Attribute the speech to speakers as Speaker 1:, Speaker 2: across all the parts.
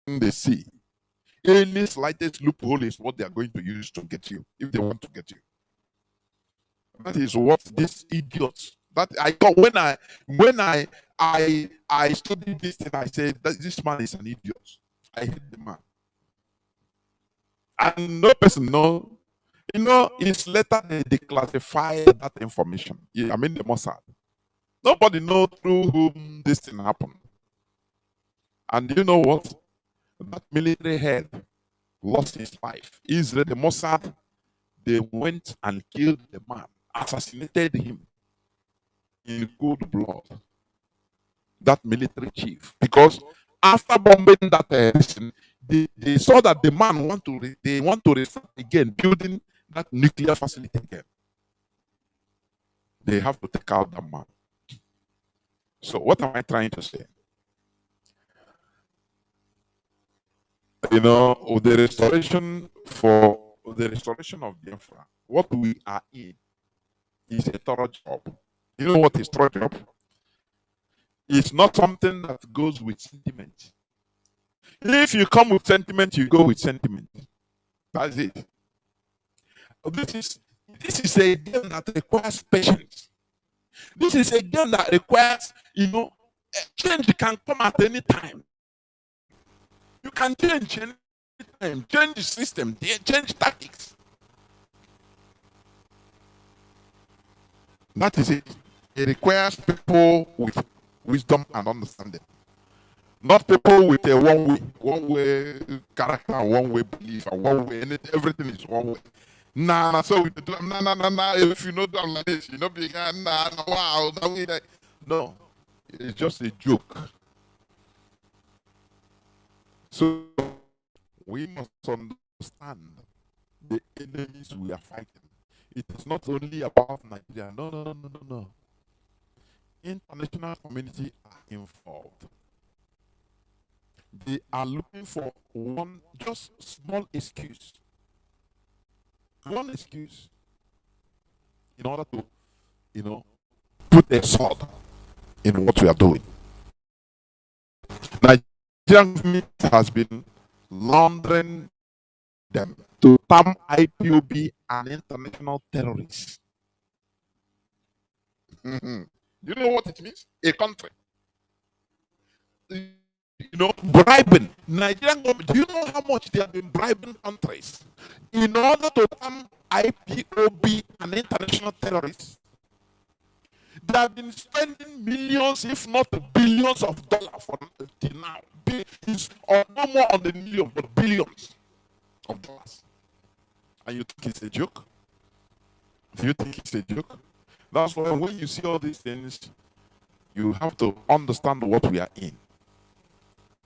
Speaker 1: they see. Any slightest loophole is what they are going to use to get you, if they want to get you. That is what these idiots. That I got when I studied this thing. I said that this man is an idiot. I hate the man, and no person know. You know, it's later they declassify that information. Yeah, I mean the Mossad. Nobody know through whom this thing happened. And you know what? That military head lost his life. Israel, the Mossad, they went and killed the man, assassinated him in cold blood. That military chief, because after bombing that region, they saw that the man they want to restart again, building that nuclear facility again. They have to take out that man. So what am I trying to say? You know, the restoration of Biafra, what we are in is a thorough job. You know what is thorough job? It's not something that goes with sentiment. If you come with sentiment, you go with sentiment. That's it. This is a game that requires patience. This is a game that requires, change can come at any time. You can change any time, change the system, change tactics. That is it. It requires people with wisdom and understanding. Not people with a one way character, one way belief, and one way, everything is one way. Nah, so we do nah. If you know them like this, be wow, that way that. No, it's just a joke. So we must understand the enemies we are fighting. It is not only about Nigeria. No. International community are involved. They are looking for one just small excuse. One excuse in order to, put a sword in what we are doing. Nigerian government has been laundering them to term IPOB an international terrorist. You know what it means? A country. Bribing. Nigerian government, do you know how much they have been bribing countries in order to term IPOB an international terrorist? They have been spending millions, if not billions of dollars till now. Or no more on the million, but billions of dollars. And you think it's a joke? Do you think it's a joke? That's why when you see all these things, you have to understand what we are in.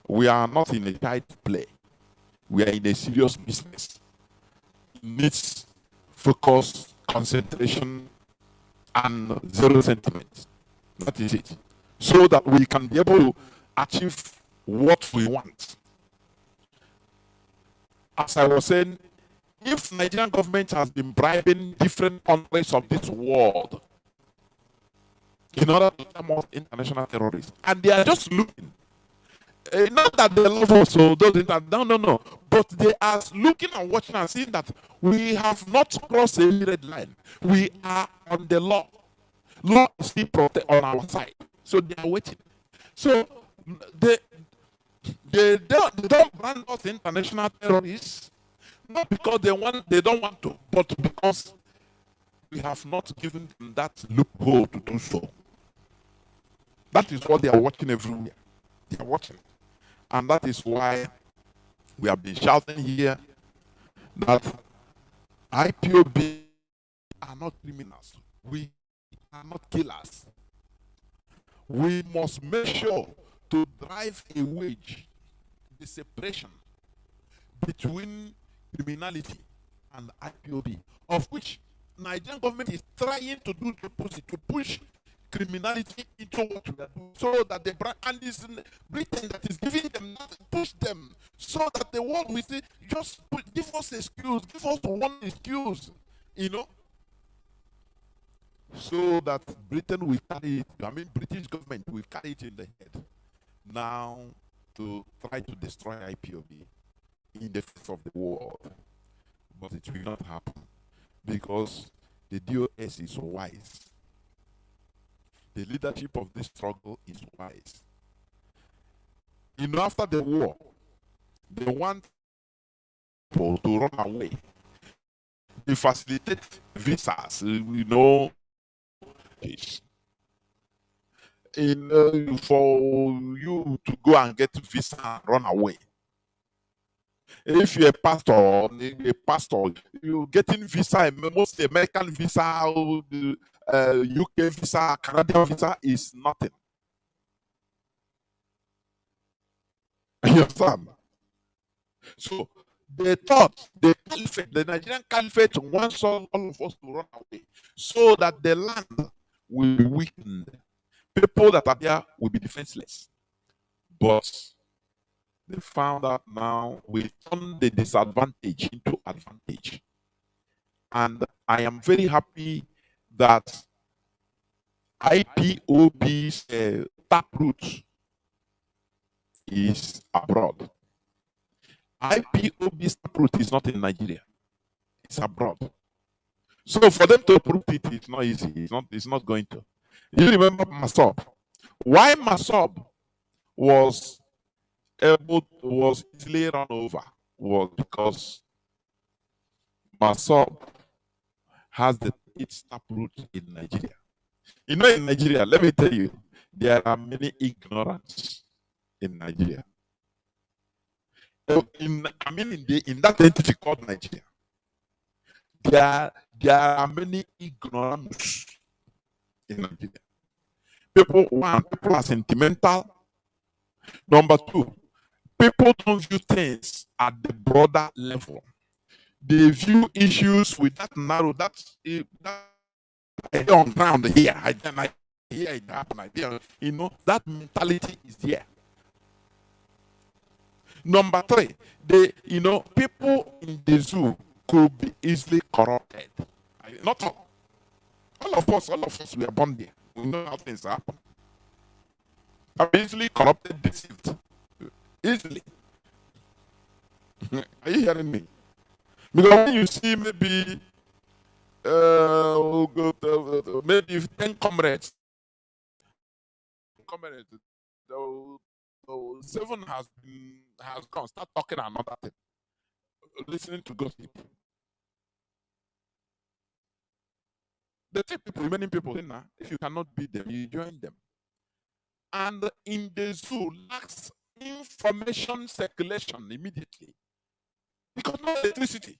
Speaker 1: We are not in a tight play. We are in a serious business. It needs focus, concentration, and zero sentiment. That is it. So that we can be able to achieve what we want. As I was saying, if Nigerian government has been bribing different countries of this world in order to term us international terrorists, and they are just looking, not that they love us, so no. But they are looking and watching and seeing that we have not crossed any red line. We are on the law. Law is still protect on our side. So they are waiting. So they don't brand us international terrorists, not because they don't want to, but because we have not given them that loophole to do so. That is what they are watching everywhere. They are watching. And that is why we have been shouting here that IPOB are not criminals. We are not killers. We must make sure to drive a wedge, the separation between criminality and IPOB, of which Nigerian government is trying to do the opposite, to push criminality into what we are doing, so that the brand, and it's Britain that is giving them that, push them, so that the world will say, just give us excuse, give us one excuse, so that Britain will carry it. I mean, British government will carry it in the head. Now, to try to destroy IPOB in the face of the world. But it will not happen because the DOS is wise. The leadership of this struggle is wise. You know, after the war, they want people to run away. They facilitate visas, you know, for you to go and get a visa and run away. If you're a pastor, you getting visa, most American visa, UK visa, Canadian visa is nothing. You understand? So they thought the Nigerian caliphate wants all of us to run away so that the land will be weakened. People that are there will be defenseless. But they found out now we turn the disadvantage into advantage. And I am very happy that IPOB's taproot is abroad. IPOB's taproot is not in Nigeria. It's abroad. So for them to uproot it, it's not easy. It's not going to. You remember Masob? Why Masob was easily run over was because Masob has its taproot in Nigeria. You know, in Nigeria, let me tell you, there are many ignorants in Nigeria. In that entity called Nigeria, there are many ignorants in Nigeria. People are sentimental. Number two, people don't view things at the broader level. They view issues with that narrow, that's on ground here. I hear it happen. You know, that mentality is there. Number three, people in the zoo could be easily corrupted. Not all. All of us, we are born there. We know how things happen. I'm easily corrupted, deceived. Easily. Are you hearing me? Because when you see maybe 10 comrades, the 7 has gone, start talking another thing, listening to gossip. The remaining people, if you cannot beat them, you join them. And in the zoo, lacks information circulation immediately. Because no electricity.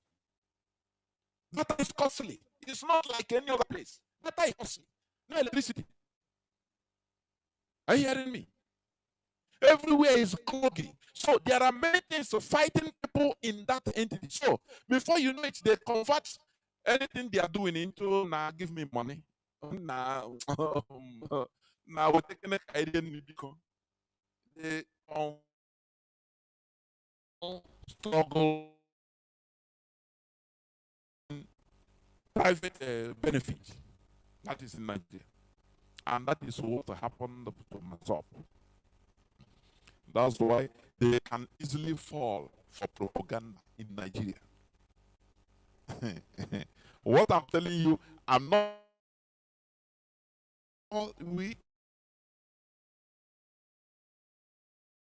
Speaker 1: Data is costly. It's not like any other place. Data is costly. No electricity. Are you hearing me? Everywhere is clogging. So there are many things fighting people in that entity. So before you know it, they convert anything they are doing into give me money. Now we're taking a idea. They struggle private benefit. That is in Nigeria. And that is what happened to myself. That's why they can easily fall for propaganda in Nigeria. What I'm telling you, I'm not.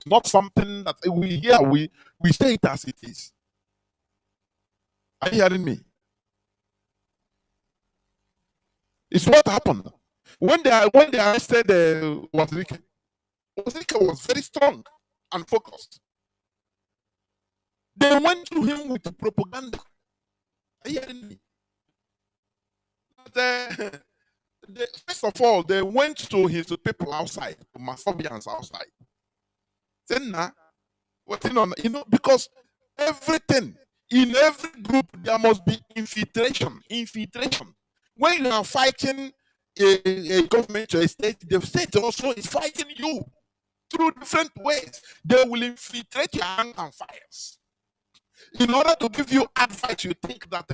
Speaker 1: Not something that we hear. We say it as it is. Are you hearing me? It's what happened when they arrested Wazirike. Wazirike was very strong and focused. They went to him with propaganda. Are you hearing me? But, first of all, they went to his people outside, to Masobians outside. Then because everything in every group there must be infiltration. When you are fighting a government or a state, the state also is fighting you through different ways. They will infiltrate your hand and fires. In order to give you advice, you think that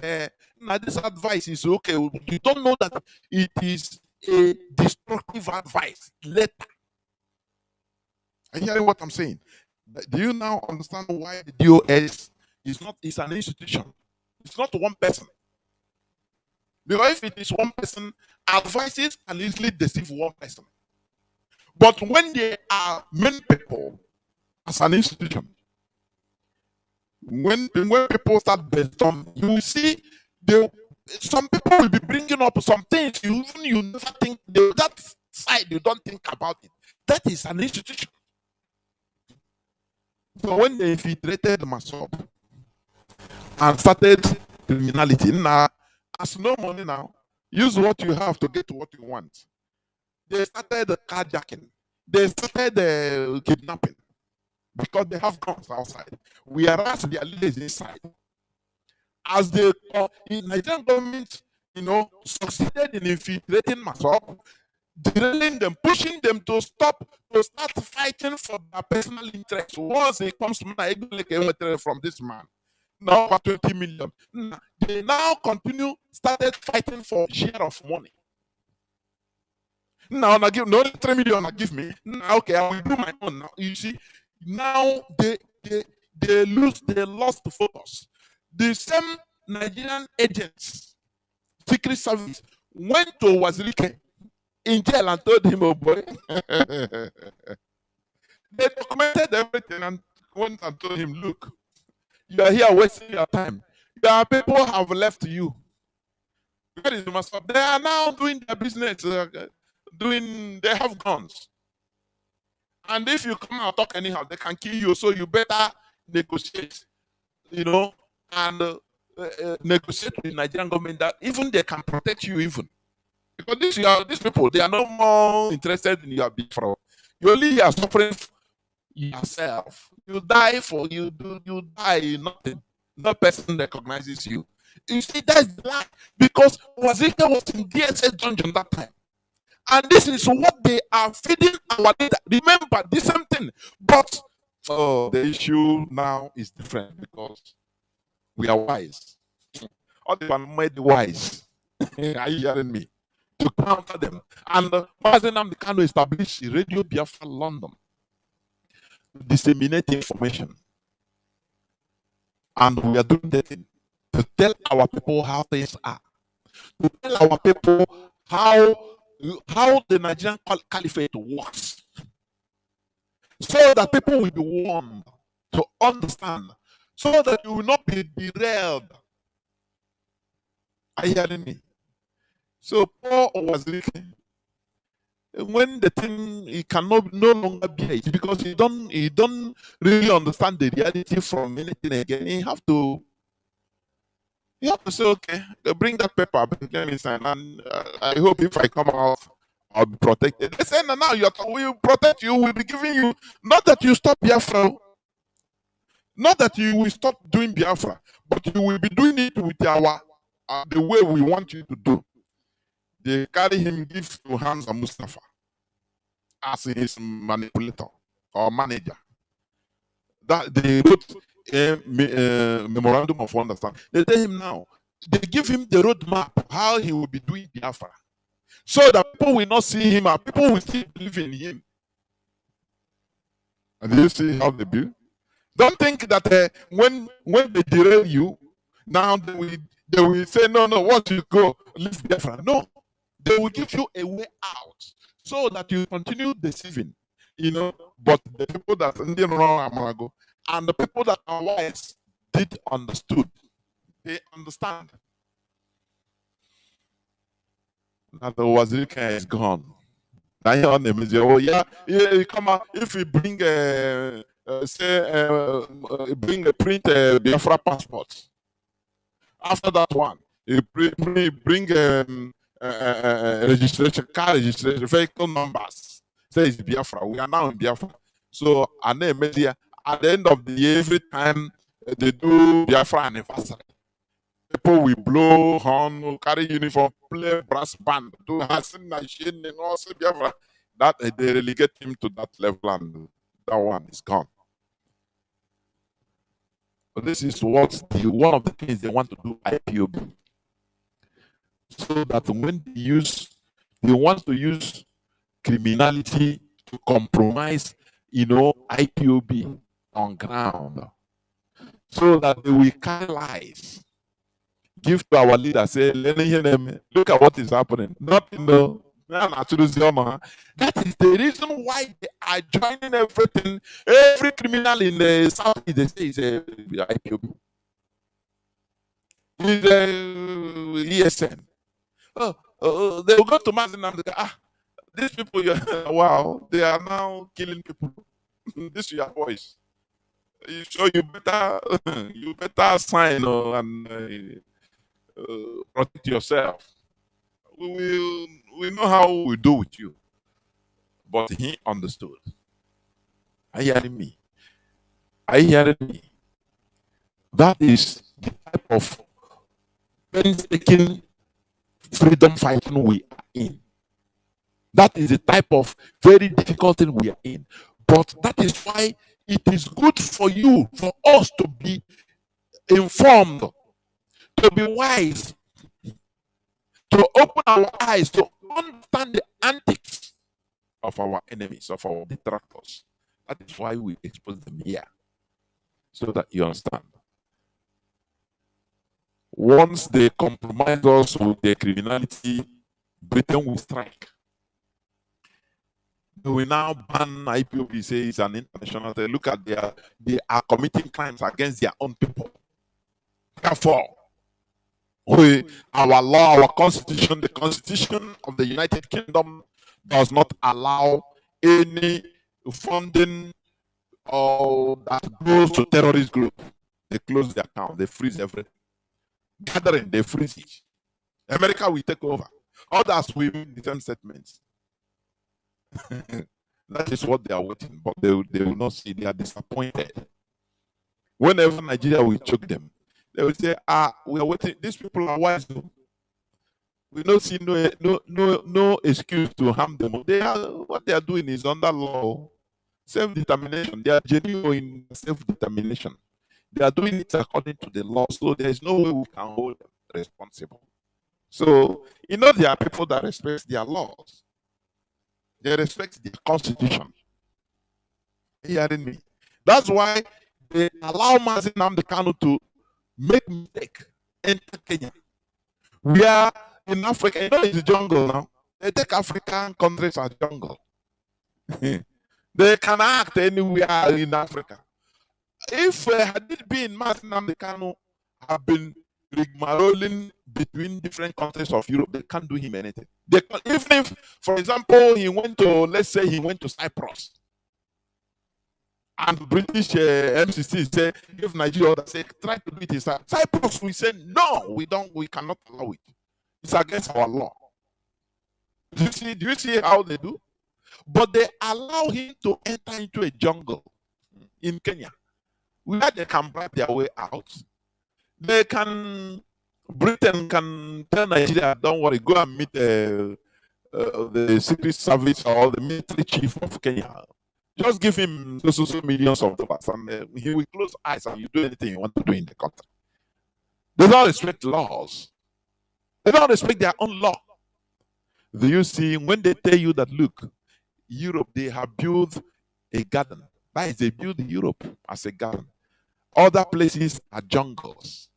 Speaker 1: this advice is okay. You don't know that it is a destructive advice later. Are you hearing what I'm saying? Do you now understand why the DOS is not is an institution? It's not one person. Because if it is one person, advices can easily deceive one person. But when they are many people as an institution, when people start brainstorming, you will see they some people will be bringing up some things you never think that side you don't think about it. That is an institution. So when they infiltrated Masop and started criminality, now as no money now, use what you have to get what you want. They started carjacking. They started kidnapping because they have guns outside. Whereas their leaders inside. As the Nigerian government, succeeded in infiltrating Masop, drilling them, pushing them to start fighting for their personal interests. Once it comes to from this man, now over 20 million. They now started fighting for share of money. Now I give no 3 million. I give me. Now, okay, I will do my own. Now you see, now they lost the focus. The same Nigerian agents, secret service, went to Wazirike in jail and told him, oh boy. They documented everything and went and told him, look, you are here wasting your time. Your people have left you. Where is the master? They are now doing their business, they have guns. And if you come out talk anyhow, they can kill you. So you better negotiate, and negotiate with the Nigerian government that even they can protect you even. Because these people, they are no more interested in your Biafra. You only are suffering yourself. You die nothing. No person recognizes you. You see, that's the lie. Because Wazirika was in DSS dungeon that time. And this is what they are feeding our leader. Remember, the same thing. But the issue now is different because we are wise. All the one made wise. Are you hearing me? To counter them. And Mazi Nnamdi Kanu established Radio Biafra London to disseminate information. And we are doing that thing to tell our people how things are. To tell our people how the Nigerian caliphate works. So that people will be warned to understand. So that you will not be derailed. Are you hearing me? So Paul was leaking. When the thing he cannot no longer bear it because he don't really understand the reality from anything again. You have to say, okay, bring that paper, let me sign, and I hope if I come out, I'll be protected. They say, no, now we will protect you. We'll be giving you, not that you stop Biafra, not that you will stop doing Biafra, but you will be doing it with the way we want you to do. They carry him, give to Hamza Mustafa as his manipulator or manager. That they put a memorandum of understanding. They tell him now, they give him the roadmap how he will be doing Biafra. So that people will not see him and people will still believe in him. And you see how they build? Don't think that when they derail you, now they will say, no, once you go, leave Biafra. No. They will give you a way out so that you continue deceiving, But the people that didn't know and the people that are wise did understood. They understand that the Wazirika is gone. Now your name is you come out if you bring bring a print Biafra passport. After that one, you bring registration, car registration, vehicle numbers. Say it's Biafra. We are now in Biafra. So at the end of the year, every time they do Biafra anniversary, people will blow horn, carry uniform, play brass band, do Hassan machine, and also Biafra. That they relegate him to that level, and that one is gone. But this is one of the things they want to do IPOB. So that when they want to use criminality to compromise, IPOB. on ground so that they will carry lies. Give to our leaders, say, look at what is happening. Not in the that is the reason why they are joining everything. Every criminal in the south, they say is a IPOB. Is a ESN. They will go to Mazi and these people, wow, they are now killing people. These are your boys. So you better sign and protect yourself. We know how we do with you. But he understood. Are you hearing me? Are you hearing me? That is the type of painstaking freedom fighting we are in. That is the type of very difficult thing we are in. But that is why it is good for you, for us to be informed, to be wise, to open our eyes, to understand the antics of our enemies, of our detractors. That is why we expose them here, so that you understand. Once they compromise us with their criminality, Britain will strike. They will now ban IPOB, say it's an international. They look at they are committing crimes against their own people. Therefore, our law, our constitution, the constitution of the United Kingdom does not allow any funding that goes to terrorist group. They close the account, they freeze everything. Gathering, they freeze it. America will take over. Others will make the same statements. That is what they are waiting, but they will not see. They are disappointed. Whenever Nigeria will choke them, they will say, we are waiting. These people are wise. We don't see no excuse to harm them. What they are doing is under law. Self-determination. They are genuine in self-determination. They are doing it according to the law. So there is no way we can hold them responsible. So, there are people that respect their laws. They respect the constitution. Are you hearing me? That's why they allow Mazi Nnamdi Kanu to make mistake, enter Kenya. We are in Africa. It's a jungle now. They take African countries as jungle. They can act anywhere in Africa. If had it been Mazi Nnamdi Kanu have been rigmaroling between different countries of Europe, they can't do him anything. Even if, for example, let's say he went to Cyprus, and British MCC say, give Nigeria order, say, try to do it in Cyprus. We say, no, we cannot allow it. It's against our law. Do you see how they do? But they allow him to enter into a jungle in Kenya, where they can bribe their way out. Britain can tell Nigeria, don't worry, go and meet the secret service or the military chief of Kenya. Just give him so millions of dollars and he will close eyes and you do anything you want to do in the country. They don't respect laws. They don't respect their own law. Do you see, when they tell you that, look, Europe, they have built a garden. That is, they build Europe as a garden. Other places are jungles,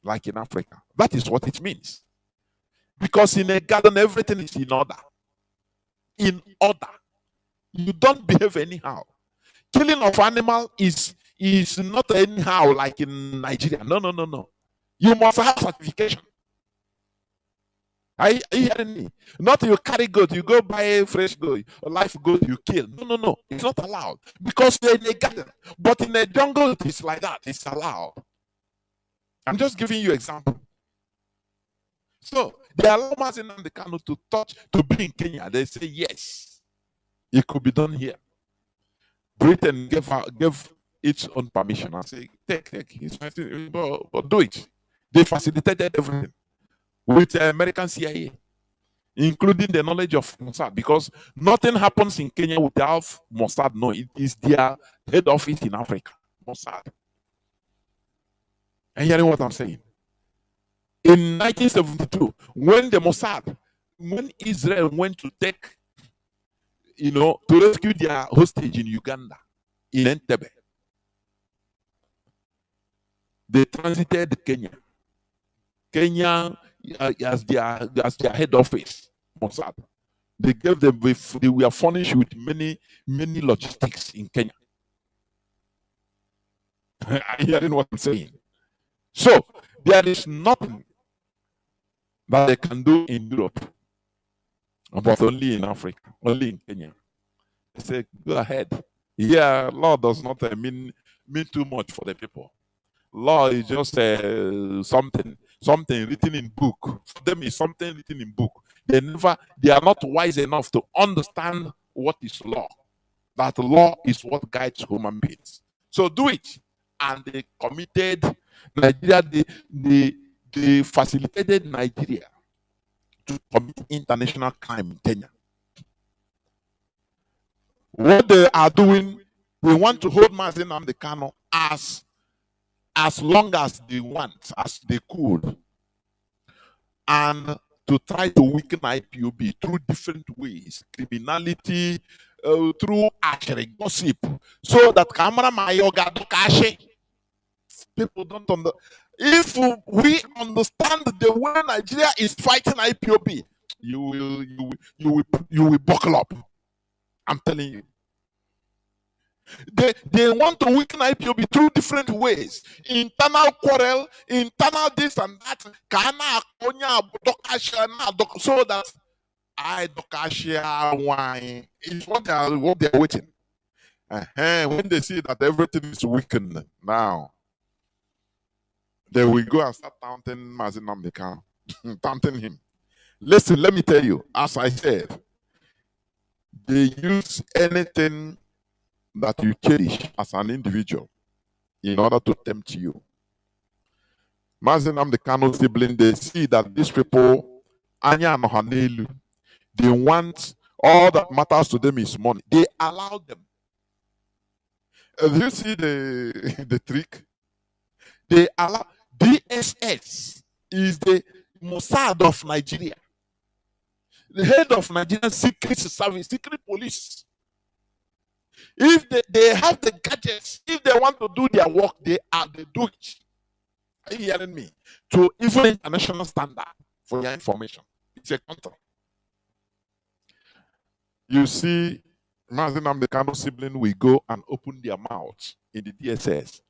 Speaker 1: like in Africa. That is what it means. Because in a garden, everything is in order. In order. You don't behave anyhow. Killing of animal is not anyhow like in Nigeria. No. You must have certification. Are you hearing me? Not you carry goat, you go buy a fresh goat, a live goat, you kill. No. It's not allowed. Because they're in a garden. But in a jungle, it's like that. It's allowed. I'm just giving you an example. So they allow Mazi Nnamdi Kanu to be in Kenya. They say yes. It could be done here. Britain gave its own permission. I say, take, but do it. They facilitated everything with the American CIA, including the knowledge of Mossad, because nothing happens in Kenya without Mossad. No, it is their head office in Africa, Mossad. Are you hearing what I'm saying? In 1972, when Israel went to take, to rescue their hostage in Uganda, in Entebbe, They transited Kenya. Kenya as their head office, Mossad. They gave them they were furnished with many logistics in Kenya. Are you hearing what I'm saying? So there is nothing that they can do in Europe, but only in Africa, only in Kenya. They say, go ahead. Yeah, law does not mean too much for the people. Law is just something written in book. For them, it's something written in book. They are not wise enough to understand what is law. That law is what guides human beings. So do it. And they committed Nigeria, they facilitated Nigeria to commit international crime in Kenya. What they are doing, they want to hold Mazi Nnamdi Kanu as long as they want, as they could, and to try to weaken IPOB through different ways, criminality, through actually gossip, so that camera mayoga dokashi. People don't understand. If we understand the way Nigeria is fighting IPOB, you will buckle up. I'm telling you. They want to weaken IPOB through different ways. Internal quarrel, internal this and that. So that I why is what they are waiting. When they see that everything is weakened now, they will go and start taunting Mazi Nnamdi Kanu, taunting him. Listen, let me tell you, as I said, they use anything that you cherish as an individual in order to tempt you. Mazi Nnamdi Kanu sibling, they see that these people, Anya Nohanelu, they want, all that matters to them is money. They allow them. Do you see the trick? They allow. DSS is the Mossad of Nigeria, the head of Nigerian secret service, secret police. If they have the gadgets, if they want to do their work, they do it. Are you hearing me? To even international standard for your information. It's a contract. You see, Mazi Nnamdi Kanu sibling will go and open their mouths in the DSS.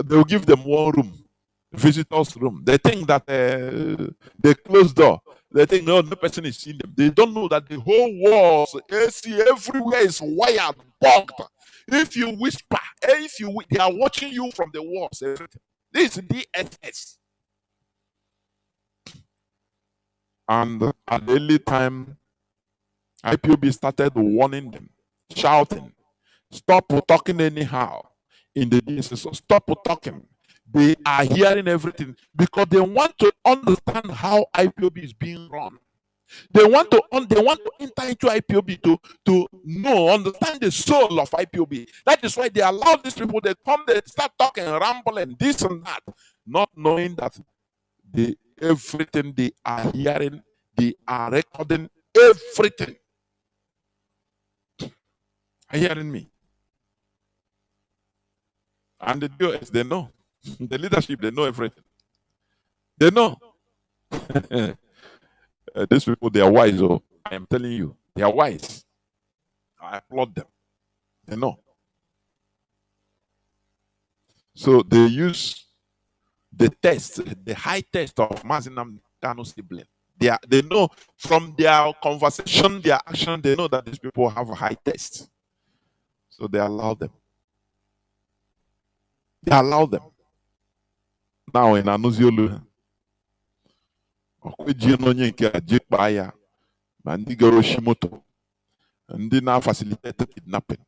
Speaker 1: They'll give them one room, visitors room. They think that they close door. They think no person is seeing them. They don't know that the whole walls, AC everywhere is wired, bugged. If you whisper, they are watching you from the walls. Everything. This is DSS. And at the early time, IPOB started warning them, shouting, stop talking anyhow in the DSS. So stop talking. They are hearing everything because they want to understand how IPOB is being run. They want to enter into IPOB to know, understand the soul of IPOB. That is why they allow these people, they come, they start talking, rambling, this and that, not knowing that everything they are hearing, they are recording everything. Are you hearing me? And the DOS, they know. The leadership, they know everything. They know. These people, they are wise. Oh, I am telling you, they are wise. I applaud them. They know. So they use the test, the high test of Mazi Nnamdi Kanu sibling. They know from their conversation, their action, they know that these people have a high test. So they allow them. They allow them. Now in Anuziolu, Okwejienonye nke ajekpa ya, ma ndị gara Oshimoto, ndị na-facilitate kidnapping.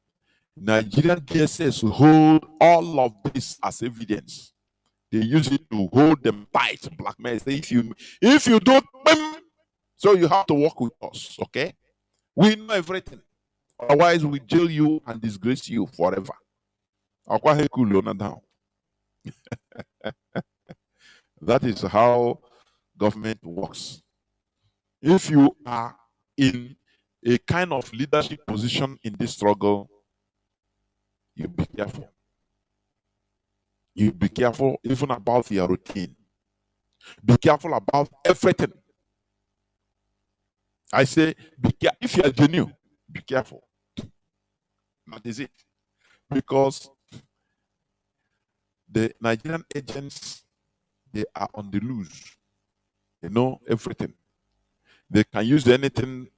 Speaker 1: Nigerian DSS hold all of this as evidence. They use it to hold them tight, blackmail. Say if you don't, so you have to work with us, okay? We know everything. Otherwise, we jail you and disgrace you forever. That is how government works. If you are in a kind of leadership position in this struggle, you be careful. You be careful even about your routine. Be careful about everything. I say, if you are genuine, be careful. That is it. Because the Nigerian agents, they are on the loose. They know everything. They can use anything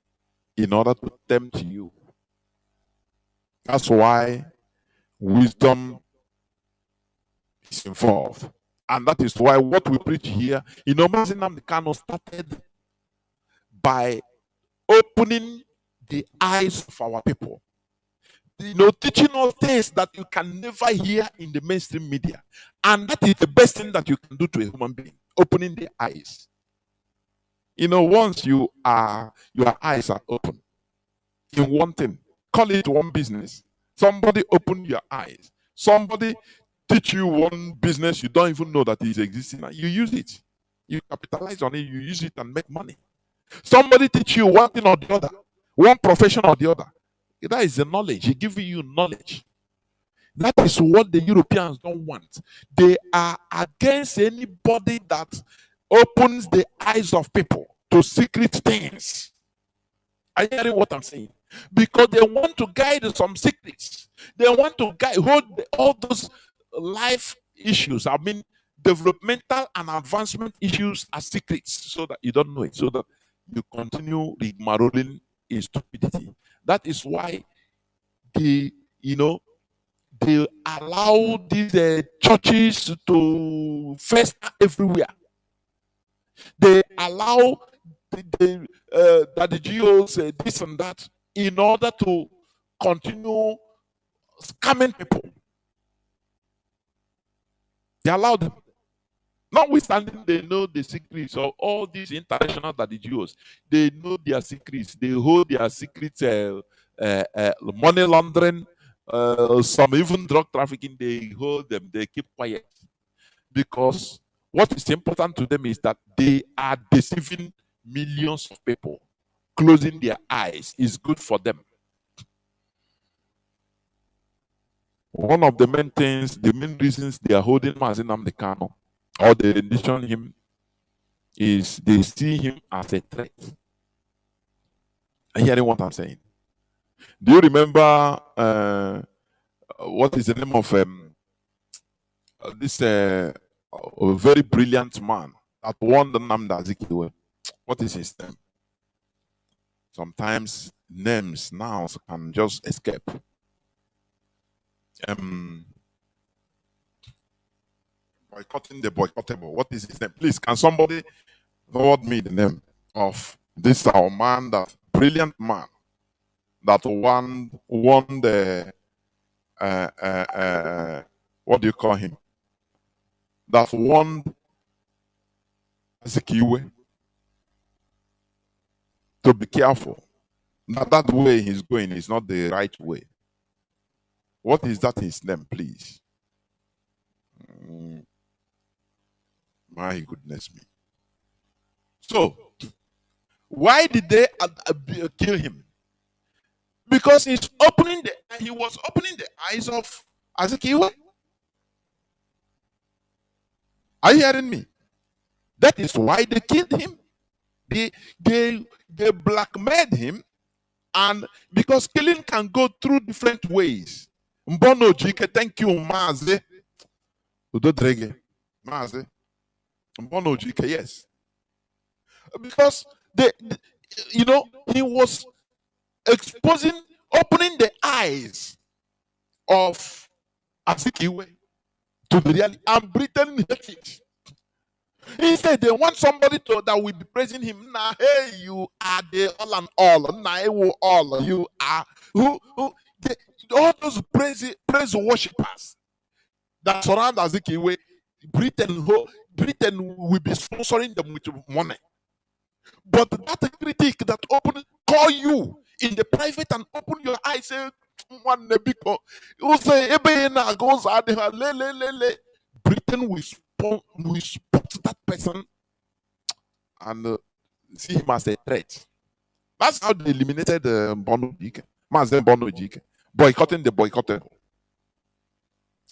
Speaker 1: in order to tempt you. That's why wisdom is involved. And that is why what we preach here, Mazi Nnamdi Kanu started by opening the eyes of our people. Teaching us things that you can never hear in the mainstream media. And that is the best thing that you can do to a human being, opening the eyes. Once your eyes are open in one thing, call it one business. Somebody open your eyes. Somebody teach you one business you don't even know that is existing. You use it. You capitalize on it. You use it and make money. Somebody teach you one thing or the other, one profession or the other. That is the knowledge. He gives you knowledge. That is what the Europeans don't want. They are against anybody that opens the eyes of people to secret things. Are you hearing what I'm saying? Because they want to guide some secrets. They want to hold all those life issues. I mean, developmental and advancement issues as secrets, so that you don't know it, so that you continue rigmaroling in stupidity. That is why they allow these churches to fester everywhere. They allow that the GOs this and that in order to continue scamming people. They allow them. Notwithstanding, they know the secrets of all these international GOs. They know their secrets. They hold their secrets, money laundering, some even drug trafficking. They hold them. They keep quiet. Because what is important to them is that they are deceiving millions of people. Closing their eyes is good for them. One of the main things, the main reasons they are holding Mazi Nnamdi Kanu, or they rendition him, is they see him as a threat. Are you hearing what I'm saying? Do you remember what is the name of this very brilliant man that won the Nnamdi? What is his name? Sometimes names now can just escape. Boycotting the boycottable. What is his name? Please, can somebody forward me the name of this our man, that brilliant man that won the what do you call him? That won Zikiwe. To be careful. That way he's going is not the right way. What is that his name, please? My goodness me. So, why did they kill him? Because he was opening the eyes of Azikiwe. Are you hearing me? That is why they killed him. They blackmailed him, and because killing can go through different ways. Mbono Jike, thank you, Mazi. Udodrege, Mazi. Mbono Jike, yes. Because he was opening the eyes of Azikiwe to the reality, and Britain hated it. He said they want somebody that will be praising him. Now, hey, you are the all and all. Now, all you are all those praise worshippers that surround Azikiwe. Britain will be sponsoring them with money. But that critic that call you in the private and open your eyes, say one nebiko, you say goes Britain will spot that person and see him as a threat. That's how they eliminated Bono Jike. Mazen Bono Jike. Boycotting the boycottable.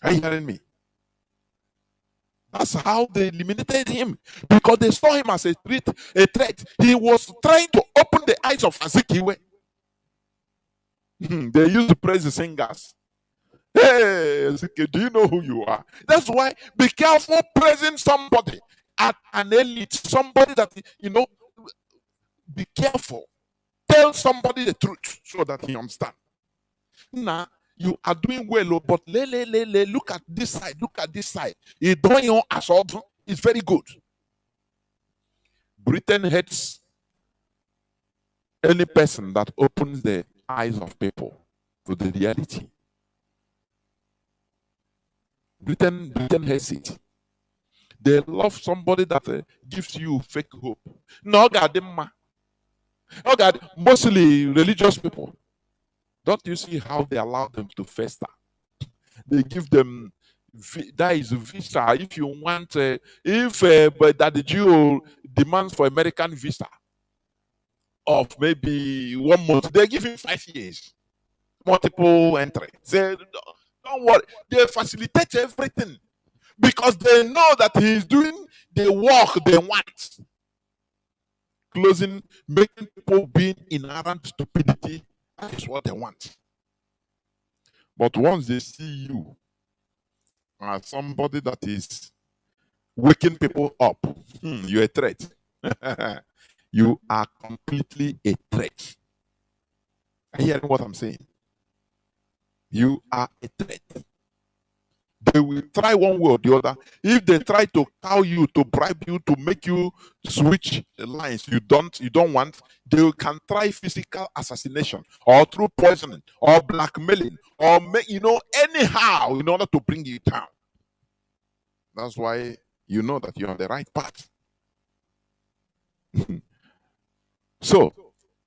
Speaker 1: Are you hearing me? That's how they eliminated him, because they saw him as a threat. He was trying to open the eyes of Azikiwe. They used to praise the singers. Hey, Ezike, do you know who you are? That's why be careful praising somebody at an elite, somebody that, be careful. Tell somebody the truth so that he understands. Now, you are doing well, oh, but look at this side, look at this side. You don't know assault. It's very good. Britain hates any person that opens the eyes of people to the reality. Britain hates it. They love somebody that gives you fake hope. No, God, mostly religious people. Don't you see how they allow them to fester? They give them, that is visa. If you want, but that the Jew demands for American visa of maybe 1 month, they give him 5 years, multiple entry. Say, don't worry, they facilitate everything because they know that he's doing the work they want. Closing, making people being inherent stupidity, that is what they want. But once they see you as somebody that is waking people up, you're a threat. You are completely a threat. Are you hearing what I'm saying? You are a threat. They will try one way or the other. If they try to cow you, to bribe you, to make you switch lines you don't want, they can try physical assassination or through poisoning or blackmailing or anyhow in order to bring you down. That's why you know that you're on the right path. So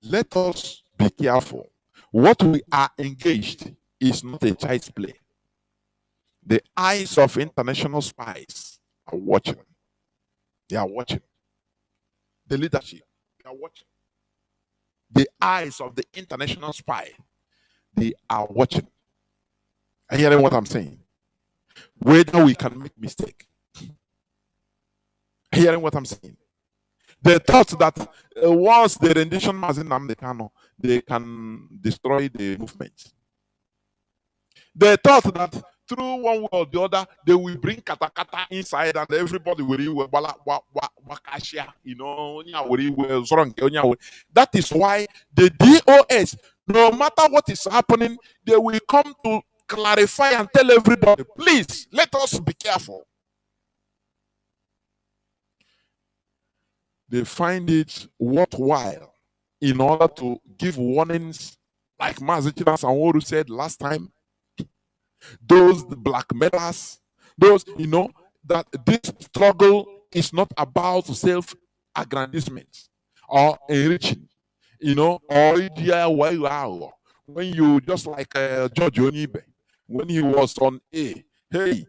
Speaker 1: let us be careful. What we are engaged is not a child's play. The eyes of international spies are watching. They are watching. The leadership, they are watching. The eyes of the international spy, they are watching. Are you hearing what I'm saying? Whether we can make mistake. Are you hearing what I'm saying? They thought that once the rendition Mazi Nnamdi Kanu, they can destroy the movement. They thought that through one way or the other, they will bring katakata inside and everybody will that is why the DOS, no matter what is happening, they will come to clarify and tell everybody, please, let us be careful. They find it worthwhile in order to give warnings, like Mazi Nnamdi said last time. Those blackmailers, those, that this struggle is not about self-aggrandizement or enriching, or when you just like George Onibe, when he was on A, hey,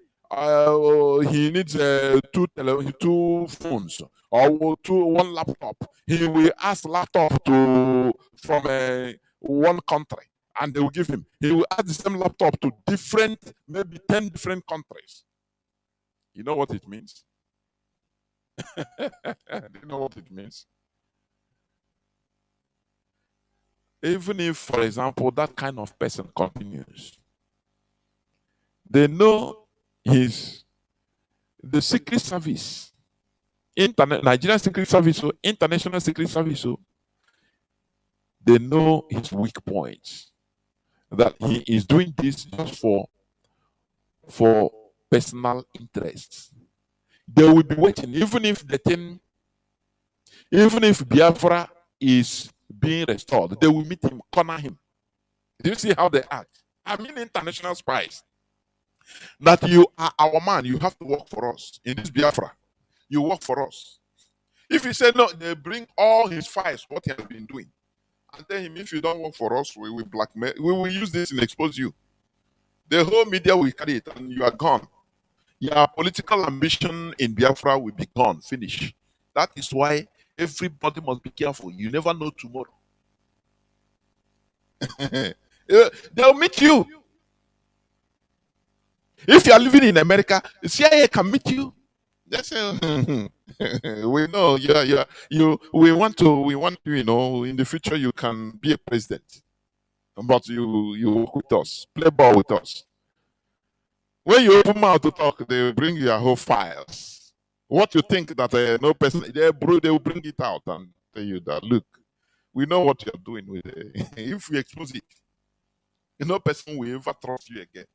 Speaker 1: he needs two phones or one laptop. He will ask laptop from one country, and they will give him. He will add the same laptop to maybe 10 different countries. You know what it means? Do you know what it means? Even if, for example, that kind of person continues, they know the Secret Service, Nigerian Secret Service, or International Secret Service, they know his weak points. That he is doing this just for personal interests. They will be waiting, even if Biafra is being restored, they will meet him, corner him. Do you see how they act? I mean, international spies. That you are our man, you have to work for us. In this Biafra, you work for us. If he said no, they bring all his files, what he has been doing, and tell him, if you don't work for us, we will blackmail. We will use this and expose you. The whole media will carry it, and you are gone. Your political ambition in Biafra will be gone, finish. That is why everybody must be careful. You never know tomorrow. They'll meet you. If you are living in America, the CIA can meet you. They say, we know we want you, in the future you can be a president, but you work with us, play ball with us. When you open mouth to talk, they will bring your whole files. What you think that no person, they will bring it out and tell you that, look, we know what you're doing with it. If we expose it, no person will ever trust you again.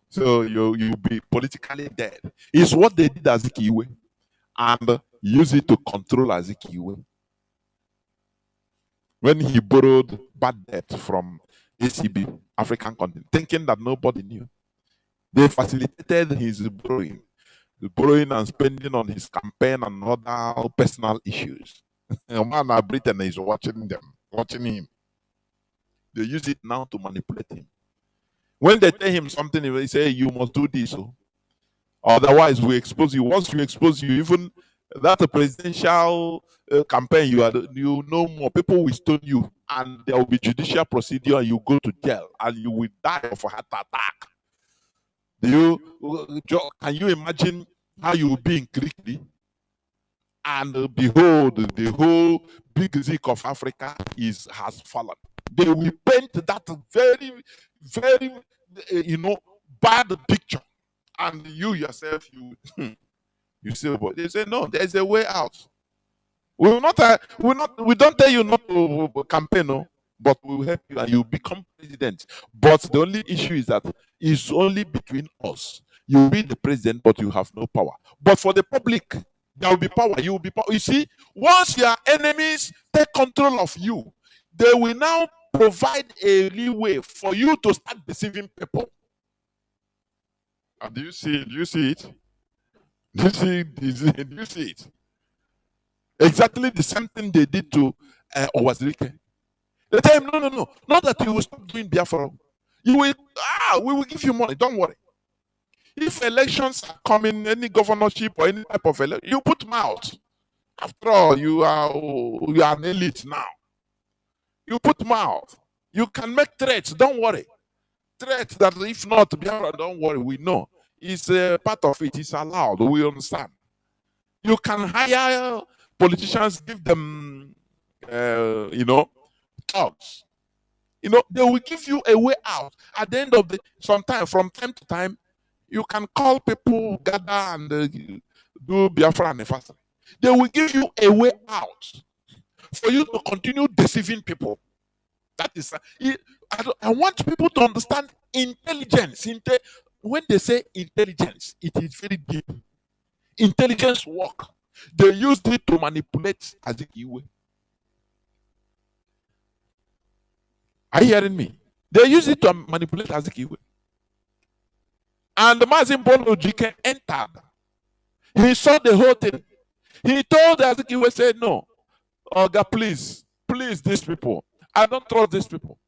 Speaker 1: So you'll be politically dead. It's what they did as Ikiwe and use it to control Azikiwe. When he borrowed bad debt from ACB, African continent, thinking that nobody knew, they facilitated his borrowing and spending on his campaign and other personal issues. A man of Britain is watching him. They use it now to manipulate him. When they tell him something, they say, you must do this. Otherwise, we expose you. Once we expose you, even that presidential campaign, you know more. People will stone you, and there will be judicial procedure, and you go to jail, and you will die of a heart attack. Can you imagine how you will be in Krikri? And behold, the whole big Zik of Africa has fallen. They will paint that very, very, bad picture, and you yourself, you say, but they say no. There's a way out. We will not. We don't tell you not to campaign, no, but we will help you, and you become president. But the only issue is that it's only between us. You will be the president, but you have no power. But for the public, there will be power. You will be power. You see, once your enemies take control of you, they will now provide a leeway for you to start deceiving people. And do you see it? Do you see it? Do you see it? Exactly the same thing they did to Owazirike. They tell him, no. Not that you will stop doing Biafra. We will give you money. Don't worry. If elections are coming, any governorship or any type of election, you put them out. After all, you are an elite now. You put them out. You can make threats. Don't worry. Threats that if not Biafra, don't worry. We know. It's part of it. It's allowed. We understand. You can hire politicians, give them, talks. They will give you a way out. At the end of from time to time, you can call people, gather, and do Biafra anniversary. They will give you a way out for you to continue deceiving people. That is, I want people to understand intelligence. When they say intelligence, it is very deep. Intelligence work. They used it to manipulate Azikiwe. Are you hearing me? They used it to manipulate Azikiwe. And the Mazi Jike entered. He saw the whole thing. He told Azikiwe, said, no, Oga, please, these people. I don't trust these people.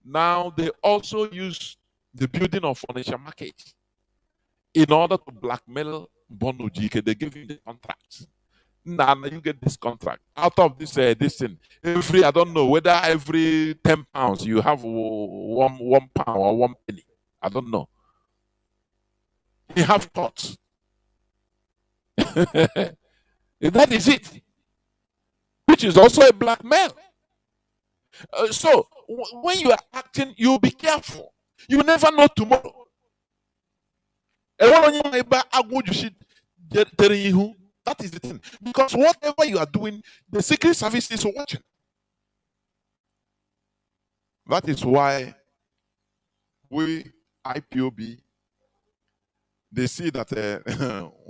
Speaker 1: Now they also use the building of Onitsha market in order to blackmail Bono Jike. They give him the contract. Now you get this contract. Out of this thing, I don't know whether every 10 pounds you have one pound or 1 penny. I don't know. He have thoughts. That is it. Which is also a blackmail. So when you are acting, you be careful. You never know tomorrow. That is the thing. Because whatever you are doing, the Secret Service is watching. That is why we, IPOB, they see that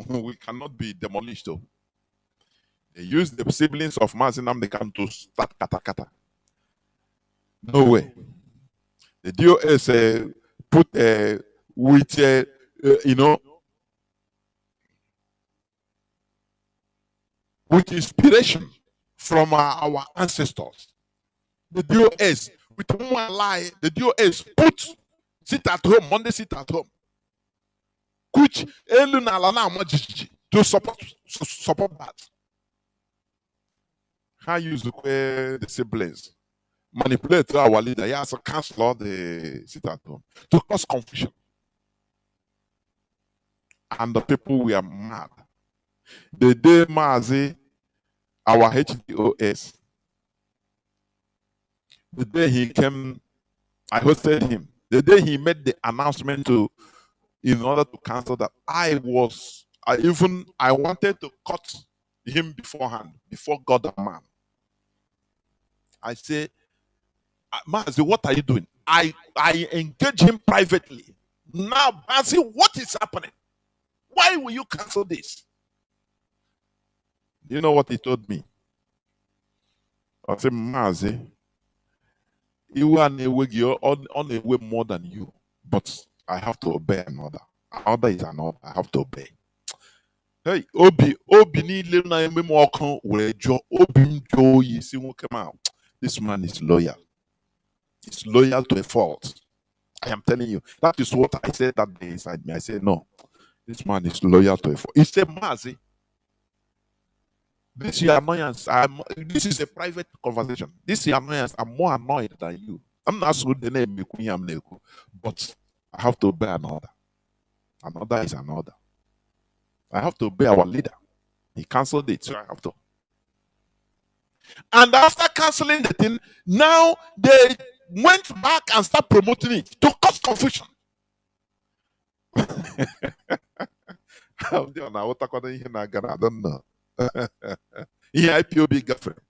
Speaker 1: we cannot be demolished. Though. They use the siblings of Mazi Nnamdi to start kata. No way. The DOS put with, with inspiration from our ancestors. The DOS, with one lie, the DOS sit at home, Monday sit at home. Which to support that. How use the siblings manipulate our leader, yes, so cancel all the sit at home to cause confusion. And the people were mad. The day Mazi, our HDOS, the day he came, I hosted him. The day he made the announcement in order to cancel that, I wanted to cut him beforehand, before God and man. I say, Mazi, what are you doing? I engage him privately. Now, Mazi, what is happening? Why will you cancel this? You know what he told me? I said, Mazi, you are on a way more than you, but I have to obey another. Another is another. I have to obey. Hey, Obi niile na eme m ọkụ were jụọ obi m jụọ oyi si nwoke ma, this man is loyal. He's loyal to a fault. I am telling you. That is what I said that day inside me. I said, no, this man is loyal to a fault. He said, Mazi, this your annoyance. This is a private conversation. This your annoyance. I'm more annoyed than you. I'm not so the name, but I have to obey another. Another is another. I have to obey our leader. He cancelled it, so I have to. And after cancelling the thing, now they went back and start promoting it to cause confusion. I don't know. IPOB girlfriend.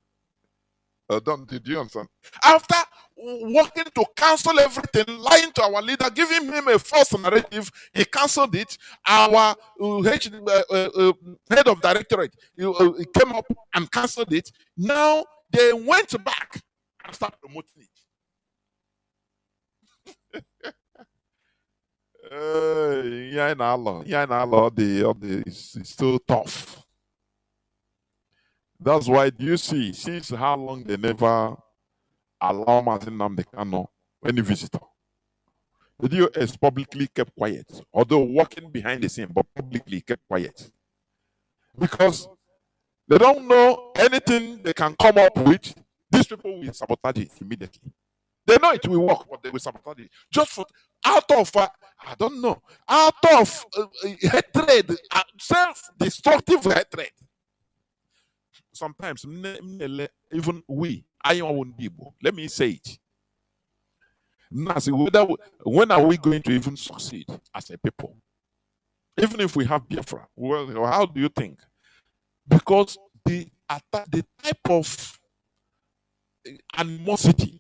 Speaker 1: Did you understand? After working to cancel everything, lying to our leader, giving him a false narrative, he cancelled it. Our head of directorate came up and cancelled it. Now they went back and started promoting it. It's so tough. That's why, do you see, since how long they never allow Nnamdi Kanu any visitor? The DOS publicly kept quiet, although working behind the scene, but publicly kept quiet. Because they don't know anything they can come up with. These people will sabotage it immediately. They know it will work, but they will sabotage it. Just for, out of, I don't know, out of hatred, self-destructive hatred. Sometimes, even we, let me say it. When are we going to even succeed as a people? Even if we have Biafra, well, how do you think? Because the type of animosity,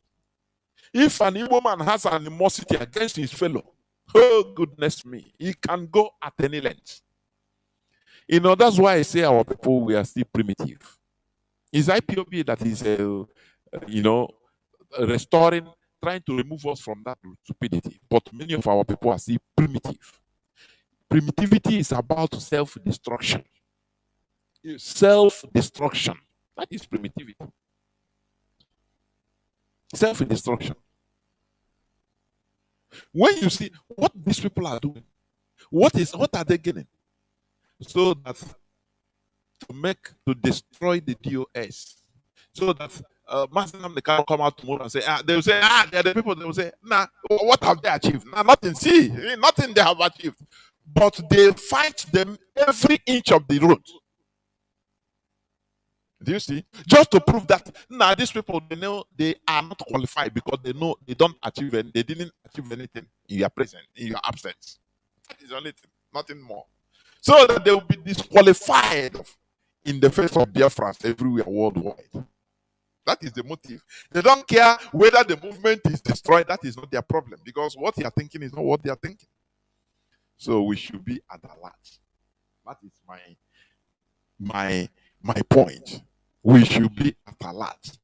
Speaker 1: if an Igbo man has animosity against his fellow, oh goodness me, he can go at any length. You know, that's why I say our people, we are still primitive. It's IPOB that is, restoring, trying to remove us from that stupidity. But many of our people are still primitive. Primitivity is about self-destruction. Self-destruction. That is primitivity. Self-destruction. When you see what these people are doing, what are they getting? So that to destroy the DOS, so that Mazi Nnamdi can come out tomorrow and say, they will say, they're the people. They will say, nah, what have they achieved? Nah, nothing. See, nothing they have achieved. But they fight them every inch of the road. Do you see? Just to prove that these people, they know they are not qualified because they know they don't achieve and they didn't achieve anything in your presence, in your absence. That is the only thing, nothing more. So that they will be disqualified in the face of Biafrans everywhere worldwide. That is the motive. They don't care whether the movement is destroyed. That is not their problem, because what they are thinking is not what they are thinking. So we should be at alert. That is my point. We should be at alert,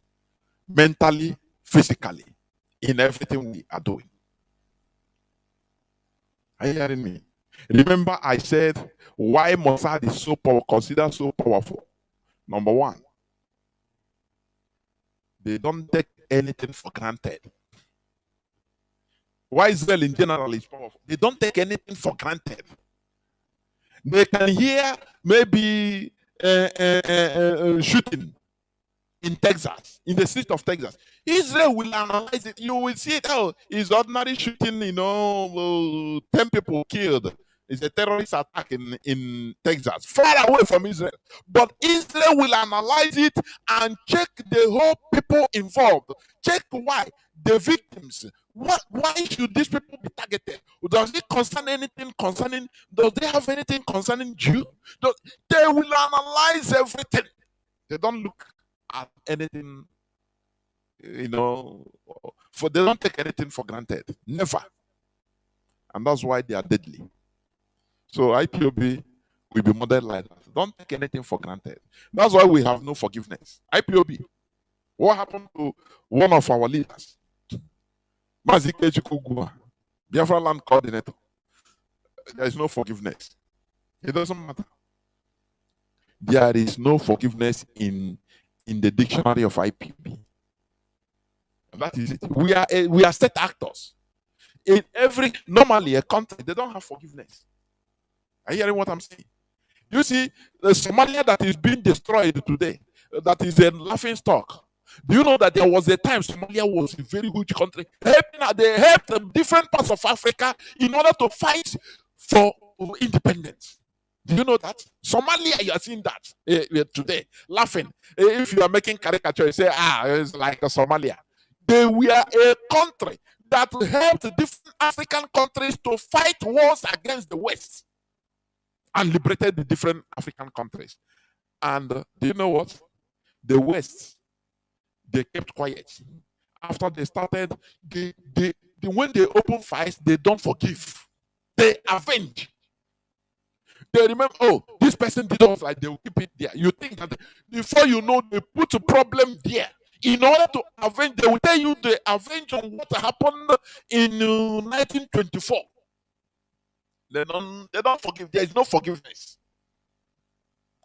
Speaker 1: mentally, physically, in everything we are doing. Are you hearing me? Remember, I said why Mossad is considered so powerful. Number one, they don't take anything for granted. Why Israel in general is powerful? They don't take anything for granted. They can hear maybe shooting in Texas, in the state of Texas. Israel will analyze it. You will see it. Oh, it's ordinary shooting, 10 people killed. It's a terrorist attack in Texas, far away from Israel. But Israel will analyze it and check the whole people involved. Check why the victims. Why should these people be targeted? Does it concern anything concerning? Does they have anything concerning Jew? They will analyze everything. They don't look at anything, for they don't take anything for granted. Never. And that's why they are deadly. So IPOB will be modeled like that. Don't take anything for granted. That's why we have no forgiveness. IPOB. What happened to one of our leaders? Mazi, Biafra land coordinator. There is no forgiveness. It doesn't matter. There is no forgiveness in the dictionary of IPOB. That is it. We are state actors. In normally a country, they don't have forgiveness. Are you hearing what I'm saying? You see, the Somalia that is being destroyed today, that is a laughing stock. Do you know that there was a time Somalia was a very huge country? They helped different parts of Africa in order to fight for independence. Do you know that? Somalia, you are seeing that today, laughing. If you are making caricature, you say, it's like a Somalia. They were a country that helped different African countries to fight wars against the West and liberated the different African countries. And do you know what? The West, they kept quiet. After they started, when they open fights, they don't forgive. They avenge. They remember, this person did us, like they will keep it there. You think that before you know, they put a problem there. In order to avenge, they will tell you they avenge on what happened in 1924. They don't forgive. There is no forgiveness.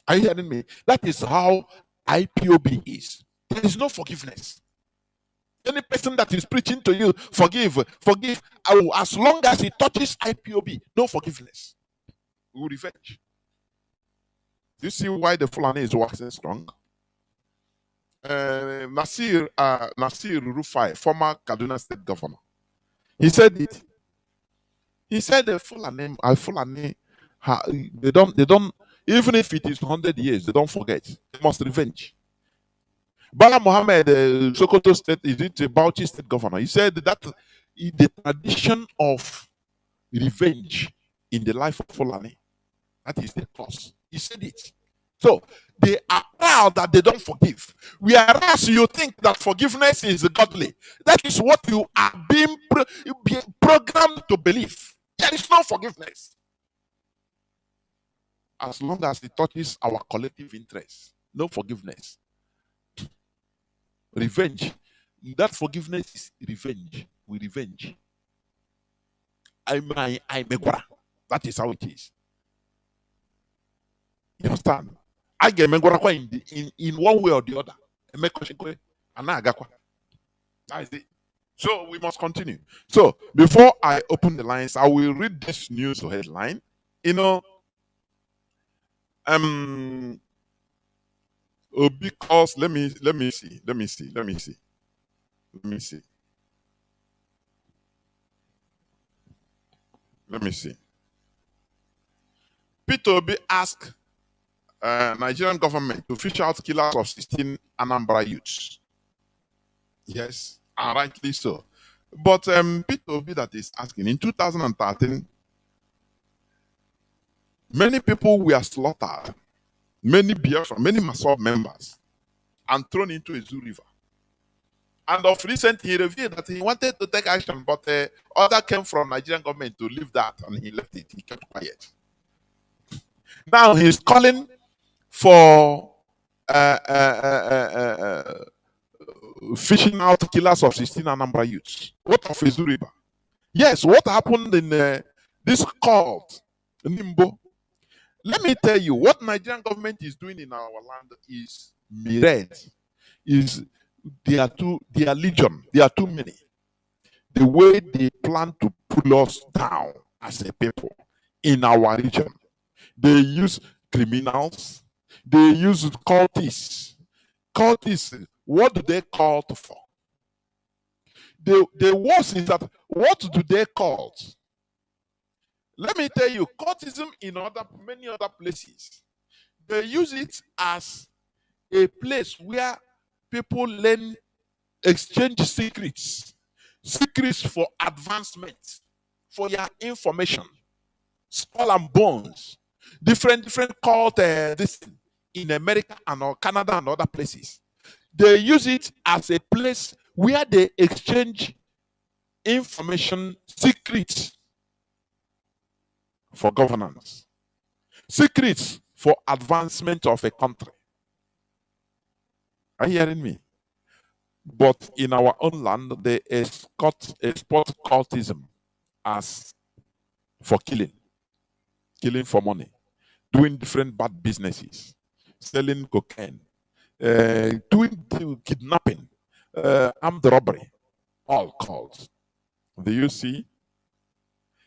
Speaker 1: Are you hearing me? That is how IPOB is. There is no forgiveness. Any person that is preaching to you, forgive. As long as it touches IPOB, no forgiveness. We will revenge. Do you see why the Fulani is waxing strong? Nasir Rufai, former Kaduna State Governor, he said it. He said the Fulani, they don't, even if it is 100 years, they don't forget. They must revenge. Bala Mohammed, Sokoto State, is it Bauchi State Governor? He said that the tradition of revenge in the life of Fulani, that is the cause. He said it. So they are proud that they don't forgive. Whereas you think that forgiveness is godly. That is what you are being programmed to believe. There is no forgiveness. As long as it touches our collective interest, no forgiveness. Revenge. That forgiveness is revenge. We revenge. I'm Megwara. That is how it is. You understand? I get Megwara in one way or the other. That is it. So we must continue. So before I open the lines, I will read this news headline. Because let me see. Peter Obi asked Nigerian government to fish out killers of 16 Anambra youths. Yes, and rightly so. But Peter Obi that is asking, in 2013, many people were slaughtered, many Biafra, many Masov members, and thrown into a Zoo River. And of recent, he revealed that he wanted to take action, but order came from Nigerian government to leave that, and he left it. He kept quiet. Now he's calling for fishing out killers of 16 Anambra youths. What of Zoo River? Yes, what happened in this cult, Nimbo? Let me tell you, what Nigerian government is doing in our land is myriad. They are legion. They are too many. The way they plan to pull us down as a people in our region, they use criminals. They use cultists. Cultists, what do they cult for? The worst is that, what do they cult? Let me tell you, cultism in many other places, they use it as a place where people learn, exchange secrets, secrets for advancement, for your information, skull and bones, different called this in America and or Canada and other places. They use it as a place where they exchange information, secrets for governance, secrets for advancement of a country. Are you hearing me? But in our own land, they export cultism as for killing for money, doing different bad businesses, selling cocaine, doing kidnapping, armed robbery, all calls. Do you see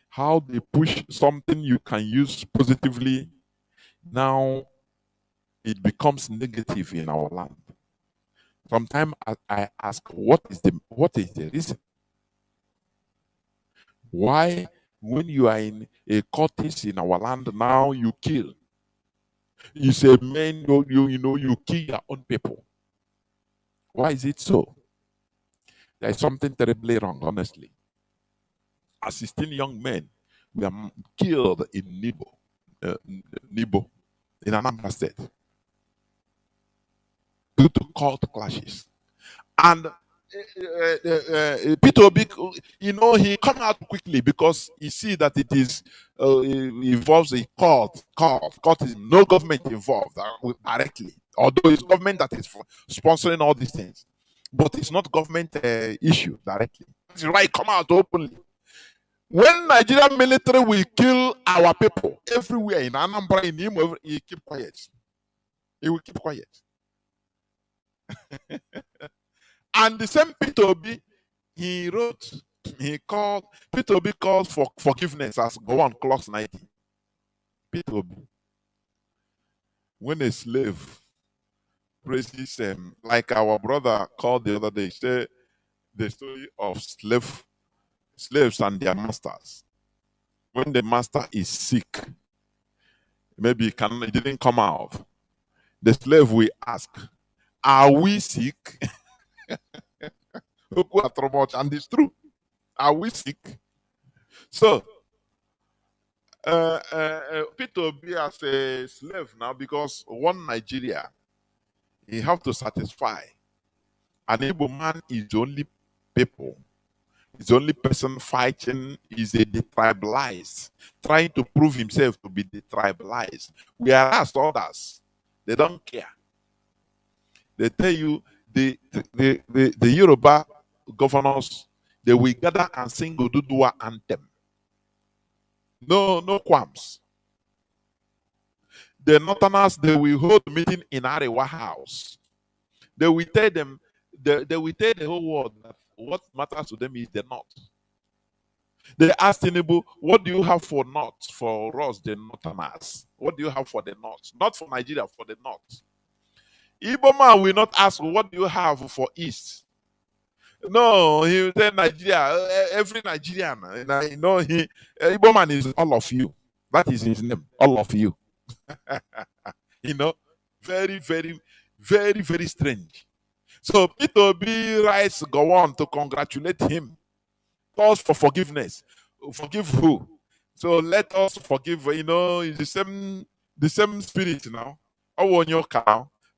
Speaker 1: how they push something you can use positively? Now it becomes negative in our land. Sometimes I ask, what is the reason? Why, when you are in a cultist in our land, now you kill? You say, man, you kill your own people. Why is it so? There is something terribly wrong, honestly. As 16 young men were killed in Nibo, in Anambra State, due to cult clashes. And Peter Obi, he come out quickly because he see that it involves a cultism. No government involved directly, although it's government that is sponsoring all these things, but it's not government issue directly. That's why come out openly. When Nigerian military will kill our people everywhere in Anambra, in Imo, he keep quiet. He will keep quiet. And the same Peter Obi, Peter Obi called for forgiveness as go on clause 90. Peter Obi, when a slave praises like our brother called the other day, say the story of slaves and their masters. When the master is sick, maybe he didn't come out. The slave will ask, "Are we sick?" And it's true. Are we sick? So, Peter Obi as a slave now, because one Nigeria, he have to satisfy. An Igbo man is the only people, is the only person fighting, is a detribalized, trying to prove himself to be detribalized. Whereas others, they don't care. They tell you the Yoruba governors, they will gather and sing Oduduwa anthem. No qualms. The Northerners, they will hold meeting in Arewa House. They will tell them, they will tell the whole world that what matters to them is the North. They asked Tinubu, what do you have for North, for us, the Northerners? What do you have for the North? Not for Nigeria, for the North. Igbo man will not ask, what do you have for East? No, he will tell Nigeria, every Nigerian, Igbo man is all of you. That is his name, all of you. Very, very, very, very strange. So Peter Obi writes go on to congratulate him, calls for forgiveness. Forgive who? So let us forgive. It's the same spirit now.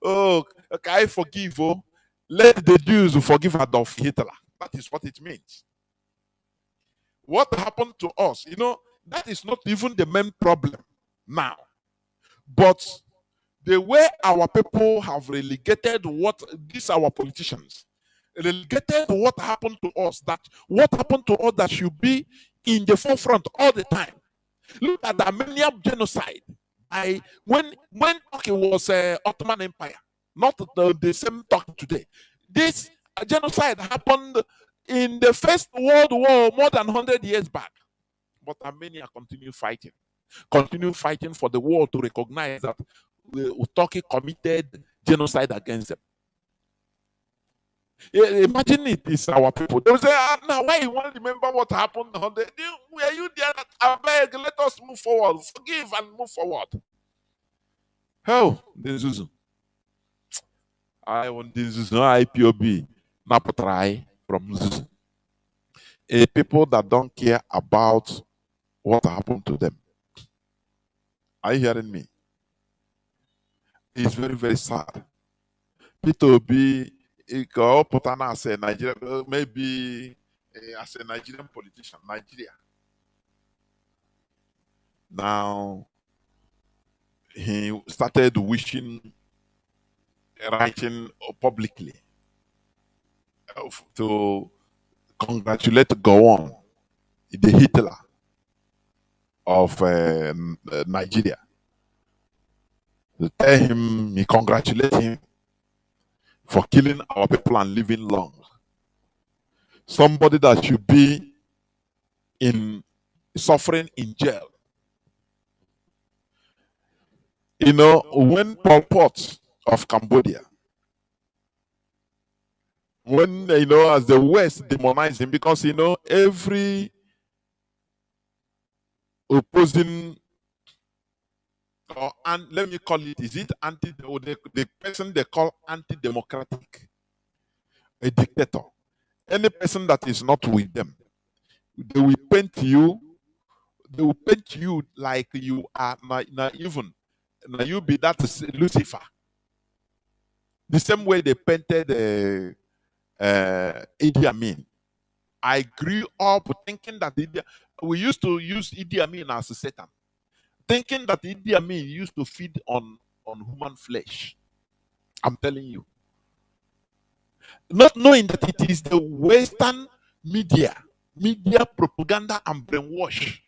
Speaker 1: Oh, okay, I forgive. Oh, let the Jews forgive Adolf Hitler. That is what it means. What happened to us? That is not even the main problem now. But the way our people have relegated these our politicians relegated what happened to us, that should be in the forefront all the time. Look at the Armenian genocide. When Turkey was Ottoman Empire, not the same Turkey today. This genocide happened in the First World War more than 100 years back. But Armenia continue fighting for the world to recognize that Turkey committed genocide against them. Imagine it is our people. They will say, now why you want to remember what happened? Were you there? I beg, let us move forward. Forgive and move forward. Oh, this is I want this is no IPOB. Napotrai from Zuzu. A people that don't care about what happened to them. Are you hearing me? It's very, very sad. P2B, Putana as a Nigerian, maybe as a Nigerian politician, Nigeria. Now, he started writing publicly to congratulate Gowon, the Hitler of Nigeria. To tell him, he congratulate him for killing our people and living long. Somebody that should be in suffering in jail. You know, when Pol Pot of Cambodia, when, you know, as the West demonized him, because, you know, every opposing, and let me call it, is it the person they call anti-democratic, a dictator, any person that is not with them, they will paint you like you are not even, now you be that Lucifer. The same way they painted Idi Amin. I grew up thinking that we used to use Idi Amin as a Satan, thinking that Idi Amin used to feed on human flesh. I'm telling you. Not knowing that it is the Western media propaganda and brainwash.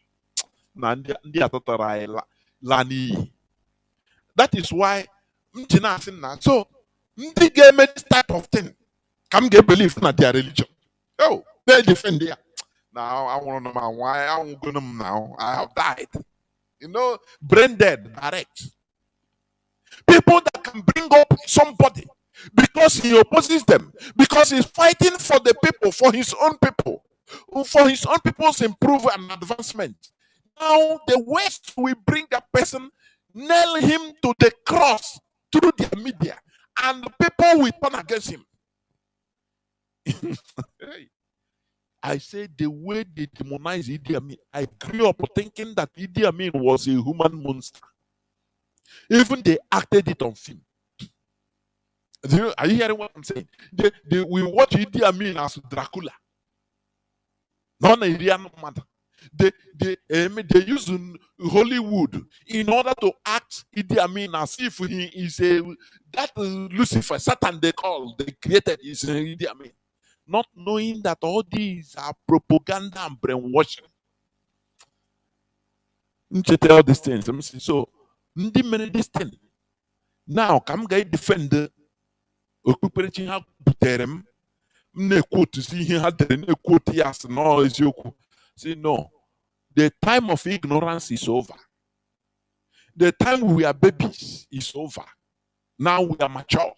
Speaker 1: That is why so they gave me this type of thing. Come get belief in their religion. Oh, they defend there. Now I want to know why I'm gonna now. I have died. You know, brain dead, direct. People that can bring up somebody because he opposes them, because he's fighting for the people, for his own people, for his own people's improvement and advancement. Now the West will bring that person, nail him to the cross through their media, and the people will turn against him. Hey. I say the way they demonize Idi Amin, I grew up thinking that Idi Amin was a human monster. Even they acted it on film. Are you hearing what I'm saying? We watch Idi Amin as Dracula. Non-Nigerian matter. They use Hollywood in order to act Idi Amin as if he is that Lucifer, Satan they created is Idi Amin. Not knowing that all these are propaganda and brainwashing. All these things. So, this thing. Now, come guy defend the okpukperechi ha butere m na-ekwotu si ihe ha dere na-ekwotu ya sị no eziokwu. Say no. The time of ignorance is over. The time we are babies is over. Now we are mature.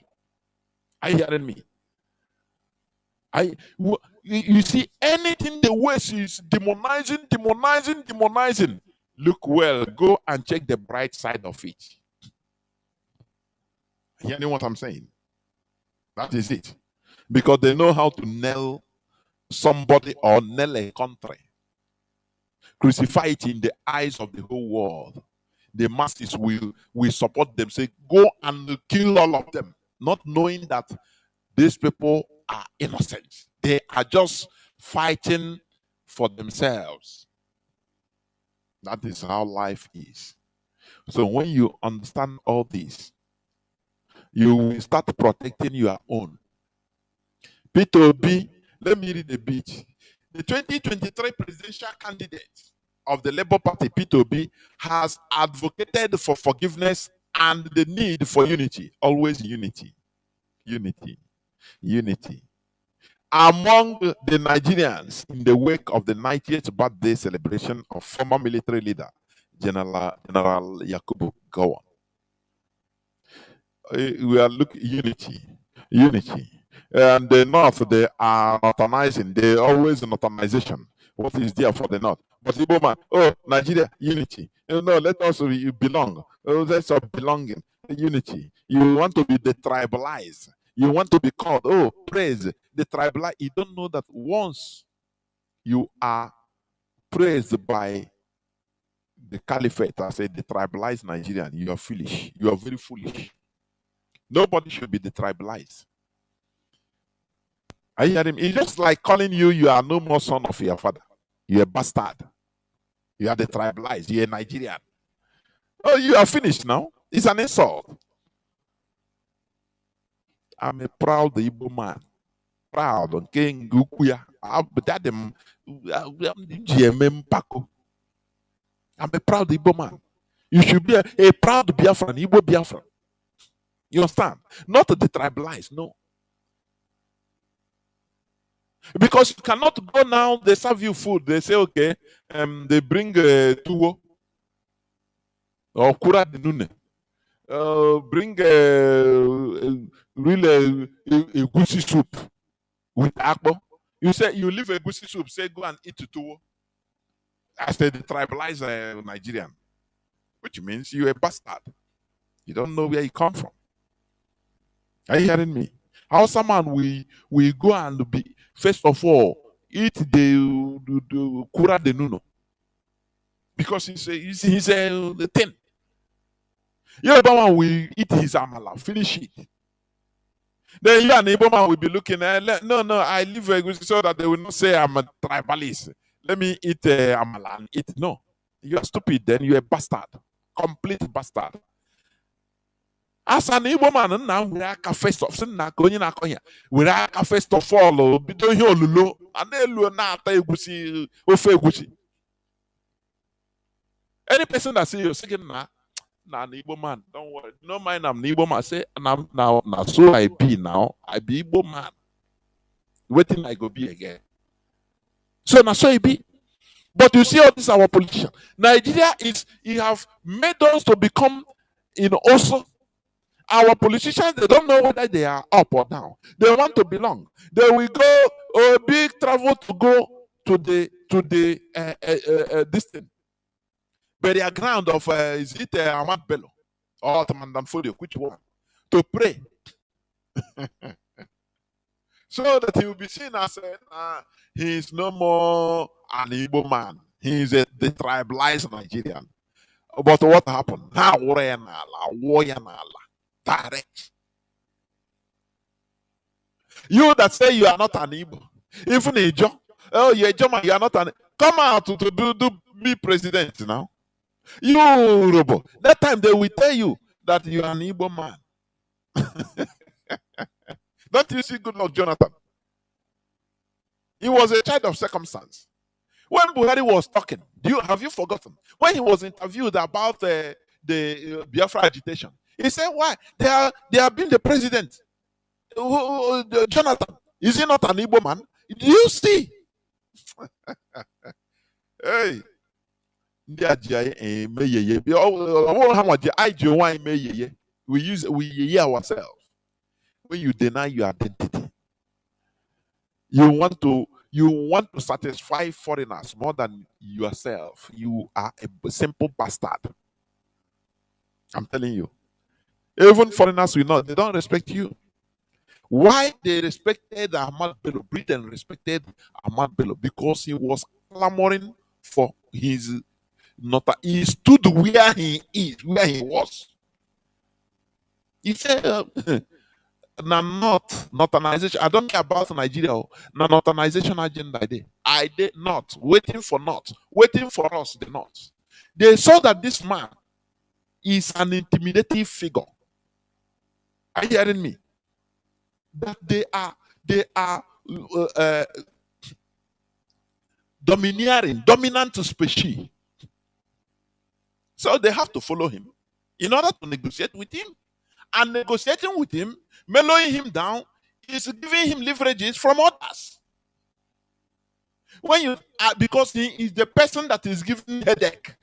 Speaker 1: Are you hearing me? You see, anything the West is demonizing. Look well, go and check the bright side of it. You know what I'm saying? That is it. Because they know how to nail somebody or nail a country. Crucify it in the eyes of the whole world. The masses will support them. Say, go and kill all of them. Not knowing that these people are innocent. They are just fighting for themselves. That is how life is. So when you understand all this, you will start protecting your own. P2B, let me read a bit. The 2023 presidential candidate of the Labour Party, P2B, has advocated for forgiveness and the need for unity. Always unity. Unity. Unity. Among the Nigerians in the wake of the 90th birthday celebration of former military leader, General Yakubu Gowon. We are looking unity. And the North, they are northernizing. They always northernization. What is there for the North? But Igbo man, oh, Nigeria, unity. No, let us belong. Oh, that's a belonging, unity. You want to be the tribalized. You want to be called, oh, praise, the tribalized. You don't know that once you are praised by the caliphate as a detribalized Nigerian, you are foolish. You are very foolish. Nobody should be detribalized. Are you hearing me? It's just like calling you, you are no more son of your father. You're a bastard. You are detribalized. You're a Nigerian. Oh, you are finished now. It's an insult. I'm a proud Igbo man. Proud. King Gukuya. I'm a proud Igbo man. You should be a proud Biafran, Igbo Biafran. You understand? Not detribalized, no. Because you cannot go now, they serve you food. They say, okay, they bring tuwo or kura de nune. Bring really a goosey soup with akbo. You say you leave a goosey soup, say go and eat tuwo. I said the tribalized Nigerian, which means you're a bastard. You don't know where you come from. Are you hearing me? Hausa man, we go and be, first of all, eat the kura de nuno. Because he's the thing. Yoruba man will eat his amala, finish it. Then you and Igbo man will be looking at, no, I live so that they will not say I'm a tribalist. Let me eat amala and eat. No. You are stupid then, you're a bastard. Complete bastard. As an Igbo man, now we are first of we are first of all, bido ihe olulo, and then lu na ata egusi, ofe egusi. Any person that say you're saying na an Igbo man, don't worry. No mind I'm an Igbo man. Say now so I be now. I be Igbo man. Waiting I go be again. So now so I be. But you see all this our politician. Nigeria is he have made us to become also our politicians, they don't know whether they are up or down. They want to belong. They will go a big travel to go to the this thing. Burial ground of is it Ahmad Bello or Mandan Fodio, which one? To pray. So that he will be seen as he is no more an Igbo man. He is the tribalized Nigerian. But what happened? Direct. You that say you are not an Igbo, even a Joe, oh, you're a German, you are not an. Come out to do be president now. You, Robo, that time they will tell you that you are an Igbo man. Don't you see good luck, Jonathan? He was a child of circumstance. When Buhari was talking, have you forgotten? When he was interviewed about the Biafra agitation, he said, why? They have been the president. Jonathan, is he not an Igbo man? Do you see? Hey. We hear ourselves. When you deny your identity, you want to satisfy foreigners more than yourself. You are a simple bastard. I'm telling you. Even foreigners will not, they don't respect you. Why they respected Ahmad Bello? Britain respected Ahmad Bello because he was clamoring for his he stood where he is, where he was. He said, not northernization. I don't care about Nigeria. Na northernization agenda. I did not waiting for us. The not. They saw that this man is an intimidating figure. Are you hearing me? That they are dominant species. So they have to follow him in order to negotiate with him. And negotiating with him, mellowing him down, is giving him leverages from others. When you because he is the person that is giving headache.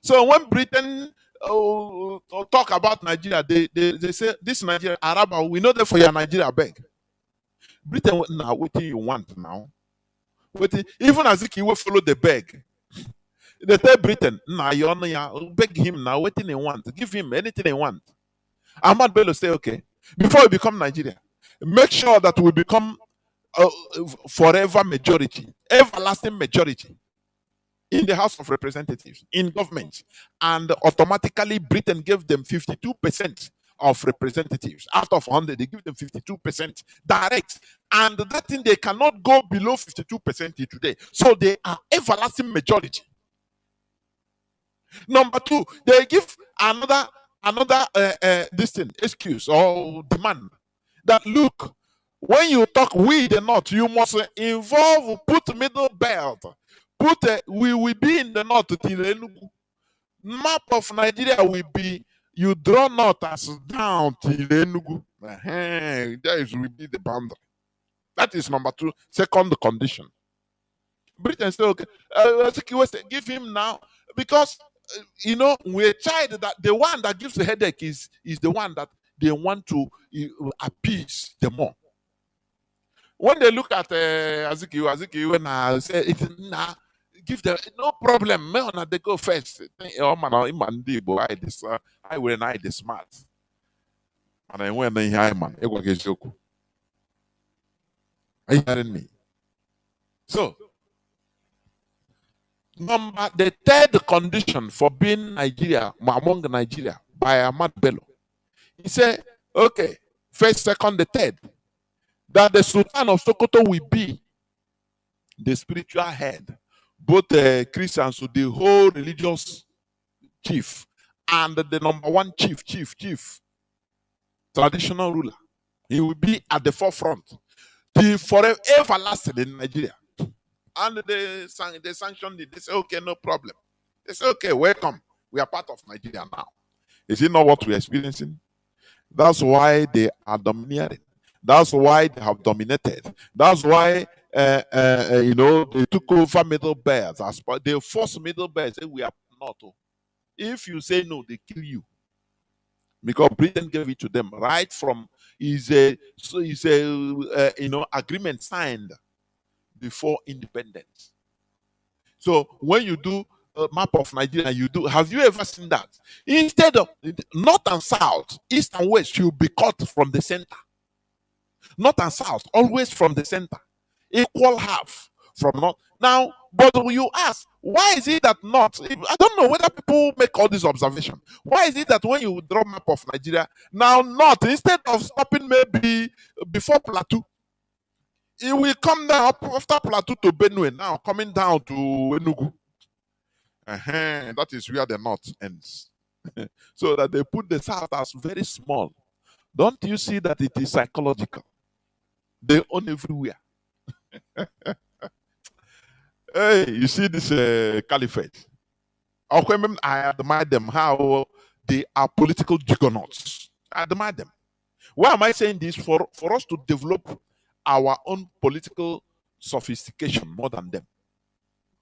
Speaker 1: So when Britain talk about Nigeria, they say this Nigeria Arab, we know that for your Nigeria beg. Britain now, what do you want now? Even as if you will follow the beg. They tell Britain, nah, beg him now, what he want? Give him anything he want. Ahmad Bello say, okay, before we become Nigeria, make sure that we become uh, forever majority, everlasting majority in the House of Representatives, in government. And automatically Britain gave them 52% of representatives. Out of 100, they give them 52% direct. And that thing, they cannot go below 52% today. So they are everlasting majority. Number two, they give another this thing, excuse or demand that look, when you talk we the north, you must involve, put middle belt, put we will be in the north till Enugu. Map of Nigeria will be, you draw north as down till Enugu. That is will be the boundary. That is number two, second condition. Britain say okay, give him now, because we're a child that the one that gives the headache is the one that they want to appease the more. When they look at Azikiwe, when I say it, nah, give them no problem. Me on they go first. Oh man, I will not the smart. And I went in here, man. Are you hearing me? So, the third condition for being Nigeria, among Nigeria, by Ahmad Bello, he said, okay, first, second, the third, that the Sultan of Sokoto will be the spiritual head, both Christians, so the whole religious chief, and the number one chief, traditional ruler. He will be at the forefront, the forever everlasting in Nigeria. And they sanctioned it. They say, okay, no problem. They say, okay, welcome. We are part of Nigeria now. Is it not what we're experiencing? That's why they are domineering. That's why they have dominated. That's why, they took over middle belts. They forced middle belts. Say, we are not. If you say no, they kill you. Because Britain gave it to them right from agreement signed before independence. So when you do a map of Nigeria, have you ever seen that? Instead of north and south, east and west should be cut from the center. North and south, always from the center. Equal half from north. Now, but you ask, why is it that north? I don't know whether people make all this observation. Why is it that when you draw map of Nigeria, now north, instead of stopping maybe before Plateau, it will come down after Plateau to Benue, now coming down to Enugu. That is where the north ends. So that they put the south as very small. Don't you see that it is psychological? They own everywhere. Hey, you see this caliphate? I admire them, how they are political juggernauts. I admire them. Why am I saying this? For us to develop our own political sophistication more than them.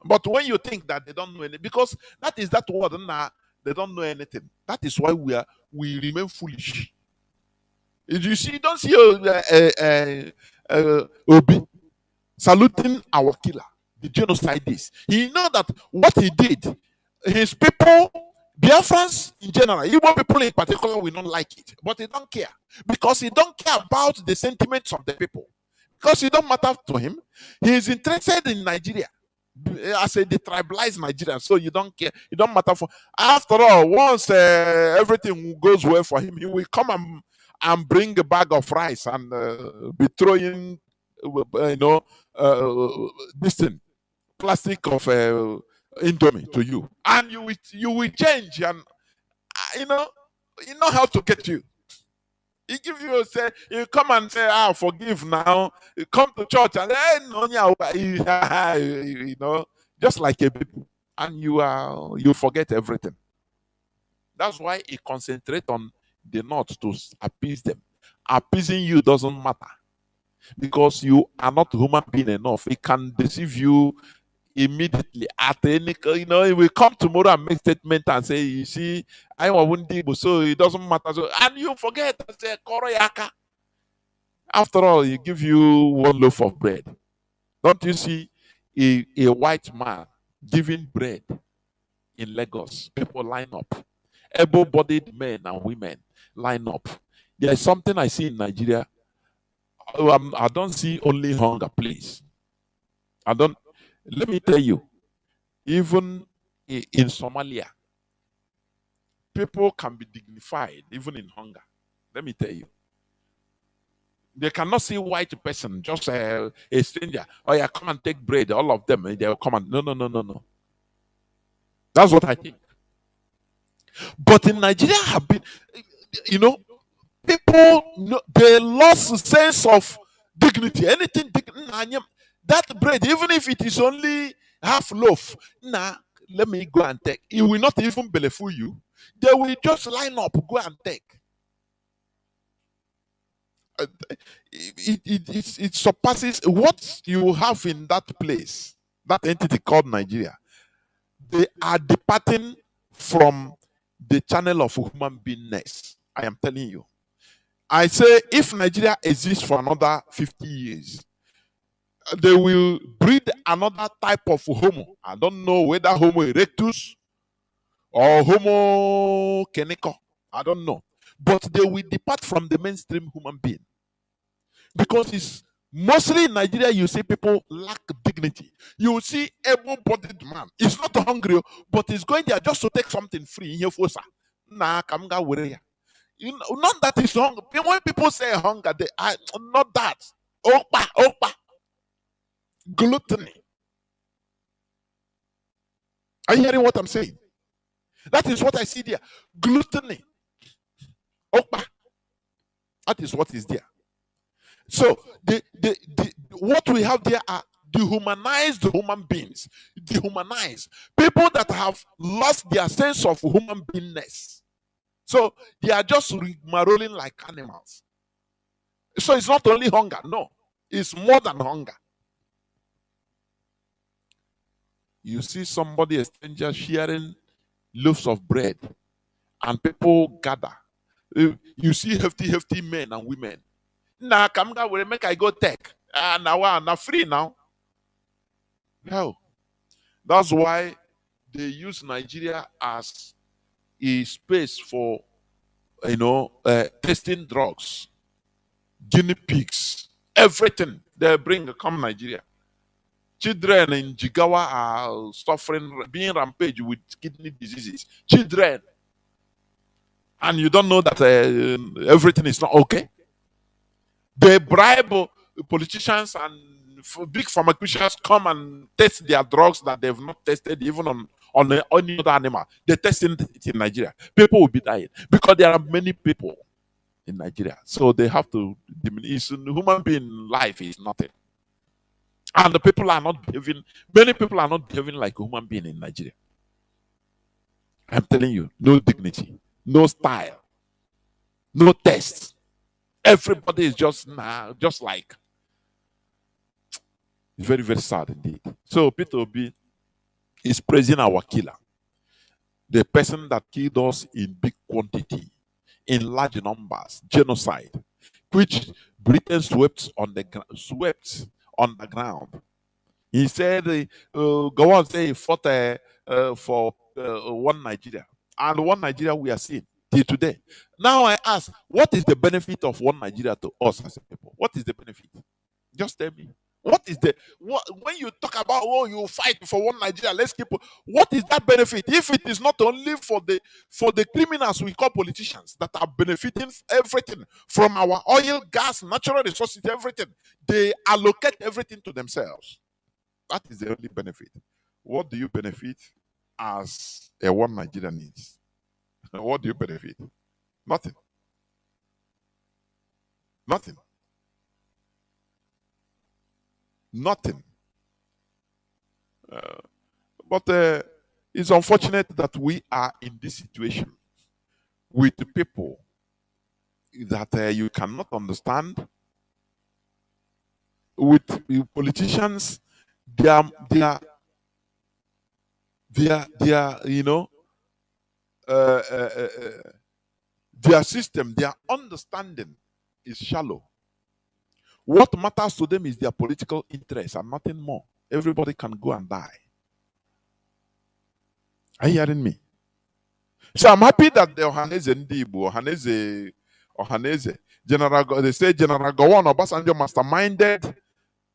Speaker 1: But when you think that they don't know anything, because that is that word, they don't know anything. That is why we remain foolish. You see, don't see Obi saluting our killer, the genocidist. He know that what he did, his people, Biafrans in general, Igbo people in particular, will not like it, but he don't care, because he don't care about the sentiments of the people, because it don't matter to him. He is interested in Nigeria as a detribalized Nigeria, so you don't care. It don't matter for. After all, once everything goes well for him, he will come and bring a bag of rice and be throwing, this thing, plastic of Indomie to you, and you will change, and you know how to get you. He give you you come and say, forgive now. You come to church and just like a baby, and you forget everything. That's why he concentrate on the north to appease them. Appeasing you doesn't matter, because you are not human being enough. It can deceive you immediately at any, he will come tomorrow and make statement and say, you see, I want so it doesn't matter. So, and you forget and say, Koroyaka. After all, he give you one loaf of bread. Don't you see a white man giving bread in Lagos? People line up. Able-bodied men and women line up. There is something I see in Nigeria. I don't see only hunger, please. I don't. Let me tell you, even in Somalia, people can be dignified even in hunger. Let me tell you. They cannot see white person, just a stranger. Oh yeah, come and take bread. All of them, they will come and no, no, no, no, no. That's what I think. But in Nigeria, have been, you know, people they lost sense of dignity. Anything that bread, even if it is only half loaf, nah, let me go and take. It will not even belittle you. They will just line up, go and take. Uh, it surpasses what you have in that place, that entity called Nigeria. They are departing from the channel of human beingness. I am telling you. I say if Nigeria exists for another 50 years, they will breed another type of homo. I don't know whether Homo erectus or Homo keneko. I don't know. But they will depart from the mainstream human being. Because it's mostly in Nigeria, you see people lack dignity. You see able-bodied man. He's not hungry, but he's going there just to take something free in your fosa. Nah, kamga were. You know, not that it's hunger. When people say hunger, they are not that. Opa, opa, gluttony. Are you hearing what I'm saying? That is what I see there. Gluttony. Opa. That is what is there. So what we have there are dehumanized human beings. Dehumanized. People that have lost their sense of human beingness. So they are just marolling like animals. So it's not only hunger, no. It's more than hunger. You see somebody, a stranger, sharing loaves of bread, and people gather. You see hefty men and women. Now, Kamga will make I go take. Now I'm free now. No. That's why they use Nigeria as a space for, testing drugs, guinea pigs, everything they bring come Nigeria. Children in Jigawa are suffering, being rampage with kidney diseases. Children. And you don't know that everything is not okay. They bribe politicians and big pharmaceuticals come and test their drugs that they've not tested even on any other animal. They test it in Nigeria. People will be dying because there are many people in Nigeria. So they have to diminish. Human being life is nothing. And the people are not behaving, many people are not behaving like a human being in Nigeria. I'm telling you, no dignity, no style, no taste. Everybody is just like, it's very, very sad indeed. So Peter Obi is praising our killer, the person that killed us in big quantity, in large numbers, genocide, which Britain swept on the ground. He said, go on, say he fought for one Nigeria. And one Nigeria we are seeing till today. Now I ask, what is the benefit of one Nigeria to us as a people? What is the benefit? Just tell me. What is when you talk about, oh, you fight for one Nigeria, let's keep, what is that benefit? If it is not only for the criminals we call politicians that are benefiting everything from our oil, gas, natural resources, everything, they allocate everything to themselves. That is the only benefit. What do you benefit as a one Nigeria needs? What do you benefit? Nothing. Nothing. Nothing. But it's unfortunate that we are in this situation with the people that you cannot understand, with politicians. They are uh, uh, uh, their system, their understanding is shallow. What matters to them is their political interest and nothing more. Everybody can go and die. Are you hearing me? So I'm happy that the Ohaneze Ndibu, Ohaneze, they say General Gowon Obasanjo masterminded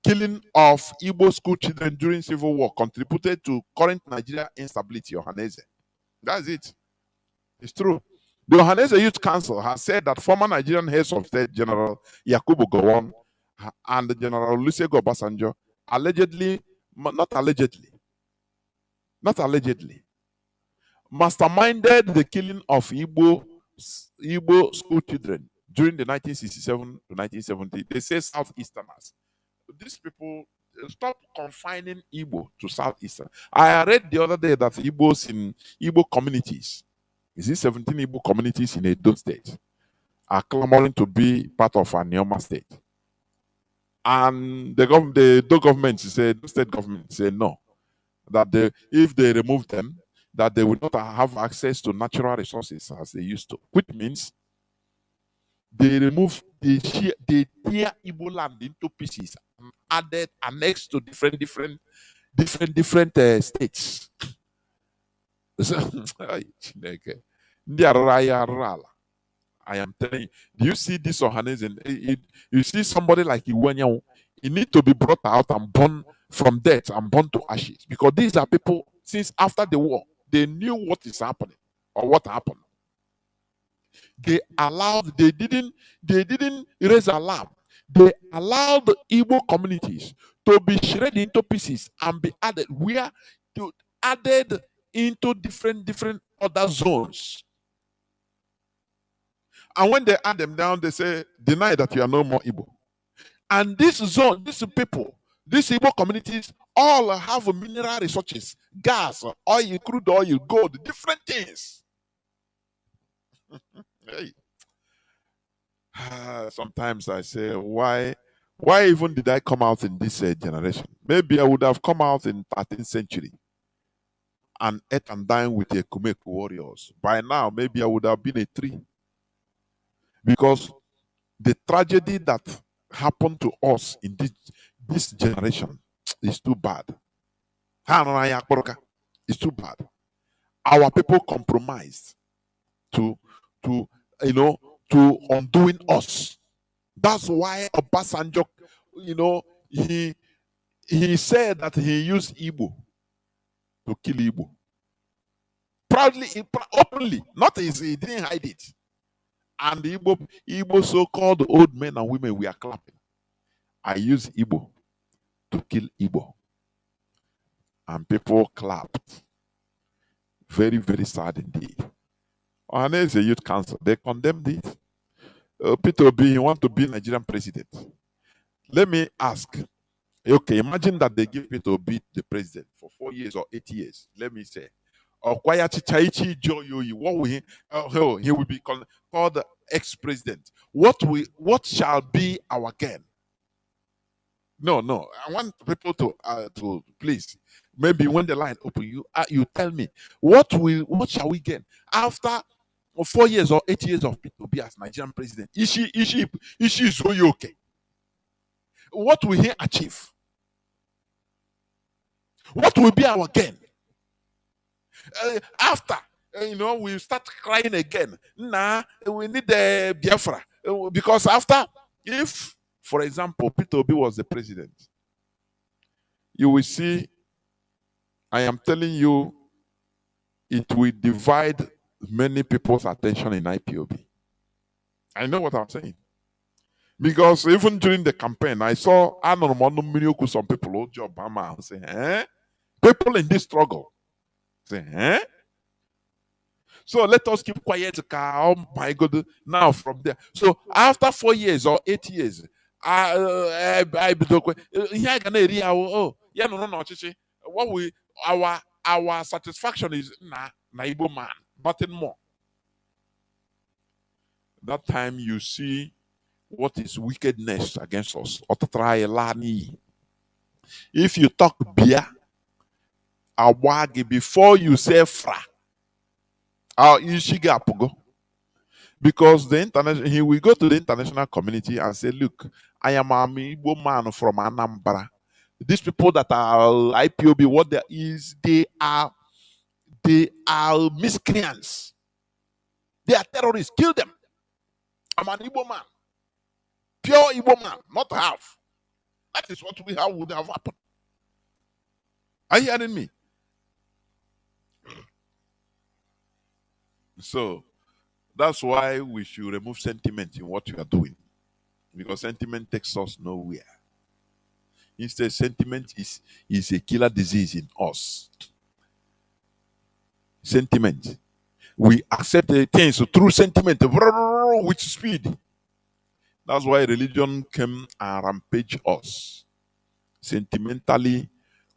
Speaker 1: killing of Igbo school children during civil war contributed to current Nigeria instability. Ohaneze. That's it. It's true. The Ohaneze Youth Council has said that former Nigerian heads of state, General Yakubu Gowon and General Olusegun Obasanjo, allegedly, not allegedly, masterminded the killing of Igbo school children during the 1967 to 1970. They say Southeasterners. These people stop confining Igbo to Southeastern. I read the other day that Igbos in Igbo communities, is it 17 Igbo communities in Edo State, are clamoring to be part of Anioma State. And the Edo government said, the state government said no, that if they remove them, that they will not have access to natural resources as they used to, which means they remove, they tear Igbo land into pieces and added, annexed to different states. I am telling you, do you see this Ohaneze? You see somebody like Iwanyahu, he need to be brought out and born from death and born to ashes, because these are people, since after the war, they knew what is happening or what happened. They didn't raise alarm. They allowed the Igbo communities to be shredded into pieces and be added into different other zones. And when they add them down, they say, deny that you are no more Igbo. And this zone, these people, these Igbo communities all have mineral resources, gas, oil, crude oil, gold, different things. Hey. Sometimes I say, why even did I come out in this generation? Maybe I would have come out in 13th century and ate and dined with the Kumeku warriors. By now, maybe I would have been a tree. Because the tragedy that happened to us in this generation is too bad. It's too bad. Our people compromised to undoing us. That's why Obasanjo, he said that he used Igbo to kill Igbo. Proudly, openly, not easy, he didn't hide it. And the Igbo so-called old men and women, we are clapping. I use Igbo to kill Igbo. And people clapped. Very, very sad indeed. Ohaneze Youth Council, they condemned it. Peter Obi, you want to be Nigerian president. Let me ask. Okay, imagine that they give Peter Obi the president for 4 years or 8 years. Let me say. What will he will be called the ex-president. What shall be our gain? No. I want people to please. Maybe when the line open, you tell me what shall we gain after 4 years or 8 years of Peter Obi as Nigerian president? Is she so okay? What will he achieve? What will be our gain? After we start crying again. We need the Biafra, because after, if for example Peter Obi was the president, you will see, I am telling you, it will divide many people's attention in IPOB. I know what I'm saying, because even during the campaign, I saw some people say, people in this struggle. Say, So let us keep quiet. Oh my God! Now from there. So after 4 years or 8 years, what we our satisfaction is na Igbo man, nothing more. That time you see what is wickedness against us. If you talk beer, awagi before you say fra, because the international, he will go to the international community and say, look, I am an Igbo man from Anambra. These people that are IPOB, what there is, they are miscreants. They are terrorists. Kill them. I'm an Igbo man. Pure Igbo man, not half. That is what would have happened. Are you hearing me? So that's why we should remove sentiment in what you are doing. Because sentiment takes us nowhere. Instead, sentiment is a killer disease in us. Sentiment. We accept the things through sentiment with speed. That's why religion came and rampage us. Sentimentally,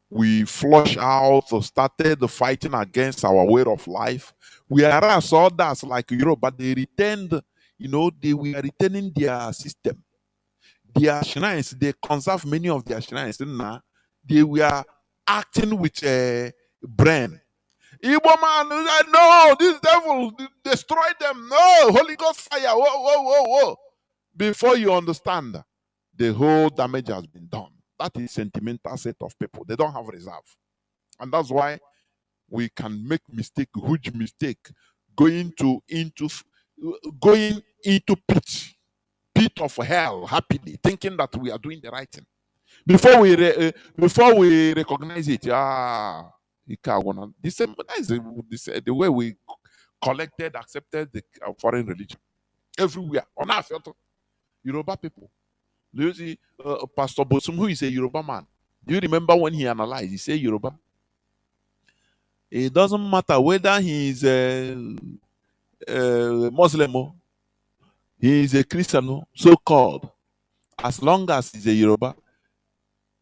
Speaker 1: we flush out or started fighting against our way of life. Whereas others like Europe, but they returned, they were returning their system. Their shrines, they conserve many of their shrines. They were acting with a brain. Igbo man, no, this devil destroy them. No, Holy Ghost fire. Whoa, whoa, whoa, whoa. Before you understand, the whole damage has been done. That is sentimental set of people. They don't have reserve. And that's why we can make huge mistake, going into pit of hell happily, thinking that we are doing the right thing. Before we recognize it, this is the way we collected, accepted the foreign religion everywhere on earth. Yoruba people. Do you see Pastor Bosum, who is a Yoruba man? Do you remember when he analyzed? He said Yoruba. It doesn't matter whether he is a Muslim or he is a Christian, so-called. As long as he's a Yoruba,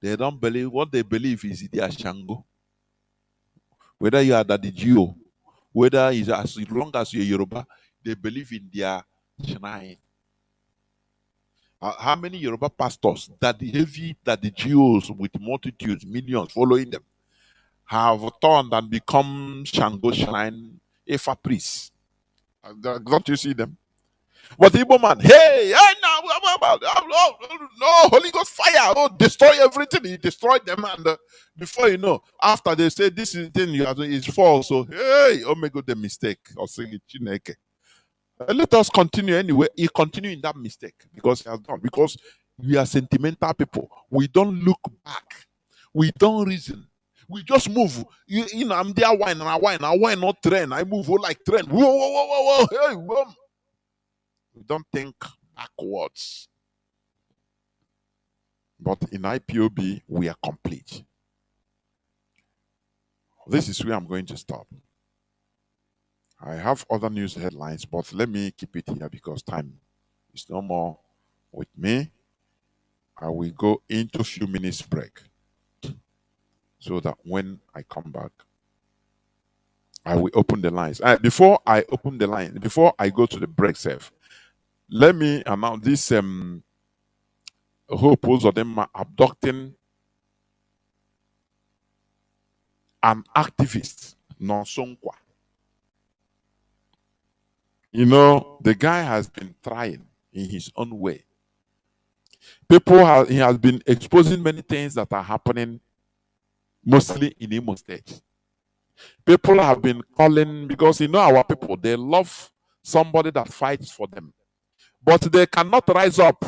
Speaker 1: they don't believe what they believe is their Shango. Whether you are the Geo, whether it's as long as you're Yoruba, they believe in their shrine. How many Yoruba pastors that the Jews with multitudes, millions following them, have turned and become Shango shrine Ifa priests? Don't you see them? But the Igbo man, hey, no, Holy Ghost fire, destroy everything. He destroyed them, and before you know, after they say this is the thing you are doing is false, so hey, my God, the mistake or saying Chineke. Let us continue anyway. He continue in that mistake because he has done. Because we are sentimental people. We don't look back. We don't reason. We just move. I'm there wine and I wine not train. I move like train. Whoa, whoa, whoa, whoa, whoa. Hey, whoa. We don't think backwards. But in IPOB, we are complete. This is where I'm going to stop. I have other news headlines, but let me keep it here because time is no more with me. I will go into a few minutes break so that when I come back, I will open the lines. Before I open the line, before I go to the break, safe, let me announce this whole pose of them abducting an activist, Nonsonkwa. The guy has been trying in his own way. He has been exposing many things that are happening, mostly in Imo State. People have been calling, because our people, they love somebody that fights for them. But they cannot rise up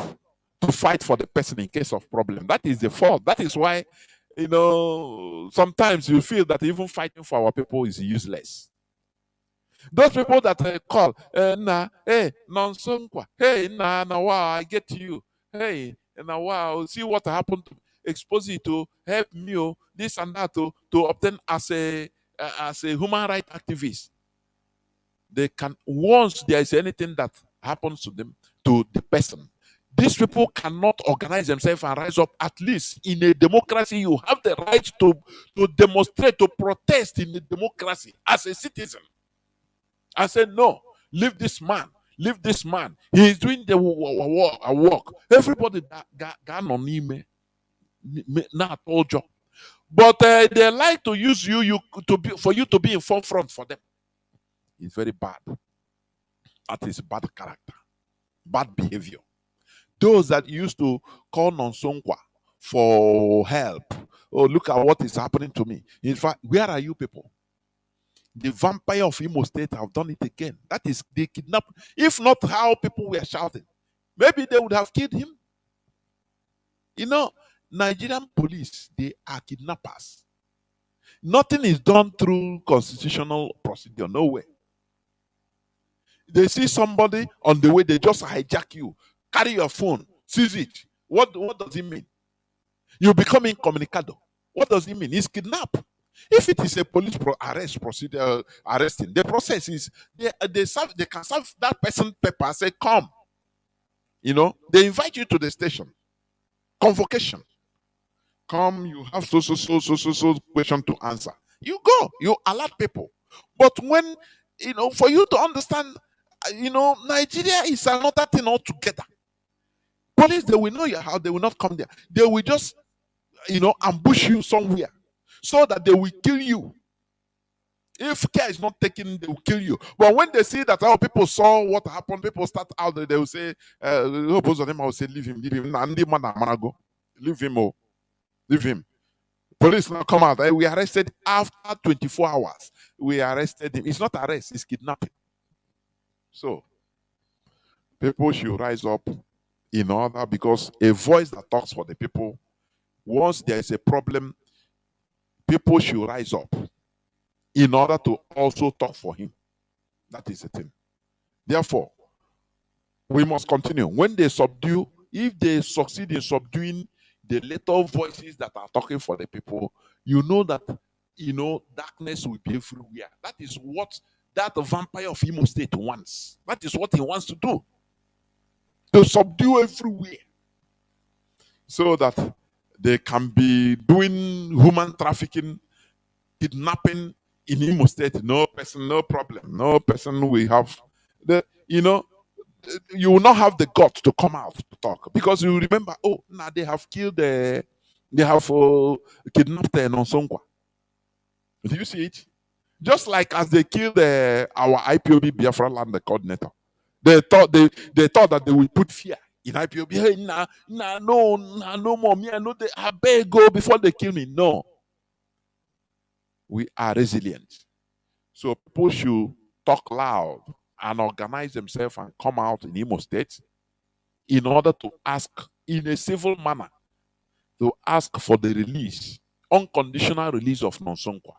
Speaker 1: to fight for the person in case of problem. That is the fault. That is why, sometimes you feel that even fighting for our people is useless. Those people that call, hey, Nonsonkwa, hey, wow, I get you. Hey, wow, see what happened. Expose it to help me, this and that, to obtain as a human rights activist. They can, once there is anything that happens to them, to the person, these people cannot organize themselves and rise up. At least in a democracy, you have the right to demonstrate, to protest in a democracy as a citizen. I said, no, leave this man. Leave this man. He is doing the work. Everybody got on him. Not all job. But they like to use for you to be in forefront for them. It's very bad. That is bad character, bad behavior. Those that used to call Nonsonkwa for help. Oh, look at what is happening to me. In fact, where are you people? The vampire of Imo State have done it again. That is, they kidnap. If not how people were shouting, maybe they would have killed him. You know, Nigerian police, they are kidnappers. Nothing is done through constitutional procedure. No way. They see somebody on the way, they just hijack you, carry your phone, seize it. What does it mean? You become incommunicado. What does it mean? It's kidnap. If it is a police arrest procedure, arresting, the process is they can serve that person paper, say come. You know, they invite you to the station. Convocation. Come, you have so question to answer. You go, you alert people. But when, you know, for you to understand, you know, Nigeria is another thing altogether. Police, they will know your house, they will not come there. They will just, you know, ambush you somewhere so that they will kill you. If care is not taken, they will kill you. But when they see that our people saw what happened, people start out there, they will say, most of them will say, leave him. Leave him, oh, leave him. Police now come out. We arrested after 24 hours. We arrested him. It's not arrest, it's kidnapping. So, people should rise up in order, because a voice that talks for the people, once there is a problem, people should rise up in order to also talk for him. That is the thing. Therefore, we must continue. When they subdue, if they succeed in subduing the little voices that are talking for the people, you know that, you know, darkness will be everywhere. That is what that vampire of Imo State wants. That is what he wants to do. To subdue everywhere. So that they can be doing human trafficking, kidnapping in Imo State. No person, no problem. No person will have the, you know, you will not have the guts to come out to talk, because you remember, oh, now they have killed they have kidnapped Nonsonkwa. Do you see it? Just like as they killed our IPOB Biafra land coordinator, they thought that they would put fear in IPOB. Hey, no more. Me, I know I better go before they kill me. No, we are resilient. So people should talk loud and organize themselves and come out in Imo State in order to ask in a civil manner, to ask for the release, unconditional release of Nonsonkwa.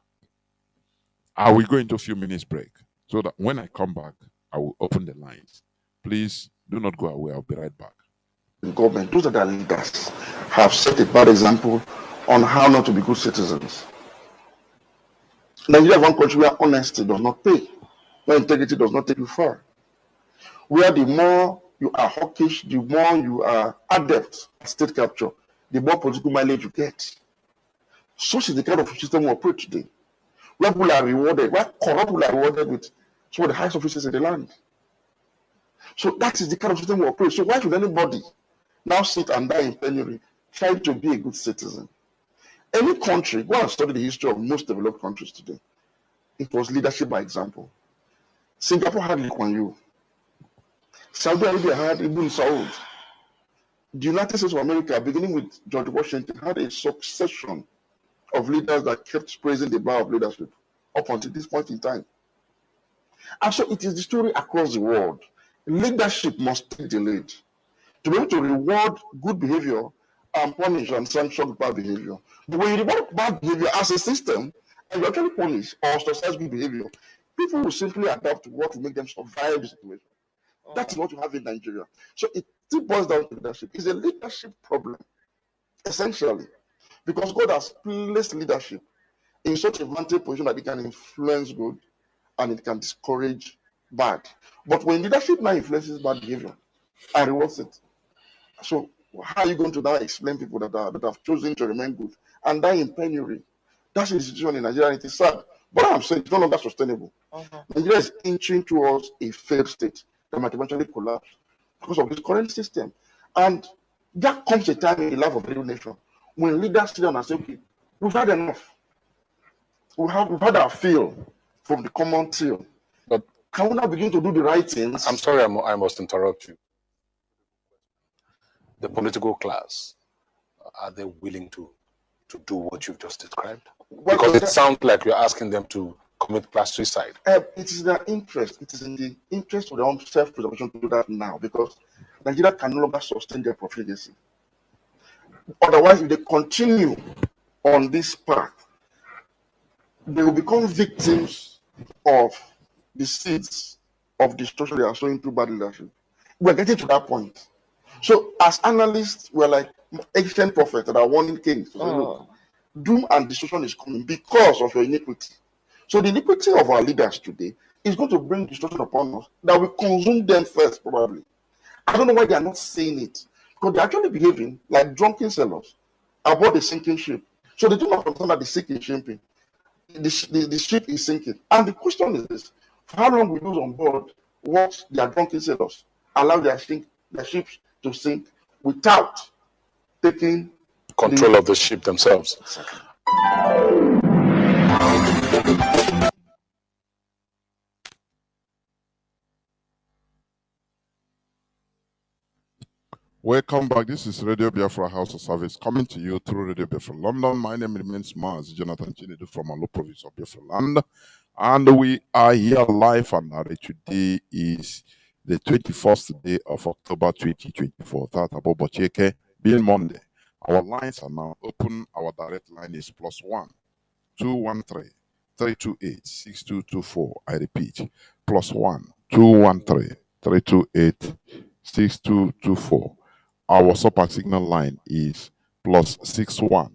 Speaker 1: I will go into a few minutes break so that when I come back, I will open the lines. Please do not go away. I'll be right back.
Speaker 2: The government, those that are leaders, have set a bad example on how not to be good citizens. Nigeria is one country where honesty does not pay, where integrity does not take you far, where the more you are hawkish, the more you are adept at state capture, the more political mileage you get. Such is the kind of system we operate today, where people are rewarded, where corrupt people are rewarded with some of the highest offices in the land. So that is the kind of system we operate. So why should anybody now sit and die in penury trying to be a good citizen? Any country, go and study the history of most developed countries today. It was leadership by example. Singapore had Lee Kuan Yew. Saudi Arabia had Ibn Saud. The United States of America, beginning with George Washington, had a succession of leaders that kept praising the bar of leadership up until this point in time. And so it is the story across the world. Leadership must take the lead to be able to reward good behavior and punish and sanction bad behavior. But when you reward bad behavior as a system, and you actually punish or ostracize good behavior, people will simply adapt to what will make them survive the situation. That is what you have in Nigeria. So it still boils down to leadership. It's a leadership problem, essentially, because God has placed leadership in such a vantage position that it can influence good and it can discourage bad. But when leadership now influences bad behavior and rewards it, so how are you going to now explain people that have chosen to remain good and die in penury? That's the situation in Nigeria, and it is sad. But I'm saying it's no longer sustainable. Nigeria is inching towards a failed state that might eventually collapse because of this current system. And there comes a time in the life of the nation when leaders sit down and say, okay, we've had enough. We've had our fill from the common till.
Speaker 3: But
Speaker 2: can we now begin to do the right things?
Speaker 3: I'm sorry, I must interrupt you. the political class, are they willing to do what you've just described?
Speaker 2: Well,
Speaker 3: because it sounds like you're asking them to commit class suicide.
Speaker 2: It is their interest. It is in the interest of their own self-preservation to do that now, because Nigeria can no longer sustain their profligacy. Otherwise, if they continue on this path, they will become victims of the seeds of destruction they are sowing through bad leadership. We're getting to that point. So, as analysts, we're like ancient prophets that are warning kings to say, look, doom and destruction is coming because of your iniquity. So the iniquity of our leaders today is going to bring destruction upon us that will consume them first, probably. I don't know why they are not saying it, because they're actually behaving like drunken sailors aboard a sinking ship. So they do not understand that the ship is sinking. The ship is sinking. And the question is this: for how long will those on board watch their drunken sailors allow their ships to sink without taking
Speaker 3: control of the ship themselves?
Speaker 2: Exactly.
Speaker 1: Welcome back. This is Radio Biafra Hausa service coming to you through Radio Biafra London. My name remains Mazi, Jonathan Chinedu from Alo province of Biafra land. And we are here live and direct. Today is the 21st day of October 2024. That about Bocheke being Monday. Our lines are now open. Our direct line is +1 213 328 6224. I repeat, +1 213 328 6224. Our super signal line is +61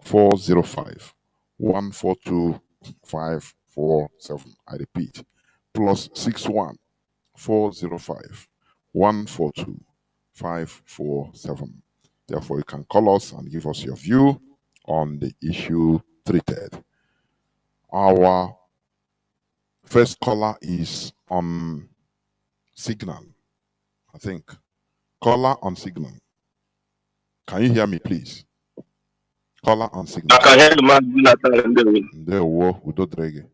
Speaker 1: 405 142 547. I repeat, +61 405 142 547. Therefore, you can call us and give us your view on the issue treated. Our first caller is on signal, I think. Caller on signal. Can you hear me, please? Caller on signal.
Speaker 4: I can hear the man.
Speaker 1: There, Udo Drege.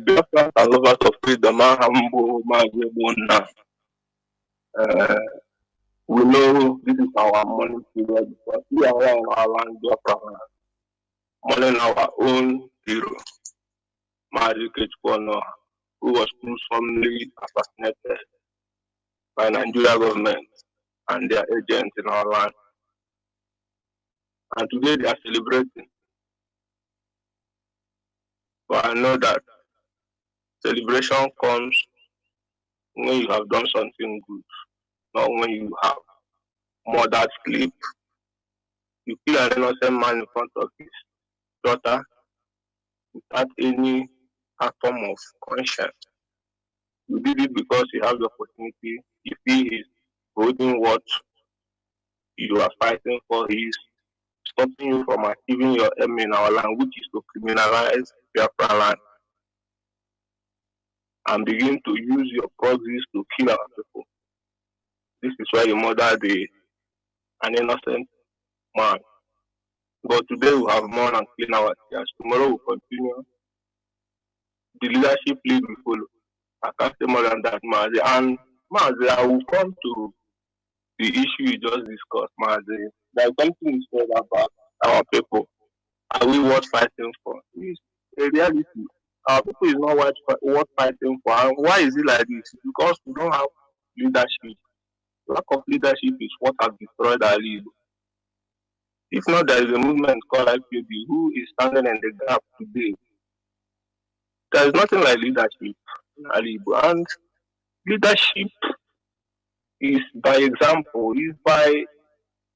Speaker 4: Biafra and lovers of freedom, humble, now. We know this is our morning period because we are in our land, Biafra, mourning our own hero, Mazi, who was gruesomely assassinated by Nigeria government and their agents in our land. And today they are celebrating. But I know that celebration comes when you have done something good, not when you have murdered sleep. You kill an innocent man in front of his daughter without any form of conscience. You did it because you have the opportunity. You feel he's holding what you are fighting for. He's stopping you from achieving your aim in our land, which is to criminalize Biafra land and begin to use your proxies to kill our people. This is why you murdered an innocent man. But today we have mourned and clean our tears. Tomorrow we'll continue. The leadership lead will follow. I can't say more than that, Mazi. And Mazi, I will come to the issue you just discussed, Mazi. There's something you said about our people. Are we worth fighting for? It's a reality. Our people is not worth fighting for. And why is it like this? Because we don't have leadership. Lack of leadership is what has destroyed our leader. If not, there is a movement called IPB who is standing in the gap today. There is nothing like leadership, and leadership is by example, is by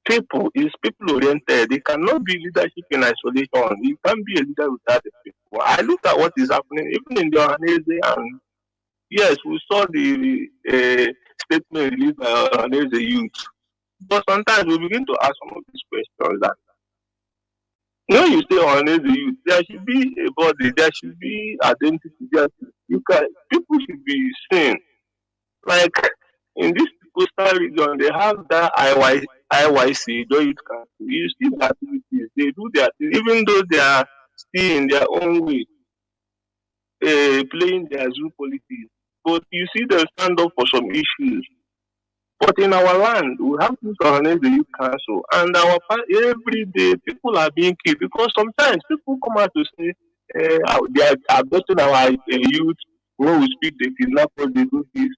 Speaker 4: people, is people oriented. It cannot be leadership in isolation. You can't be a leader without the people. I look at what is happening, even in the Ohanese, and yes, we saw the statement released by Ohanese youth. But sometimes we begin to ask some of these questions that when you say Ohanese youth, there should be a body, there should be identity, people should be seen. Like in this coastal region, they have that IYC, Youth Council. You see the activities, they do their things, even though they are still in their own way, playing their zoo politics. But you see them stand up for some issues. But in our land, we have to organize the youth council, and every day people are being killed because sometimes people come out to say they are abducting our youth. When we speak, they kidnap us, they do this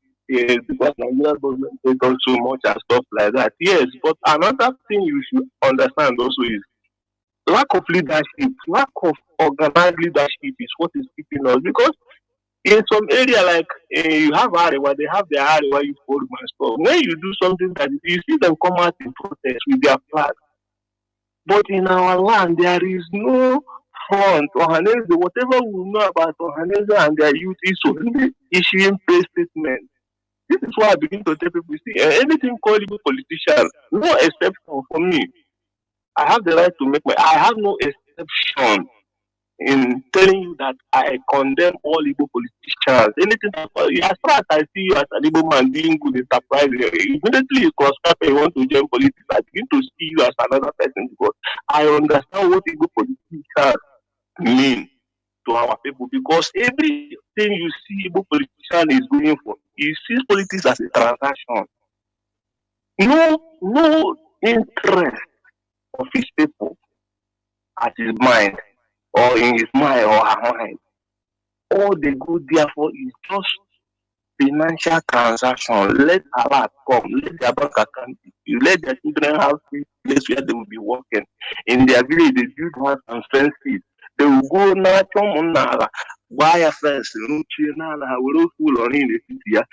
Speaker 4: because Nigeria government take on so much and stuff like that. Yes, but another thing you should understand also is lack of leadership, lack of organized leadership is what is keeping us because in some area like you have Arewa, they have their Arewa youth forum and stuff. When you do something that you see them come out in protest with their flag, but in our land there is no front. Ohanese, whatever we know about Ohanese and their youth is only issuing press statement. This is why I begin to tell people, see, anything called even politician, no exception for me. I have the right to make I have no exception in telling you that I condemn all Igbo politicians. Anything that, as far as I see you as an Igbo man doing good enterprise, immediately you cross paper, you want to join politics, I begin to see you as another person because I understand what Igbo politicians mean to our people because everything you see Igbo politician is going for, he sees politics as a transaction. No interest of his people at his mind or in his mind or her mind. All they go there for is just financial transaction. Let Allah come, let their bank account, let their children have free place where they will be working. In their village, they build house and fences. They will go now, buy a fence, will full on in the city.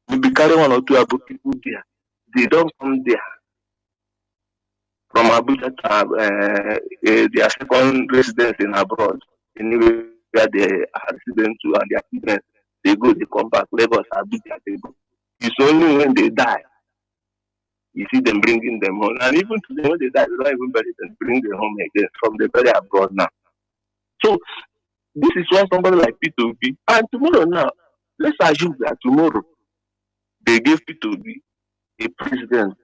Speaker 4: They be carry one or two about people there. They don't come there. From Abuja to their second residence in abroad, anywhere where they are resident to and their children, they go, they come back, Lagos, Abuja, they go. It's only when they die, you see them bringing them home. And even today, when they die, they don't even bury them, bring them home again from the very abroad now. So, this is why somebody like P2B, and tomorrow now, let's assume that tomorrow, they give P2B a president.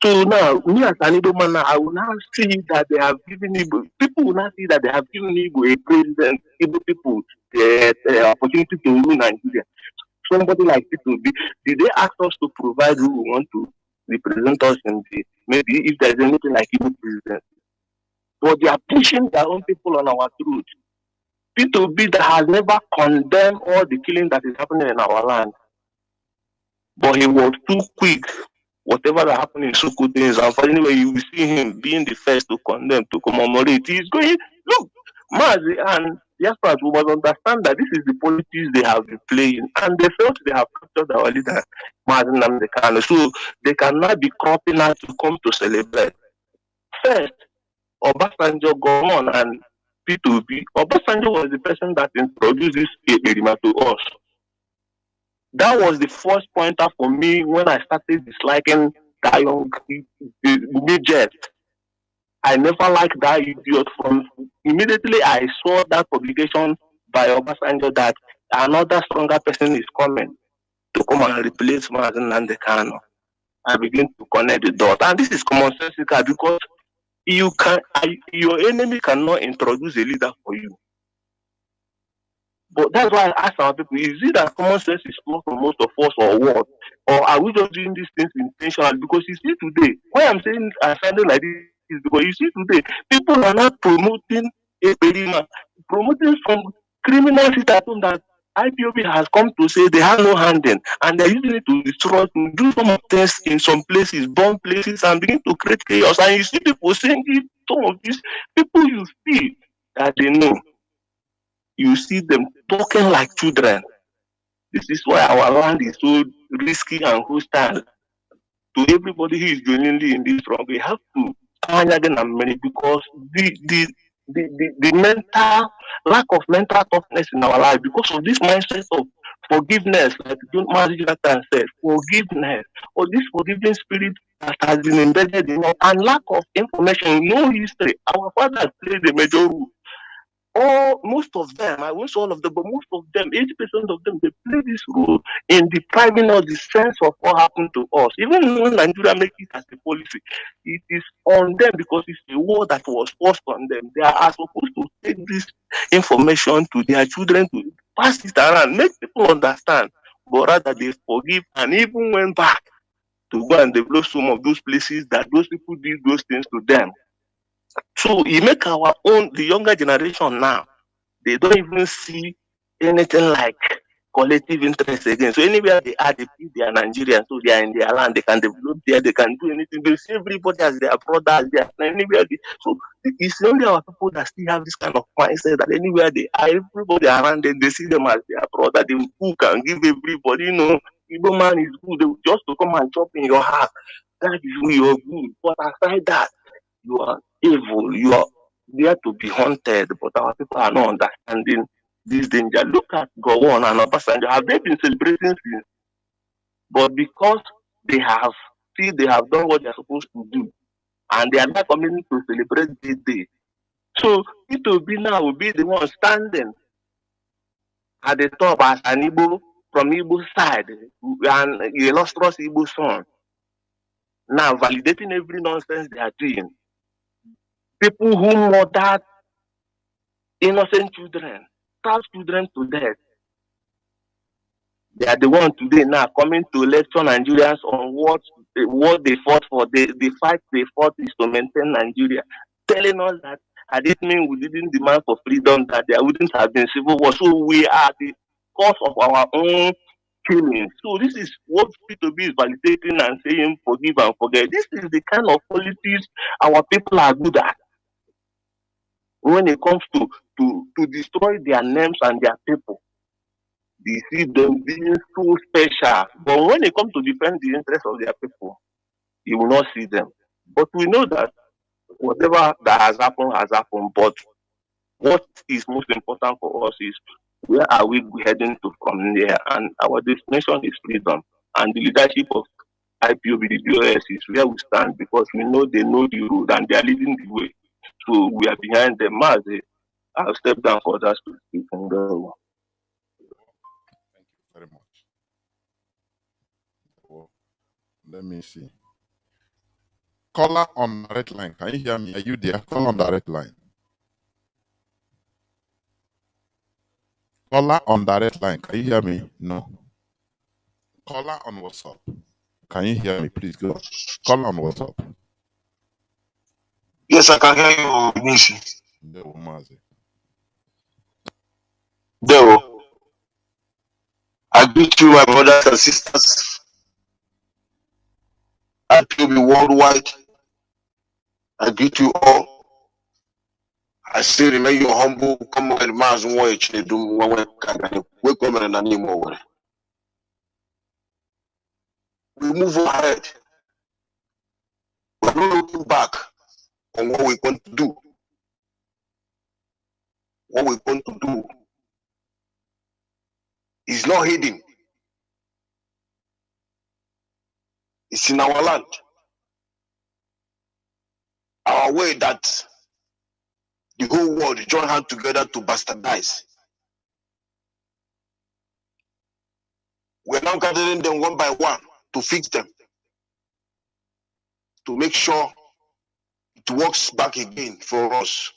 Speaker 4: So now, me as an Igbo man, I will now see that they have given Igbo, people will now see that they have given Igbo a president, Igbo people, the opportunity to rule Nigeria. Somebody like people, did they ask us to provide who we want to represent us in the, maybe if there's anything like Igbo president? But they are pushing their own people on our throat. P2B that has never condemned all the killing that is happening in our land. But he was too quick. Whatever that happened in Sokoto is anyway, you will see him being the first to condemn, to commemorate. He's going, look, Mazi and Biafrans, we must understand that this is the politics they have been playing, and they felt they have captured our leader, Mazi Nnamdi Kanu. So they cannot be cropping out to come to celebrate. First, Obasanjo go on and P2B. Obasanjo was the person that introduced this Erima to us. That was the first pointer for me when I started disliking that young midget. I never liked that idiot. From immediately I saw that publication by Obasanjo that another stronger person is coming to come and replace Mazi Nnamdi Kanu. I begin to connect the dots, and this is commonsensical because your enemy cannot introduce a leader for you. But that's why I ask our people, is it that common sense is lost for most of us or what? Or are we just doing these things intentionally? Because you see today, why I'm saying I sounded like this is because you see today, people are not promoting a perima, promoting some criminal system that IPOB has come to say they have no hand in, and they're using it to destroy, to do some things in some places, bomb places, and begin to create chaos. And you see people saying some of these people you see that they know. You see them talking like children. This is why our land is so risky and hostile to everybody who is genuinely in this struggle. We have to find again and many because the mental lack of mental toughness in our life because of this mindset of forgiveness, like Mazi said, forgiveness, or this forgiving spirit that has been embedded in us, and lack of information, no history. Our fathers played a major role. Most of them, I won't say all of them, but most of them, 80% of them, they play this role in depriving us the sense of what happened to us. Even when Nigeria makes it as a policy, it is on them because it's a war that was forced on them. They are supposed to take this information to their children to pass it around, make people understand, but rather they forgive and even went back to go and develop some of those places that those people did those things to them. So you make our own, the younger generation now, they don't even see anything like collective interest again. So anywhere they are, they feel they are Nigerians, so they are in their land, they can develop there, they can do anything. They see everybody as their brother, as their anywhere. So it's only our people that still have this kind of mindset that anywhere they are, everybody around them, they see them as their brother. They cook and give everybody, Igbo man is good. They will just to come and chop in your house. That is who you are good. But aside that, you are evil. You are there to be hunted. But our people are not understanding this danger. Look at Gowon and Obasanjo. Have they been celebrating since? But because they have done what they're supposed to do, and they are not coming to celebrate this day. So it will be now will be the one standing at the top as an Igbo from Igbo side, and illustrious Igbo son. Now validating every nonsense they are doing. People who murdered innocent children, starve children to death. They are the one today now coming to lecture Nigerians on what they fought for. The fight they fought is to maintain Nigeria, telling us that had it mean we didn't demand for freedom, that there wouldn't have been civil war. So we are the cause of our own killing. So this is what P2B is validating and saying forgive and forget. This is the kind of politics our people are good at when it comes to destroy their names and their people. They see them being so special. But when it comes to defend the interests of their people, you will not see them. But we know that whatever that has happened has happened. But what is most important for us is where are we heading to from there? And our destination is freedom. And the leadership of IPOB, the BOS, is where we stand because we know they know the road and they are leading the way. So we are behind them. Mazi, I'll step down for that to speak and go.
Speaker 1: Thank you very much. Well, let me see. Caller on direct line. Can you hear me? Are you there? Call on direct line. Caller on direct line. Can you hear me? No. Caller on WhatsApp. Can you hear me? Please go. Call on WhatsApp.
Speaker 2: Yes, I can hear you, Nishi.
Speaker 1: Dewo Mazi.
Speaker 2: Dewo. I greet you, my brothers and sisters. IPOB worldwide. I greet you all. I still remain your humble. Come on, Mazi, Chinedu, welcome and anymore. We move ahead. We're not looking back on what we're going to do. What we're going to do is not hidden. It's in our land. Our way that the whole world join hands together to bastardize. We're now gathering them one by one to fix them, to make sure it works back again for us.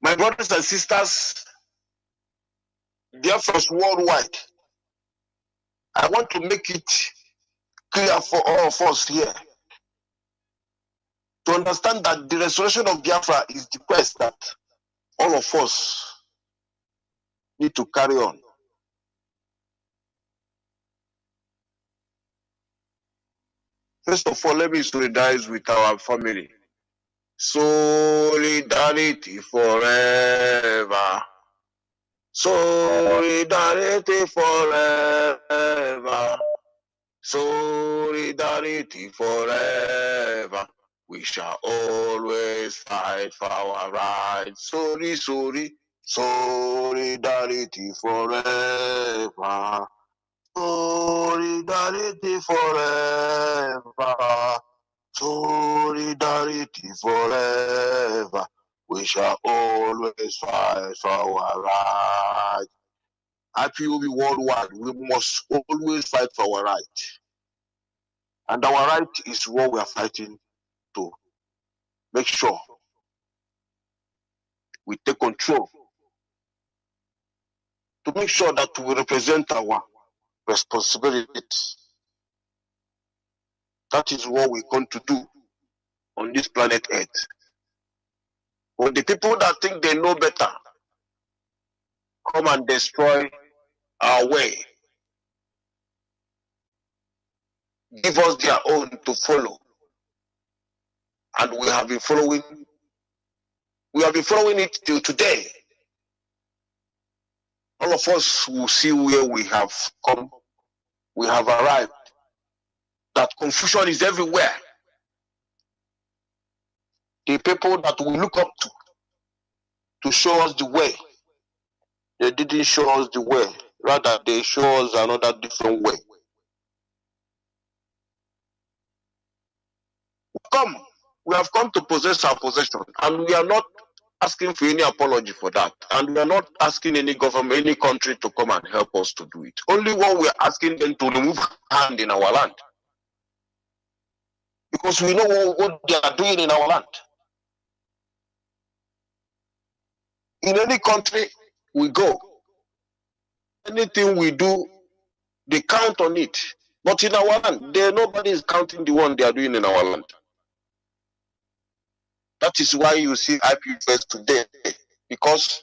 Speaker 2: My brothers and sisters, Biafrans worldwide, I want to make it clear for all of us here to understand that the restoration of Biafra is the quest that all of us need to carry on. First of all, let me solidarize with our family. Solidarity forever. Solidarity forever. Solidarity forever. We shall always fight for our rights. Solidarity forever. Solidarity forever. Solidarity forever. We shall always fight for our rights. IPOB worldwide, we must always fight for our right. And our right is what we are fighting to make sure we take control, to make sure that we represent our responsibility That is what we come to do on this planet Earth. When the people that think they know better come and destroy our way, give us their own to follow, and we have been following it till today. All of us will see where we have come, we have arrived. That confusion is everywhere. The people that we look up to show us the way, they didn't show us the way. Rather, they show us another different way. We have come to possess our possession, and we are not asking for any apology for that. And we are not asking any government, any country to come and help us to do it. Only what we are asking them to remove hand in our land. Because we know what they are doing in our land. In any country we go, anything we do, they count on it. But in our land, nobody is counting the one they are doing in our land. That is why you see IPFS today, because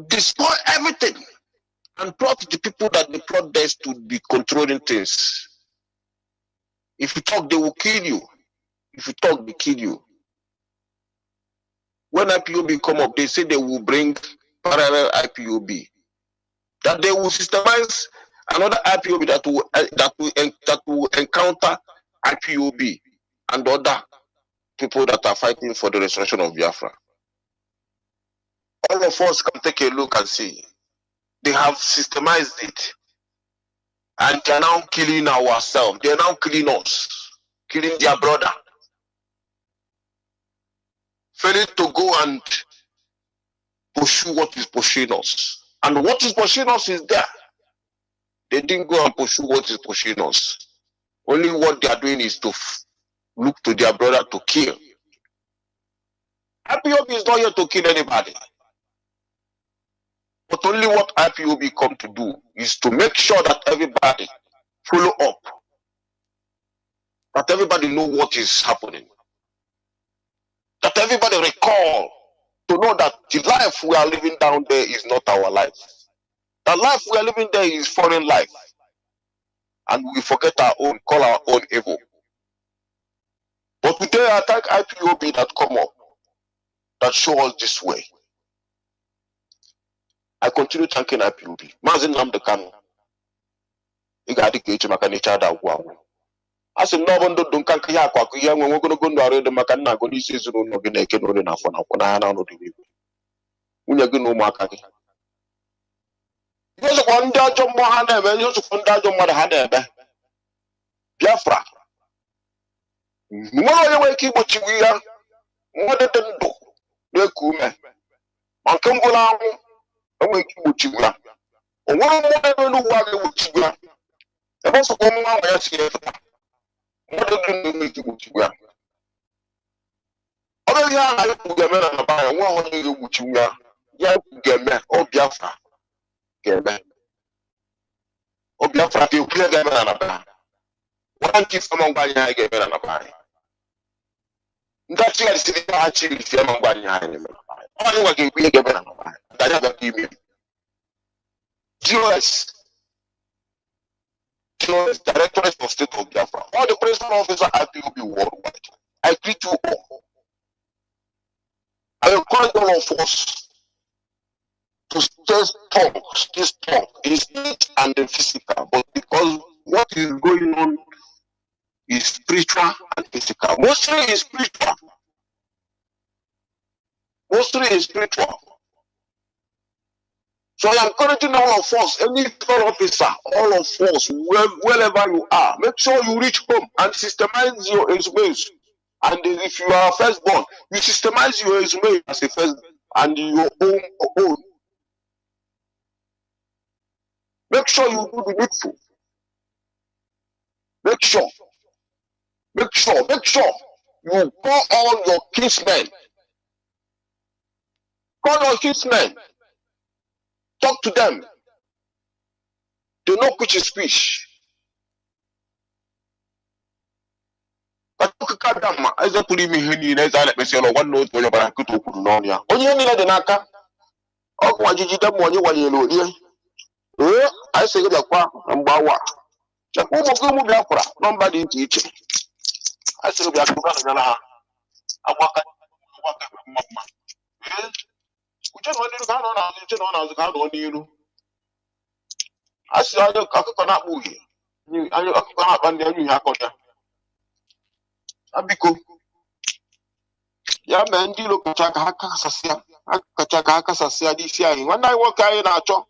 Speaker 2: destroy everything and brought the people that they brought there to be controlling things. If you talk, they will kill you. If you talk, they kill you. When IPOB come up, they say they will bring parallel IPOB. That they will systemize another IPOB that will encounter IPOB and other people that are fighting for the restoration of Biafra. All of us can take a look and see. They have systemized it. And they are now killing ourselves. They are now killing us. Killing their brother. Failing to go and pursue what is pursuing us. And what is pursuing us is there. They didn't go and pursue what is pursuing us. Only what they are doing is to look to their brother to kill. IPOB is not here to kill anybody. But only what IPOB come to do is to make sure that everybody follow up. That everybody know what is happening. That everybody recall to know that the life we are living down there is not our life. The life we are living there is foreign life. And we forget our own, call our own evil. But today I thank IPOB that come up, that show us this way. I continue thanking IPOB. Mazi Nnamdi Kanu. Igadi kechi maka nature da gwa. Asi no ndo dunkan ya kwa ku ya nwe ogologo ndo arụ dị maka nna go n'isi ezinụlọ gị na-eke n'ori na afọ na akwụ na na ọnọdụ iwu. Nwunye gị na ụmụaka gị. Ihe sokwa ndị ajọ mmụọ ha na-eme, ihe sokwa ndị ajọ mmadụ ha na-eme. Biafra. Nwere onye nwere ike igbochi ya, nwere dị ndụ na-eku ume. Ma nke ngwụla anwụ enweghị ike igbochi ya. O nwere mmụọ ebe n'ugwu a ga-egbochi ya. Ebe sokwa mmụọ ahụ ya si efe. What do you need to do? Other than I put men on the buy, one you which you are, get me, or Biafra, get me. Or Biafra, you clear them on a buy. One keeps among by your get men on a buy. That's why the actually among by your hand. Only what you get men on a buy. That never give me. GOS. Directorate of State of Biafra, all the president officers at IPOB worldwide. I greet you all. I encourage all of us to stay strong in spirit and in physical, but because what is going on is spiritual and physical. Mostly is spiritual. So I am encouraging all of us, any officer, all of us, wherever you are, make sure you reach home and systemize your resumes. And if you are firstborn, you systemize your resume as a first and your own. Make sure you do the needful. Make sure you call all your kinsmen. Call your kinsmen. Talk to them. They know which is which. Kakadama, as a put him in as I let me one note when you're going to put on ya. Only the Naka. Oh, what did you do when you know? I say the qua and Bawa. Jacomo Biafra, nobody teach. I say we are going to I walk Mama. We just want to go on as a card on you. I see I don't cannot move you. I cannot abandon you. Abiko. Ya man, you look at Sasia. Kachaka Sasia this year. When I walk out in our chop,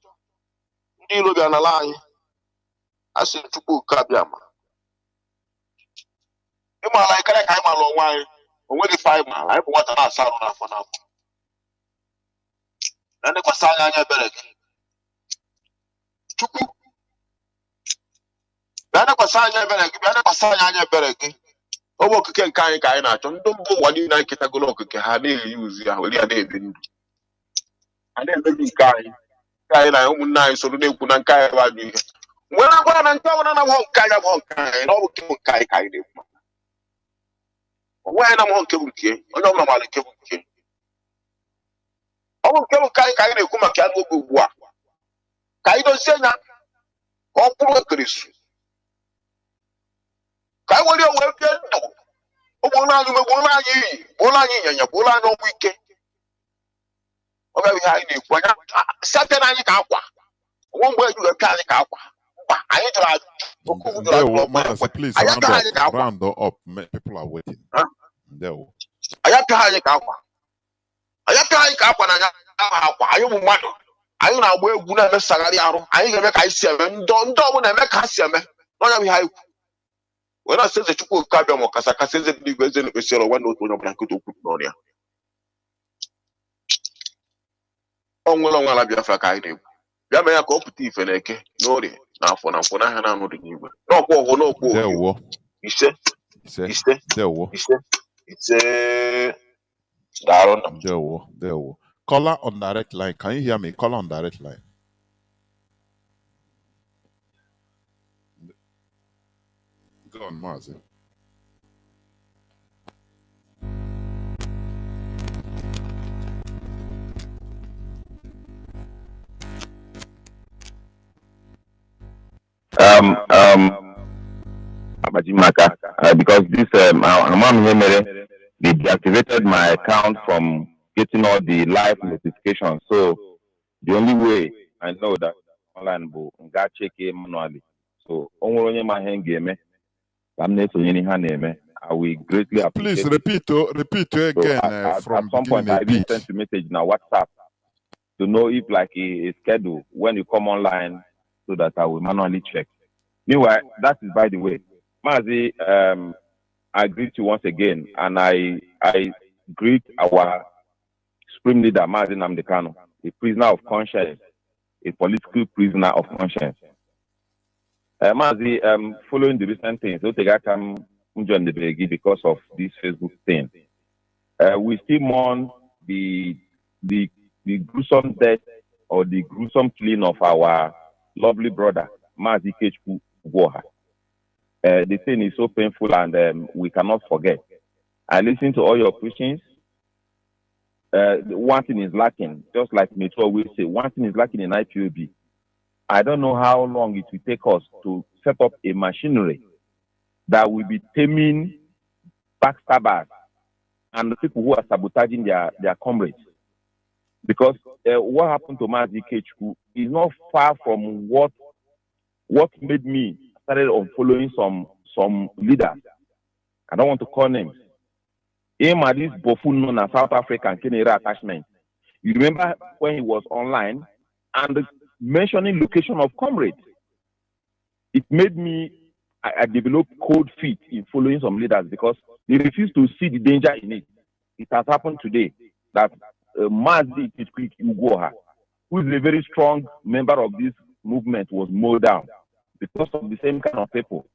Speaker 2: you look on a line. I said to go Kabiama. You might like I'm a long while. When the 5 mile, I want to sound for now. Then the Kasanya Berek. Chuku. Then the Kasanya Berek. Owo keke nkai kai na acho ndo mbo wali na kita golo keke ha na use ya wali ade ebi ndu nkai na umu na so do ekwu na nkai ba bi nwere gwa na nkai na ho nkai ya ho nkai na obu ke nkai kai de ku na mo nke buke onye ma male ke buke obu ke nkai kai de ku maka anu ogbu a kai do senya o puru kristu kai wali o we bi ndo Bola anyị nyanya bola anyị ọgwụ ike ọ gaghị ha anyị na-ekwu anya site na anyị ka akwa nwa mgbe eju ka anyị ka akwa anyị jụrụ
Speaker 1: Mazi, please round up. People are waiting.
Speaker 2: Anyị pịa anyị ka akwa na anya akwa anyị bụ mmadụ anyị na-agba egwu na-eme sagharị arụ anyị ga-eme ka anyị si eme ndị ọbụla na-eme ka ha si eme n'ọnya bụ ha ikwu when I say the Chuku Kabiamo Kasaka says the big version of the Sierra one note when I'm going to put on here. On will on Biafra Kaide. Yamaya competitive and eke, no, now for Hana no the new. No,
Speaker 1: there war.
Speaker 2: He said,
Speaker 1: there war.
Speaker 2: It's a Daron.
Speaker 1: There war. Caller on direct line. Can you hear me? Caller on direct line. Go on, Mazi.
Speaker 5: Because this they deactivated my account from getting all the live notifications. So the only way I know that online will get check it manually. So only my hand game. I will greatly appreciate.
Speaker 1: Please repeat again.
Speaker 5: So
Speaker 1: from
Speaker 5: at some point, I will send a message now WhatsApp to know if like a schedule when you come online, so that I will manually check. Meanwhile, that is by the way, Mazi. I greet you once again, and I greet our supreme leader Mazi Nnamdi Kanu, a prisoner of conscience, a political prisoner of conscience. Mazi, following the recent things, so I come join the Begi because of this Facebook thing. We still mourn the gruesome death or the gruesome killing of our lovely brother Mazi Kechku Woha. The thing is so painful and we cannot forget. I listened to all your preachings. One thing is lacking, just like Metro will say, one thing is lacking in IPOB. I don't know how long it will take us to set up a machinery that will be taming backstabbers and the people who are sabotaging their comrades. Because what happened to Mazi Kechku is not far from what made me started on following some leaders. I don't want to call names. Him and this buffoon known as South African Kenera attachment. You remember when he was online and mentioning location of comrades? It made me, I developed cold feet in following some leaders because they refuse to see the danger in it. It has happened today that Mazi Kechku, who is a very strong member of this movement, was mowed down because of the same kind of people.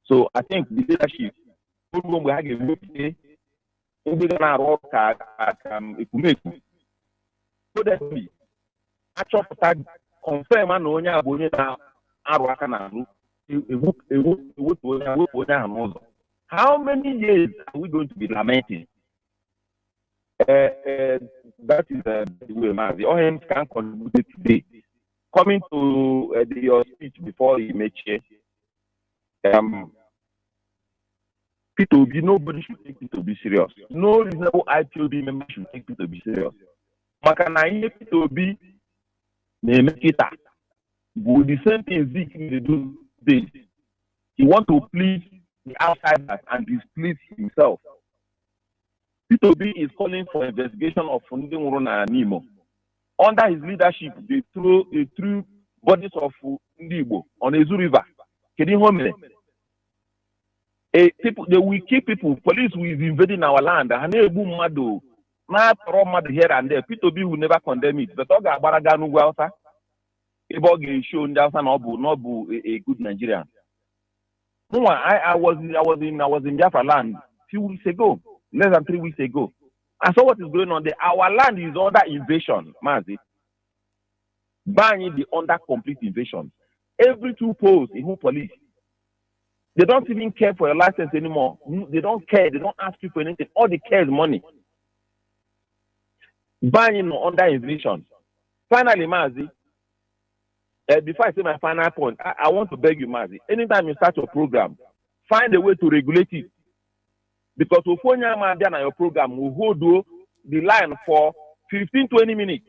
Speaker 5: So I think the leadership, we have confirm How many years are we going to be lamenting? That is the way, Mazi. All hands can contribute today. Coming to your speech before you make it, P2B, nobody should take P2B serious. No reasonable IPOB member should take P2B serious. Makana P2B, they make it up. But the same thing they do this. He want to please the outsiders and displease himself. P2B is calling for investigation of Funding Rona and Nemo. Under his leadership, they threw bodies of Ndibo on Ezu River. People, they will kill people. Police will be invading our land. Here and there. P2B will never condemn it. But Hausa, show not a good Nigerian. No, I was in Biafra land a few weeks ago, less than 3 weeks ago. I saw what is going on there. Our land is under invasion, Mazi. Buying the under complete invasion. Every 2 posts in police. They don't even care for your license anymore. They don't care. They don't ask you for anything. All they care is money. Buying under invasion. Finally, Mazi, before I say my final point, I want to beg you, Mazi. Anytime you start your program, find a way to regulate it. Because if you have your program, will hold the line for 15-20 minutes.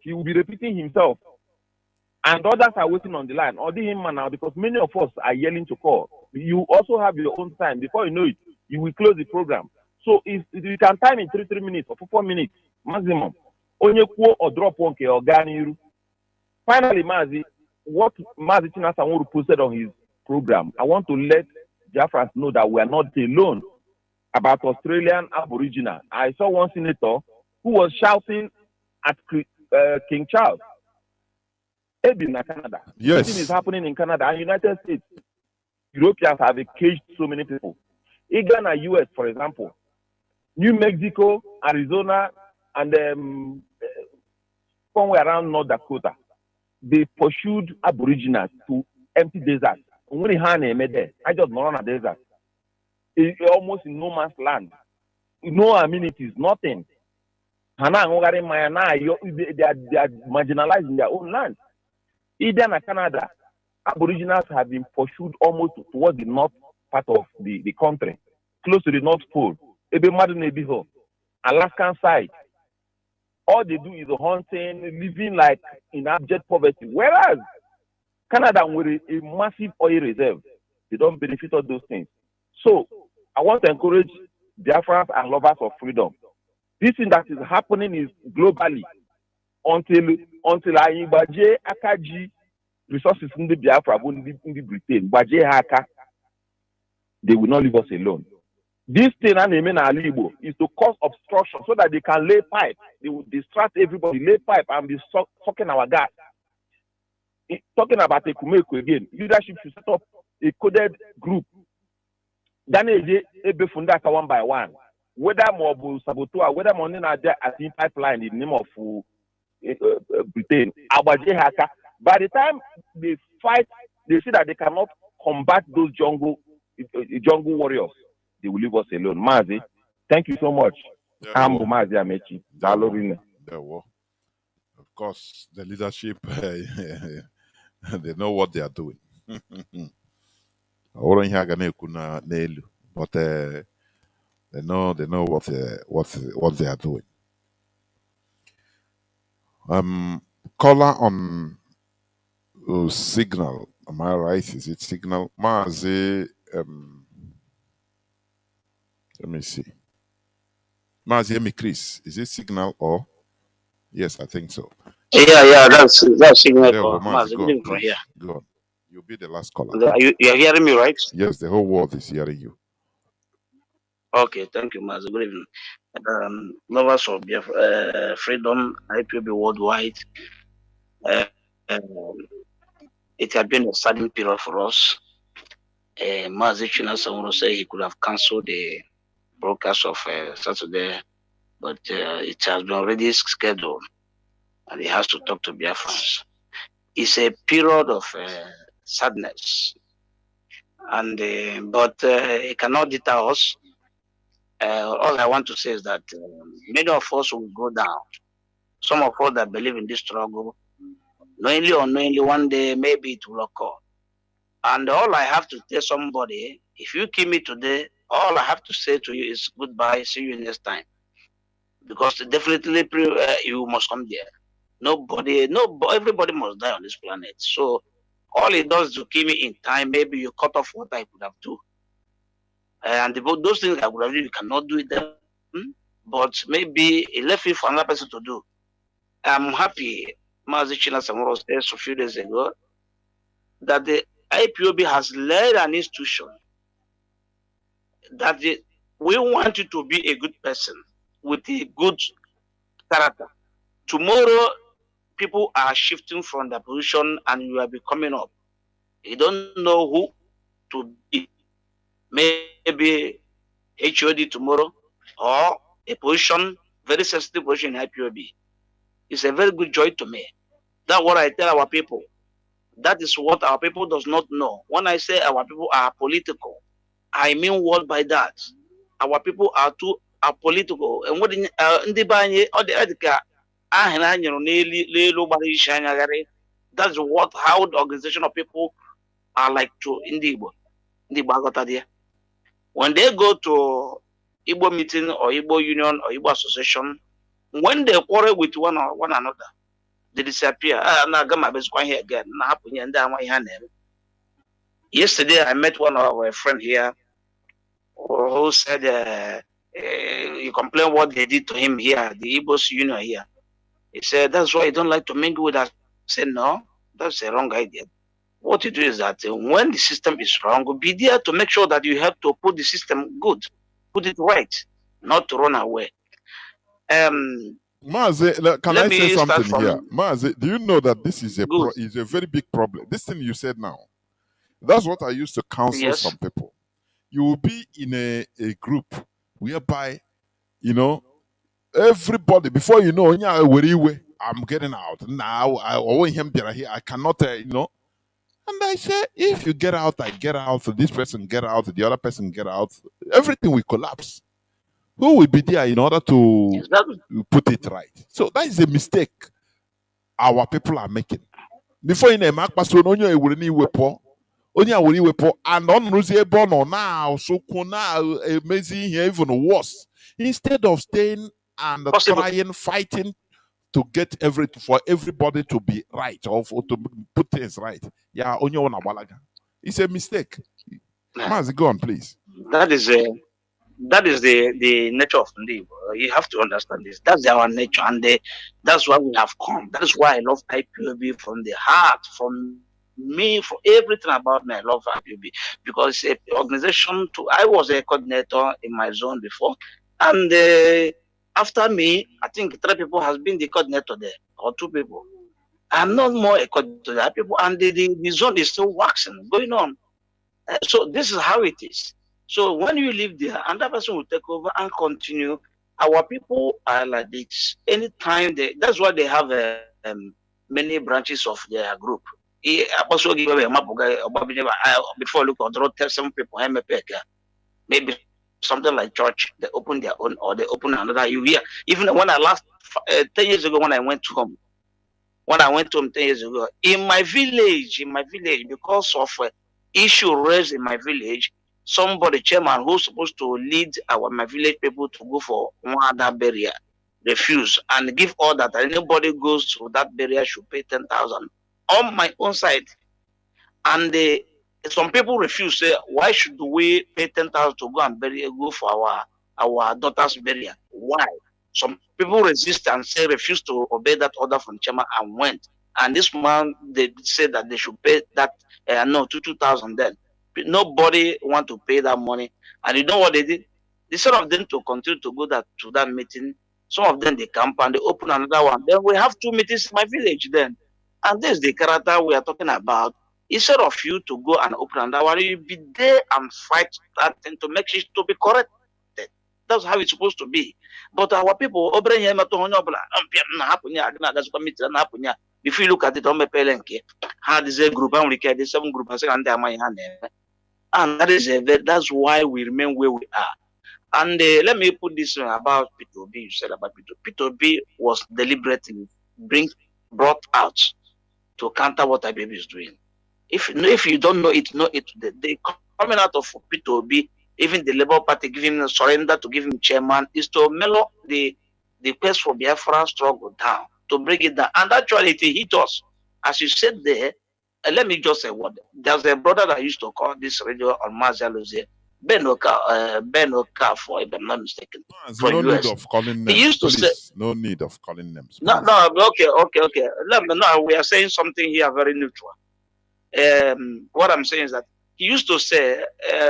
Speaker 5: He will be repeating himself. And others are waiting on the line. Or him now, because many of us are yelling to call. You also have your own time. Before you know it, you will close the program. So if you can time in 3 minutes or 4 minutes maximum, only or drop one or Ganiru. Finally, Mazi, what Mazi Chinasa posted on his program, I want to let Biafrans know that we are not alone about Australian Aboriginal. I saw one senator who was shouting at King Charles. In Canada.
Speaker 1: Yes.
Speaker 5: This is happening in Canada and United States. Europeans have caged so many people. Ghana, US, for example, New Mexico, Arizona, and somewhere around North Dakota, they pursued Aboriginals to empty deserts. I just not on a desert. It's almost in no man's land. No amenities, nothing. They are marginalized in their own land. Even in Canada, Aboriginals have been pursued almost towards the north part of the country, close to the North Pole, Alaskan side. All they do is hunting, living like in abject poverty. Whereas Canada, with a massive oil reserve, they don't benefit of those things. So I want to encourage Biafrans and lovers of freedom. This thing that is happening is globally. Until Baje Akaji resources in the Biafra, in the Britain, Baje Haka, they will not leave us alone. This thing is to cause obstruction so that they can lay pipe. They will distract everybody, lay pipe, and be sucking our gas. Talking about Ekumeku again, leadership should set up a coded group. Then Ebefundaka one by one. Whether Mobu Sabotua, whether Monina at the pipeline in the name of Britain, by the time they fight, they see that they cannot combat those jungle warriors. They will leave us alone. Mazi, thank you so much. I'm Mazi Amechi.
Speaker 1: Of course, the leadership, they know what they are doing. But they know what they are doing. Caller on Signal. Am I right? Is it Signal? Mazi, let me see. Mazi Chris. Is it Signal or? Yes, I think so.
Speaker 6: Yeah, that's Signal.
Speaker 1: Mazi, go on,
Speaker 6: from here.
Speaker 1: Go on. You'll be the last caller.
Speaker 6: Are you hearing me, right?
Speaker 1: Yes, the whole world is hearing you.
Speaker 6: Okay, thank you, Mazi. Good evening. Lovers of freedom, IPOB worldwide. It had been a sudden period for us. Mazi Chinasa said he could have cancelled the broadcast of Saturday, but it has been already scheduled, and he has to talk to Biafrans. It's a period of sadness, and but it cannot deter us. All I want to say is that many of us will go down. Some of us that believe in this struggle, knowingly or unknowingly, one day maybe it will occur. And all I have to tell somebody, if you kill me today, all I have to say to you is goodbye, see you next time. Because definitely you must come there. Everybody must die on this planet. So all it does to kill me in time, maybe you cut off what I could have done. And those things I would have done, you cannot do it then. But maybe it left it for another person to do. I'm happy, Mazi Samoro said a few days ago, that the IPOB has led an institution that we want you to be a good person with a good character. Tomorrow, people are shifting from the position and you will be coming up. You don't know who to be. Maybe HOD tomorrow or a position, very sensitive position in IPOB. It's a very good joy to me. That's what I tell our people. That is what our people does not know. When I say our people are political, I mean what by that? Our people are political. And what in the or the that's what how the organization of people are like to Igbo. When they go to Igbo meeting or Igbo union or Igbo association, when they quarrel with one another, they disappear. I'm not gonna be here again. Yesterday, I met one of our friends here who said he complained what they did to him here, the Igbos union here. He said, that's why you don't like to mingle with us. I said, no, that's a wrong idea. What you do is that when the system is wrong, be there to make sure that you have to put the system good, put it right, not to run away.
Speaker 1: Mazi, can I say something here? Mazi, do you know that this is a very big problem? This thing you said now, that's what I used to counsel some people. You will be in a group whereby, you know, everybody, before you know, I'm getting out. Now, I cannot, you know. And I say, if you get out, I get out, this person get out, the other person get out, everything will collapse. Who will be there in order to put it right? So that is a mistake our people are making. Before you know, and on now, so now amazing even worse. Instead of staying and trying, fighting to get for everybody to be right or to put things right. Yeah, it's a mistake. Mazi, go on, please.
Speaker 6: That is the nature of Ndi. You have to understand this. That's our nature, and that's why we have come. That is why I love IPOB from the heart, from me, for everything about me. I love IPOB because it's an organization. I was a coordinator in my zone before, and after me, I think 3 people has been the coordinator there, or 2 people. I'm not more a coordinator. People, and the zone is still waxing, going on. So this is how it is. So when you live there, another person will take over and continue. Our people are like this. Anytime that's why they have many branches of their group. Before look or tell some people maybe something like church, they open their own or they open another. You hear even when I 10 years ago when I went home. When I went home 10 years ago, in my village, because of issue raised in my village, somebody, chairman, who's supposed to lead my village people to go for one other burial, refuse and give order that anybody goes to that burial should pay 10,000 on my own side. And some people refuse, say, why should we pay 10,000 to go and go for our daughter's burial? Why? Some people resist and say refuse to obey that order from chairman and went. And this man, they said that they should pay that 2,000 then. Nobody want to pay that money. And you know what they did? Instead of them to continue to go to that meeting, some of them they camp and they open another one. Then we have 2 meetings in my village then. And this is the character we are talking about. Instead of you to go and open another one, you be there and fight that thing to make it to be corrected. That's how it's supposed to be. But our people, If you look at it on my pelenke, had is a group and we the 7 group and my hand. And that is that's why we remain where we are. And let me put this about P2B. You said about P2B. P2B was deliberately brought out to counter what IPOB is doing. If you don't know it, the coming out of P2B, even the Labour Party giving him surrender to give him chairman, is to mellow the quest for Biafra struggle down, to bring it down. And actually, it hit us. As you said there, let me just say what. There's a brother that used to call this radio on Mazi, Ben Okafor, if I'm not mistaken,
Speaker 1: There's
Speaker 6: for
Speaker 1: no
Speaker 6: US.
Speaker 1: need of calling names.
Speaker 6: He used to say,
Speaker 1: no need of calling names.
Speaker 6: no, okay. No, we are saying something here very neutral. What I'm saying is that he used to say,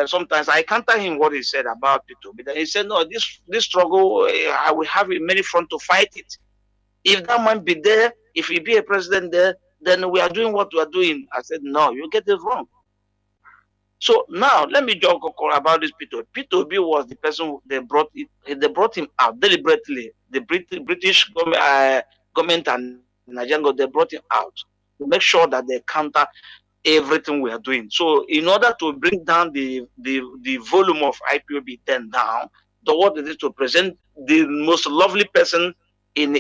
Speaker 6: sometimes I counter him what he said about P2B. But then he said, no, this struggle, I will have many front to fight it. If that man be there, if he be a president there, then we are doing what we are doing. I said, no, you get it wrong. So now let me just go about this P2B. P2B was the person they brought him out deliberately. The British government and Nigerian, they brought him out to make sure that they counter everything we are doing. So in order to bring down the volume of IPOB then down, what it is to present the most lovely person in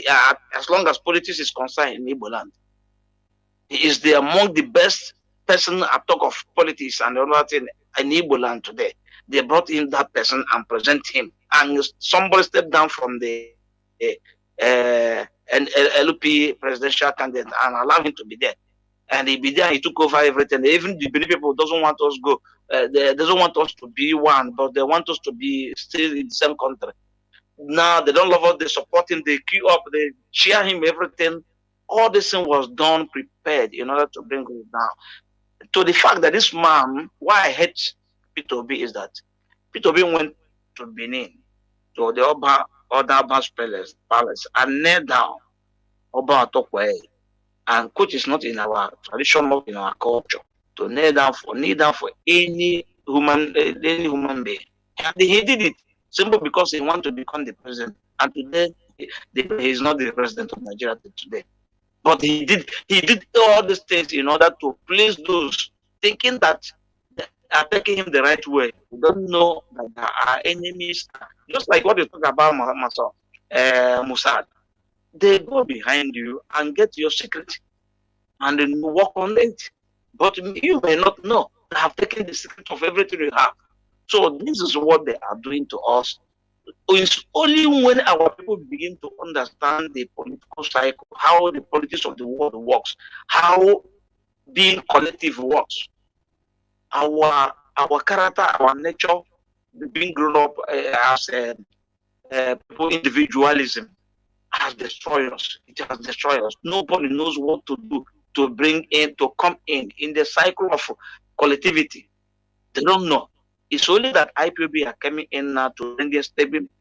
Speaker 6: as long as politics is concerned in Igbo land. He is among the best person at talk of politics and other thing in Igbo land today. They brought in that person and present him, and somebody stepped down from the LP presidential candidate and allow him to be there. And he be there, he took over everything. Even the Benin people doesn't want us go. They doesn't want us to be one, but they want us to be still in the same country. Now they don't love us, they support him, they queue up, they cheer him, everything. All this thing was done, prepared in order to bring it down. To the fact that this man, why I hate P2B is that P2B went to Benin, to the other palace, and knelt down Oba Atokwe. And which is not in our tradition, not in our culture, to kneel down for any human being. And he did it simply because he wanted to become the president. And today, he is not the president of Nigeria today. But he did all these things in order to please those thinking that they are taking him the right way. We don't know that there are enemies. Just like what you talk about Mossad. They go behind you and get your secret and then work on it. But you may not know. They have taken the secret of everything you have. So this is what they are doing to us. It's only when our people begin to understand the political cycle, how the politics of the world works, how being collective works, our character, our nature, being grown up as individualism, has destroyed us. It has destroyed us. Nobody knows what to do to come in the cycle of collectivity. They don't know. It's only that IPOB are coming in now to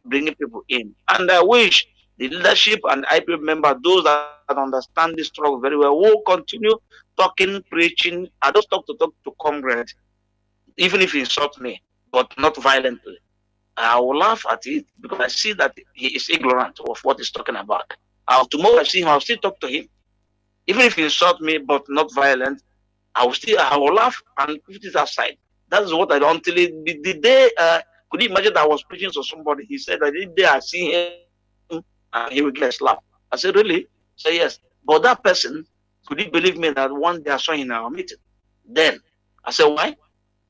Speaker 6: bringing people in. And I wish the leadership and IPOB members, those that understand this struggle very well, will continue talking, preaching. I don't talk to comrade, even if he insults me, but not violently. I will laugh at it because I see that he is ignorant of what he's talking about. Tomorrow I see him, I'll still talk to him. Even if he insults me, but not violent, I will laugh and put it aside. That's what I don't until the day, could you imagine that I was preaching to somebody? He said that the day I see him, he will get slapped. I said, really? Say yes. But that person, could you believe me that one day I saw him in our meeting? Then I said, why?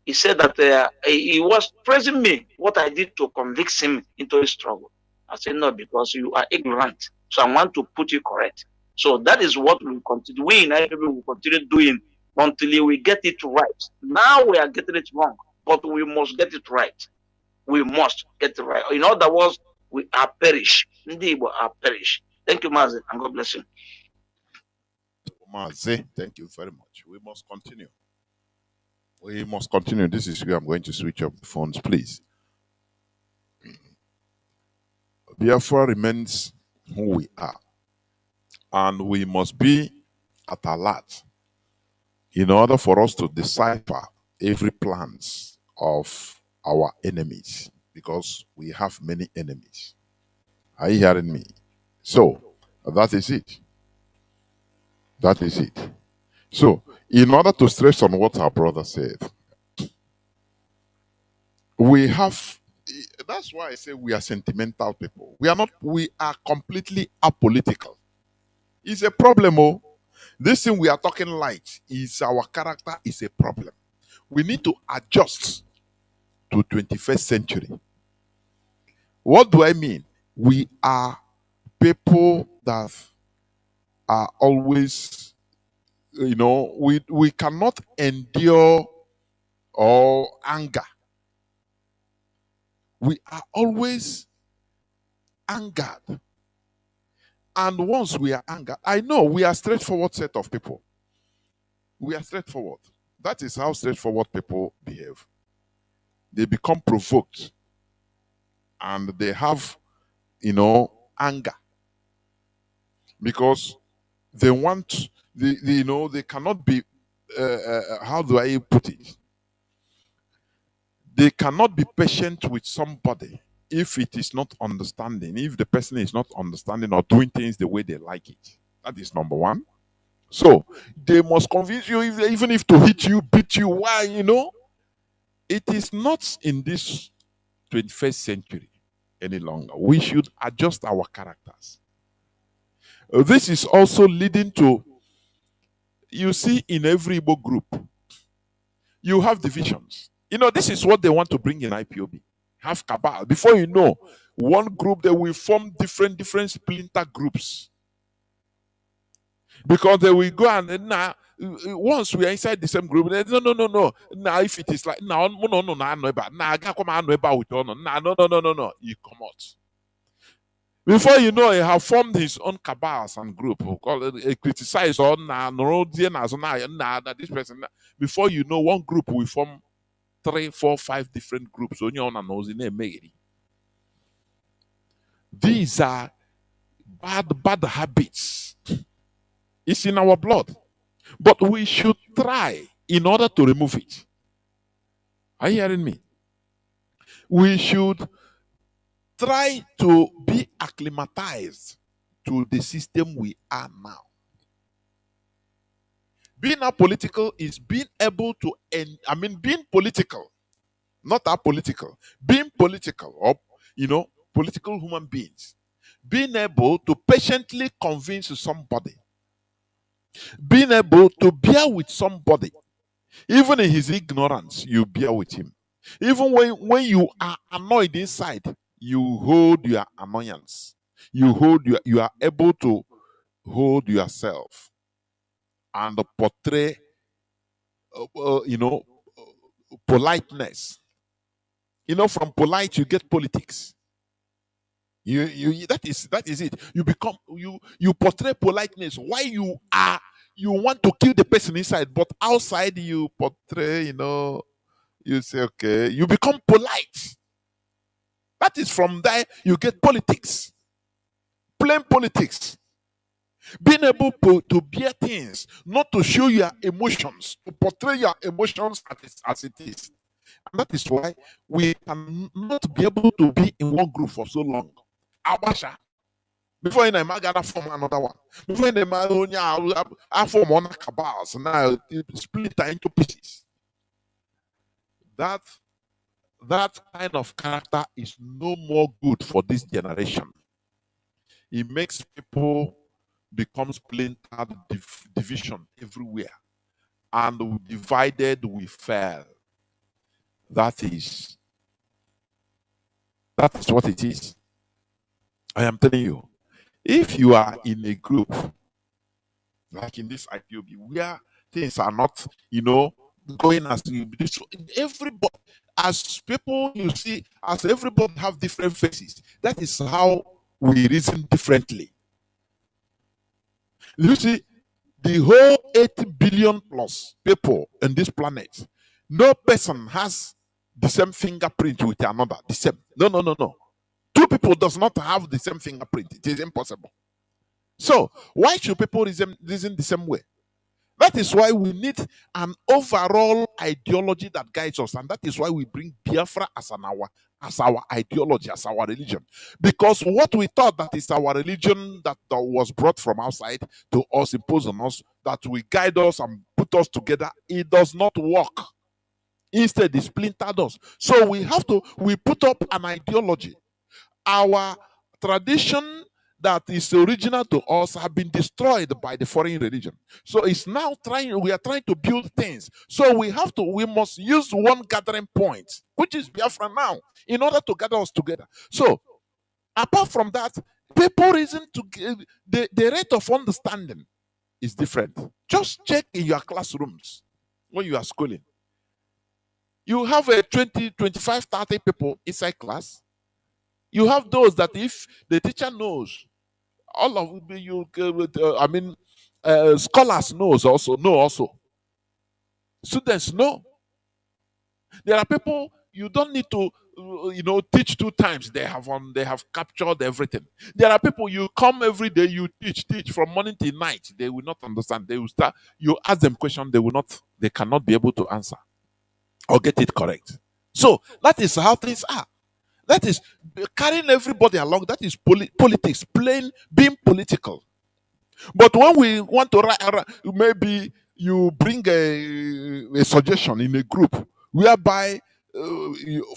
Speaker 6: He said that he was praising me, what I did to convince him into a struggle. I said, no, because you are ignorant. So I want to put you correct. So that is what we will continue. We in IPOB will continue doing until we get it right. Now we are getting it wrong, but we must get it right. We must get it right. In other words, we are perish. Indeed, we are perish. Thank you, Mazi, and God bless you.
Speaker 1: Mazi, thank you very much. We must continue. We must continue. This is where I'm going to switch up the phones, please. Biafra remains who we are. And we must be at alert in order for us to decipher every plans of our enemies, because we have many enemies. Are you hearing me? So, that is it. That is it. So, in order to stress on what our brother said, we have, that's why I say we are sentimental people. We are completely apolitical. It's a problem, oh. This thing we are talking light is our character is a problem. We need to adjust to 21st century. What do I mean? We are people that are always, we cannot endure or anger. We are always angered. And once we are angered, I know we are straightforward set of people. We are straightforward. That is how straightforward people behave. They become provoked and they have, anger because they want, they cannot be, how do I put it? They cannot be patient with somebody if it is not understanding, if the person is not understanding or doing things the way they like it. That is number one. So they must convince you, even if to hit you, beat you. Why? It is not in this 21st century any longer. We should adjust our characters. This is also leading to, you see, in every Igbo group, you have divisions. This is what they want to bring in IPOB. Have cabal. Before you know, one group, they will form different splinter groups. Because they will go and now, once we are inside the same group, no. Now if it is like no, you come out. Before you know, he have formed his own cabals and group who call it criticize on this person. Before you know, one group will form 3, 4, 5 different groups. These are bad habits. It's in our blood. But we should try in order to remove it. Are you hearing me? We should try to be acclimatized to the system we are now. Being apolitical is being able to being political, not apolitical. Being political, or political human beings. Being able to patiently convince somebody. Being able to bear with somebody. Even in his ignorance, you bear with him. Even when you are annoyed inside, you hold your annoyance. You are able to hold yourself and portray, politeness. From polite you get politics. That is it. You portray politeness. Why you want to kill the person inside, but outside you portray, you say, okay, you become polite. That is from there you get politics. Plain politics. Being able to bear things, not to show your emotions, to portray your emotions as it is. And that is why we cannot be able to be in one group for so long. Abasha. Before I gotta form another one. Before I form one cabals. Now split into pieces. That kind of character is no more good for this generation. It makes people become splintered, division everywhere. And divided we fell. That is what it is. I am telling you. If you are in a group, like in this IPOB, where things are not, going as everybody, as people you see, as everybody have different faces, that is how we reason differently. You see, the whole 8 billion plus people on this planet, no person has the same fingerprint with another. The same. No. 2 people does not have the same fingerprint. It is impossible. So why should people reason the same way? That is why we need an overall ideology that guides us, and that is why we bring Biafra as as our ideology, as our religion. Because what we thought that is our religion that was brought from outside to us, imposed on us, that will guide us and put us together, it does not work. Instead, it splintered us. So we put up an ideology. Our tradition that is original to us have been destroyed by the foreign religion. So it's now we are trying to build things. So we must use one gathering point, which is Biafra now, in order to gather us together. So apart from that, people reason to the rate of understanding is different. Just check in your classrooms when you are schooling. You have a 20, 25, 30 people inside class. You have those that if the teacher knows, all of you, scholars know also. Students know. There are people you don't need to, teach 2 times. They have captured everything. There are people you come every day, you teach from morning till night. They will not understand. They will start. You ask them questions, they cannot be able to answer or get it correct. So that is how things are. That is carrying everybody along. That is politics, being political. But when we want to maybe you bring a suggestion in a group whereby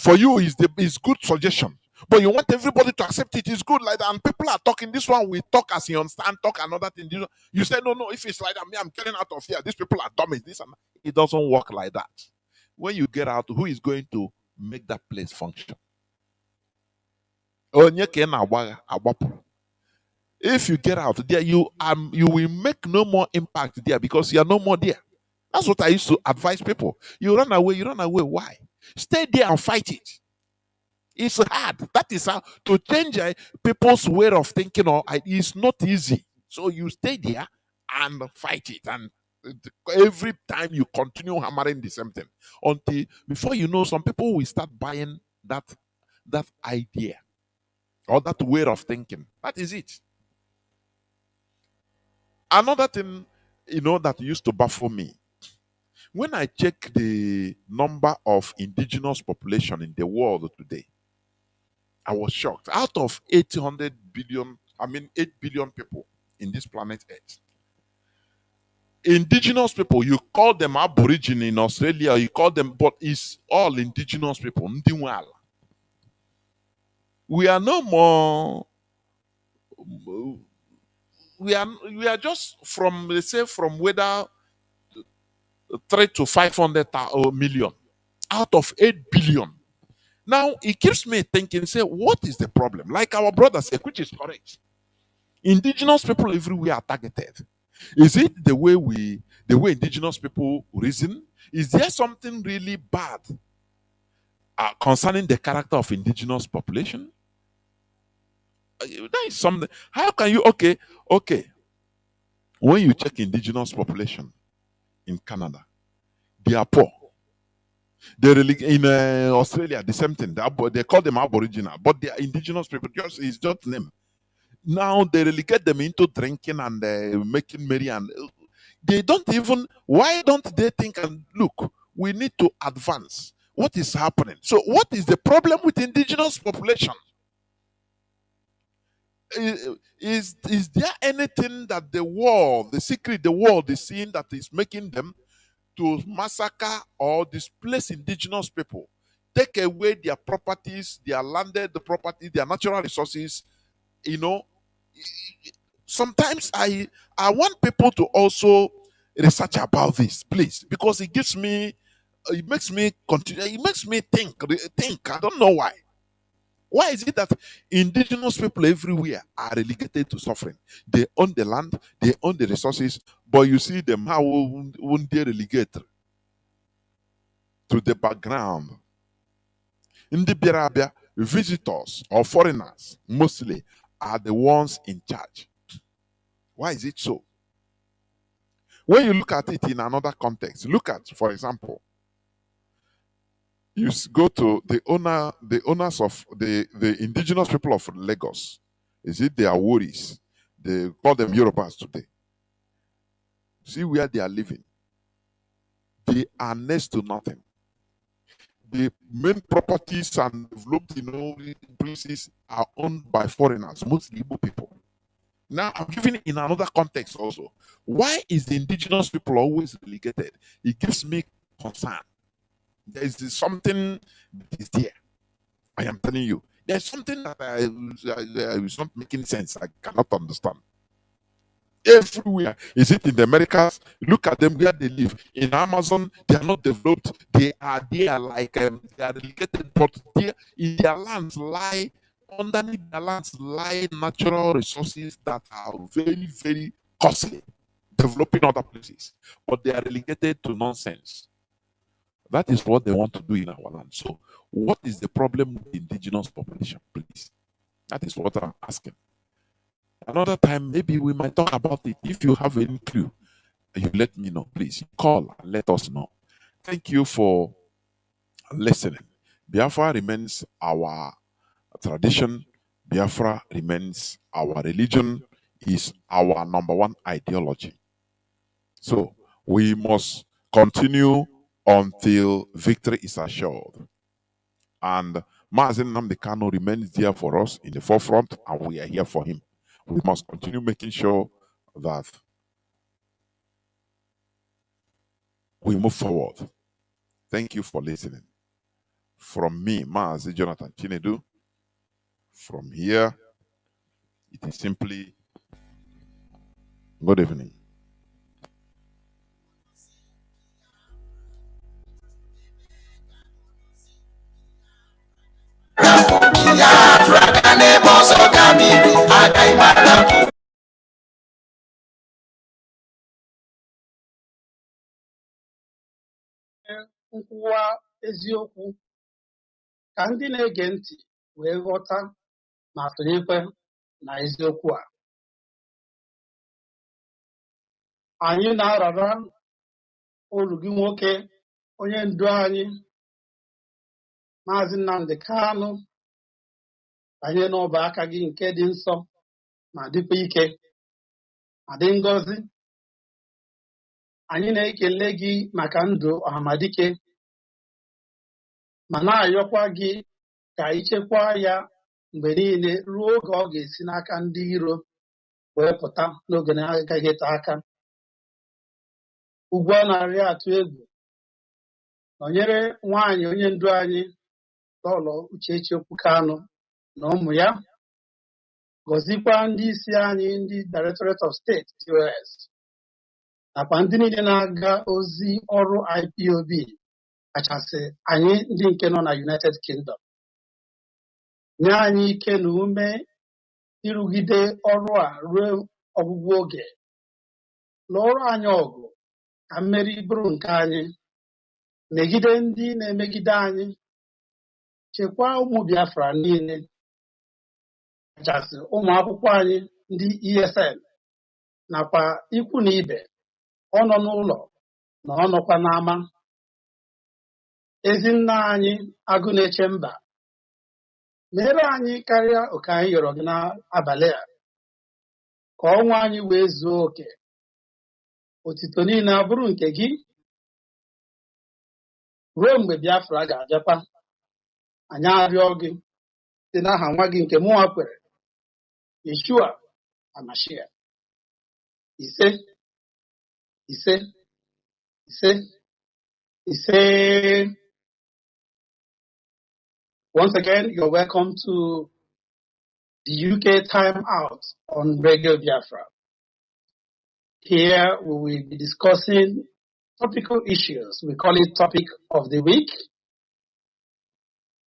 Speaker 1: for you is good suggestion, but you want everybody to accept it. It's good like that, and people are talking. This one we talk as you understand, talk another thing. You say no. If it's like that, me, I'm getting out of here. These people are dummies. This and that. It doesn't work like that. When you get out, who is going to make that place function? If you get out there, you will make no more impact there because you are no more there. That's what I used to advise people. You run away. Why? Stay there and fight it. It's hard. That is how to change people's way of thinking. It's not easy. So you stay there and fight it. And every time you continue hammering the same thing until before you know, some people will start buying that idea or that way of thinking. That is it. Another thing, that used to baffle me, when I check the number of indigenous population in the world today, I was shocked. Out of 8 billion people in this planet Earth, indigenous people, you call them Aborigine in Australia, you call them, but it's all indigenous people. We are no more. We are just from, let's say, from whether 3 to 500 million out of 8 billion. Now it keeps me thinking, say, what is the problem? Like our brother said, which is correct. Indigenous people everywhere are targeted. Is it the way indigenous people reason? Is there something really bad concerning the character of indigenous population? That is something. How can you okay? When you check indigenous population in Canada, they are poor. In Australia, the same thing. They call them Aboriginal, but they are indigenous people. It's just name. Now they relegate them into drinking and making merry, and they don't even. Why don't they think and look? We need to advance. What is happening? So, what is the problem with indigenous population? Is there anything that the secret the world is seeing that is making them to massacre or displace indigenous people, take away their properties, their landed property, their natural resources? Sometimes I want people to also research about this, please, because it makes me continue. It makes me think. I don't know why. Why is it that indigenous people everywhere are relegated to suffering? They own the land, they own the resources, but you see them, how won't they relegate to the background? In the Birabia, visitors or foreigners mostly are the ones in charge. Why is it so? When you look at it in another context, look at, for example, you go to the owners of the indigenous people of Lagos. Is it their worries? They call them Yorubas today. See where they are living. They are next to nothing. the main properties and developed, places are owned by foreigners, mostly Igbo people. Now, I'm giving it in another context also. Why is the indigenous people always relegated? It gives me concern. There is something that is there. I am telling you. There's something that is not making sense. I cannot understand. Everywhere. Is it in the Americas? Look at them where they live. In Amazon, they are not developed. They are there like they are relegated, but there in their lands lie, underneath their lands lie natural resources that are very, very costly, developing other places. But they are relegated to nonsense. That is what they want to do in our land. So, what is the problem with the indigenous population, please? That is what I'm asking. Another time, maybe we might talk about it. If you have any clue, you let me know, please. Call and let us know. Thank you for listening. Biafra remains our tradition. Biafra remains our religion, is our number one ideology. So we must continue until victory is assured. And Mazi Nnamdi Kanu remains there for us in the forefront, and we are here for him. We must continue making sure that we move forward. Thank you for listening. From me, Mazi Jonathan Chinedu, from here, it is simply good evening.
Speaker 7: nkwuwa eziokwu ka ndị na-ege ntị wee ghọta ma sonyekwe na eziokwu a. Anyị na-arara olu gị nwoke, onye ndu anyị, Maazị Nnamdi Kanu, banye n'ọba aka gị nke dị nsọ ma dịkwa ike ma dị ngọzi. Anyị na-ekele gị maka ndụ ọhamadike ma na-ayọkwa gị ka ichekwa ya mgbe niile ruo oge ọ ga-esi n'aka ndị iro wee pụta n'oge na-agaghị ete aka. Ugwu a na-arị atụ egwu nọnyere nwaanyị onye ndu anyị Lọlọ Uchechi Kanu na ụmụ ya, gọzikwa ndị isi anyị, ndị Directorate of State US, nakwa ndị niile na-aga ozi ọrụ IPOB, kachasị anyị ndị nke nọ na United Kingdom. Nye anyị ike na ume ịrụgide ọrụ a ruo ọgwụgwụ oge. Lụọrọ anyị ọgụ ka mmeri bụrụ nke anyị, megide ndị na-emegide anyị, chekwaa ụmụ Biafra niile, kachasị ụmụ akwụkwọ anyị ndị ESN, nakwa ikwu na ibe, ọ nọ n'ụlọ na ọ nọkwa n'ama. Ezi nna anyị agụ na-eche mba, mere anyị karịa oke anyị yọrọ gị n'abalị a, ka ọnwa anyị wee zuo oke. Otito niile abụrụ nke gị ruo mgbe Biafra ga-abịakwa. Anyị arịọ gị site n'aha nwa gị nke mụnwa kwere, Yeshua Amashiach. Ise, ise, ise, ise. Once again, you're welcome to the UK Time Out on Radio Biafra. Here we will be discussing topical issues. We call it Topic of the Week.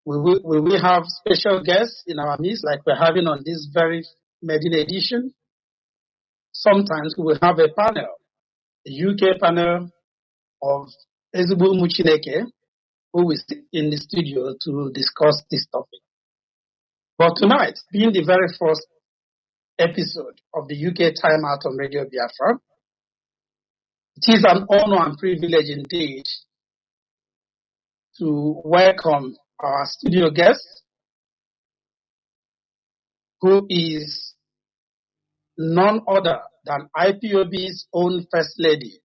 Speaker 7: We will have special guests in our midst, like we're having on this very maiden edition. Sometimes we will have a panel, a UK panel of Ezigbo Muchineke, who will sit in the studio to discuss this topic. But tonight, being the very first episode of the UK Time Out on Radio Biafra, it is an honor and privilege indeed to welcome our studio guest, who is none other than IPOB's own First Lady,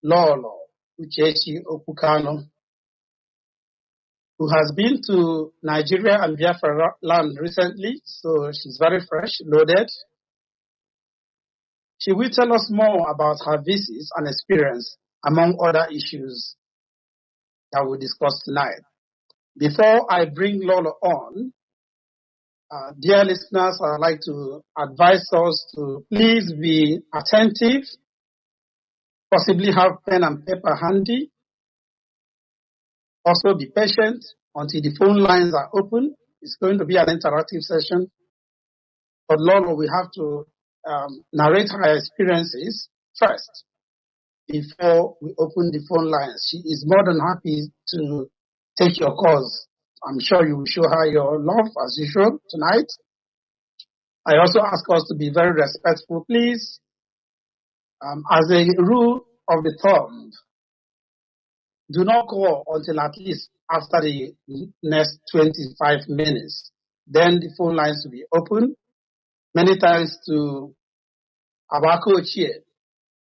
Speaker 7: Lolo Uchechi Kanu. who has been to Nigeria and Biafra land recently, so she's very fresh, loaded. She will tell us more about her visits and experience, among other issues that we'll discuss tonight. Before I bring Lolo on, dear listeners, I'd like to advise us to please be attentive, possibly have pen and paper handy. Also be patient until the phone lines are open. It's going to be an interactive session. But Lolo, we have to narrate her experiences first before we open the phone lines. She is more than happy to take your calls. I'm sure you will show her your love as usual tonight. I also ask us to be very respectful, please. As a rule of the thumb, do not call until at least after the next 25 minutes. Then the phone lines will be open. Many thanks to our coach here,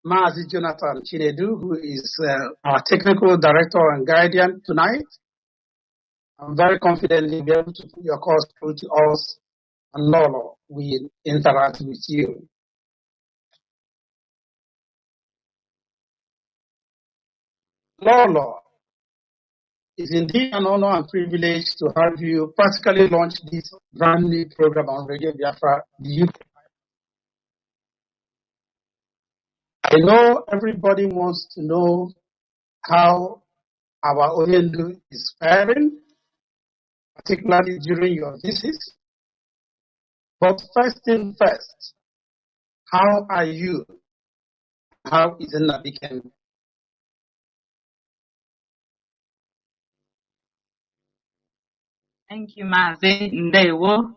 Speaker 7: Mazi Jonathan Chinedu, who is our technical director and guardian tonight. I'm very confident you'll be able to put your calls through to us, and Lolo will interact with you. Lolo, it's indeed an honor and privilege to have you practically launch this brand new program on Radio Biafra. I know everybody wants to know how our Oyendu is faring, particularly during your visits. But first thing first, how are you? How is Nnamdi?
Speaker 8: Thank you, Mazi. Ndewo.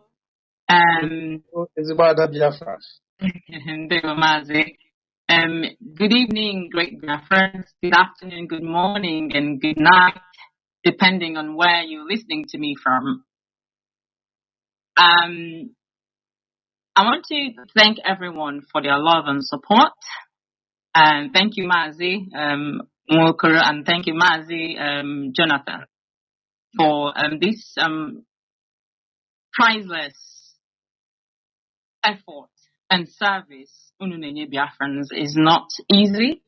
Speaker 7: Biafra.
Speaker 8: Ndewo, Mazi. Good evening, great Biafrans. Good afternoon, good morning, and good night, depending on where you're listening to me from. I want to thank everyone for their love and support. And thank you, Mazi Mwokoro, and thank you, Mazi Jonathan, for this priceless effort and service. Ununenye Biafrans is not easy,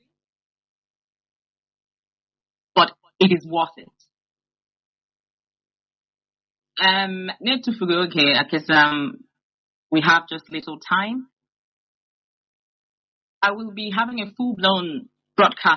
Speaker 8: but it is worth it. Need to forget, okay, because we have just little time. I will be having a full-blown broadcast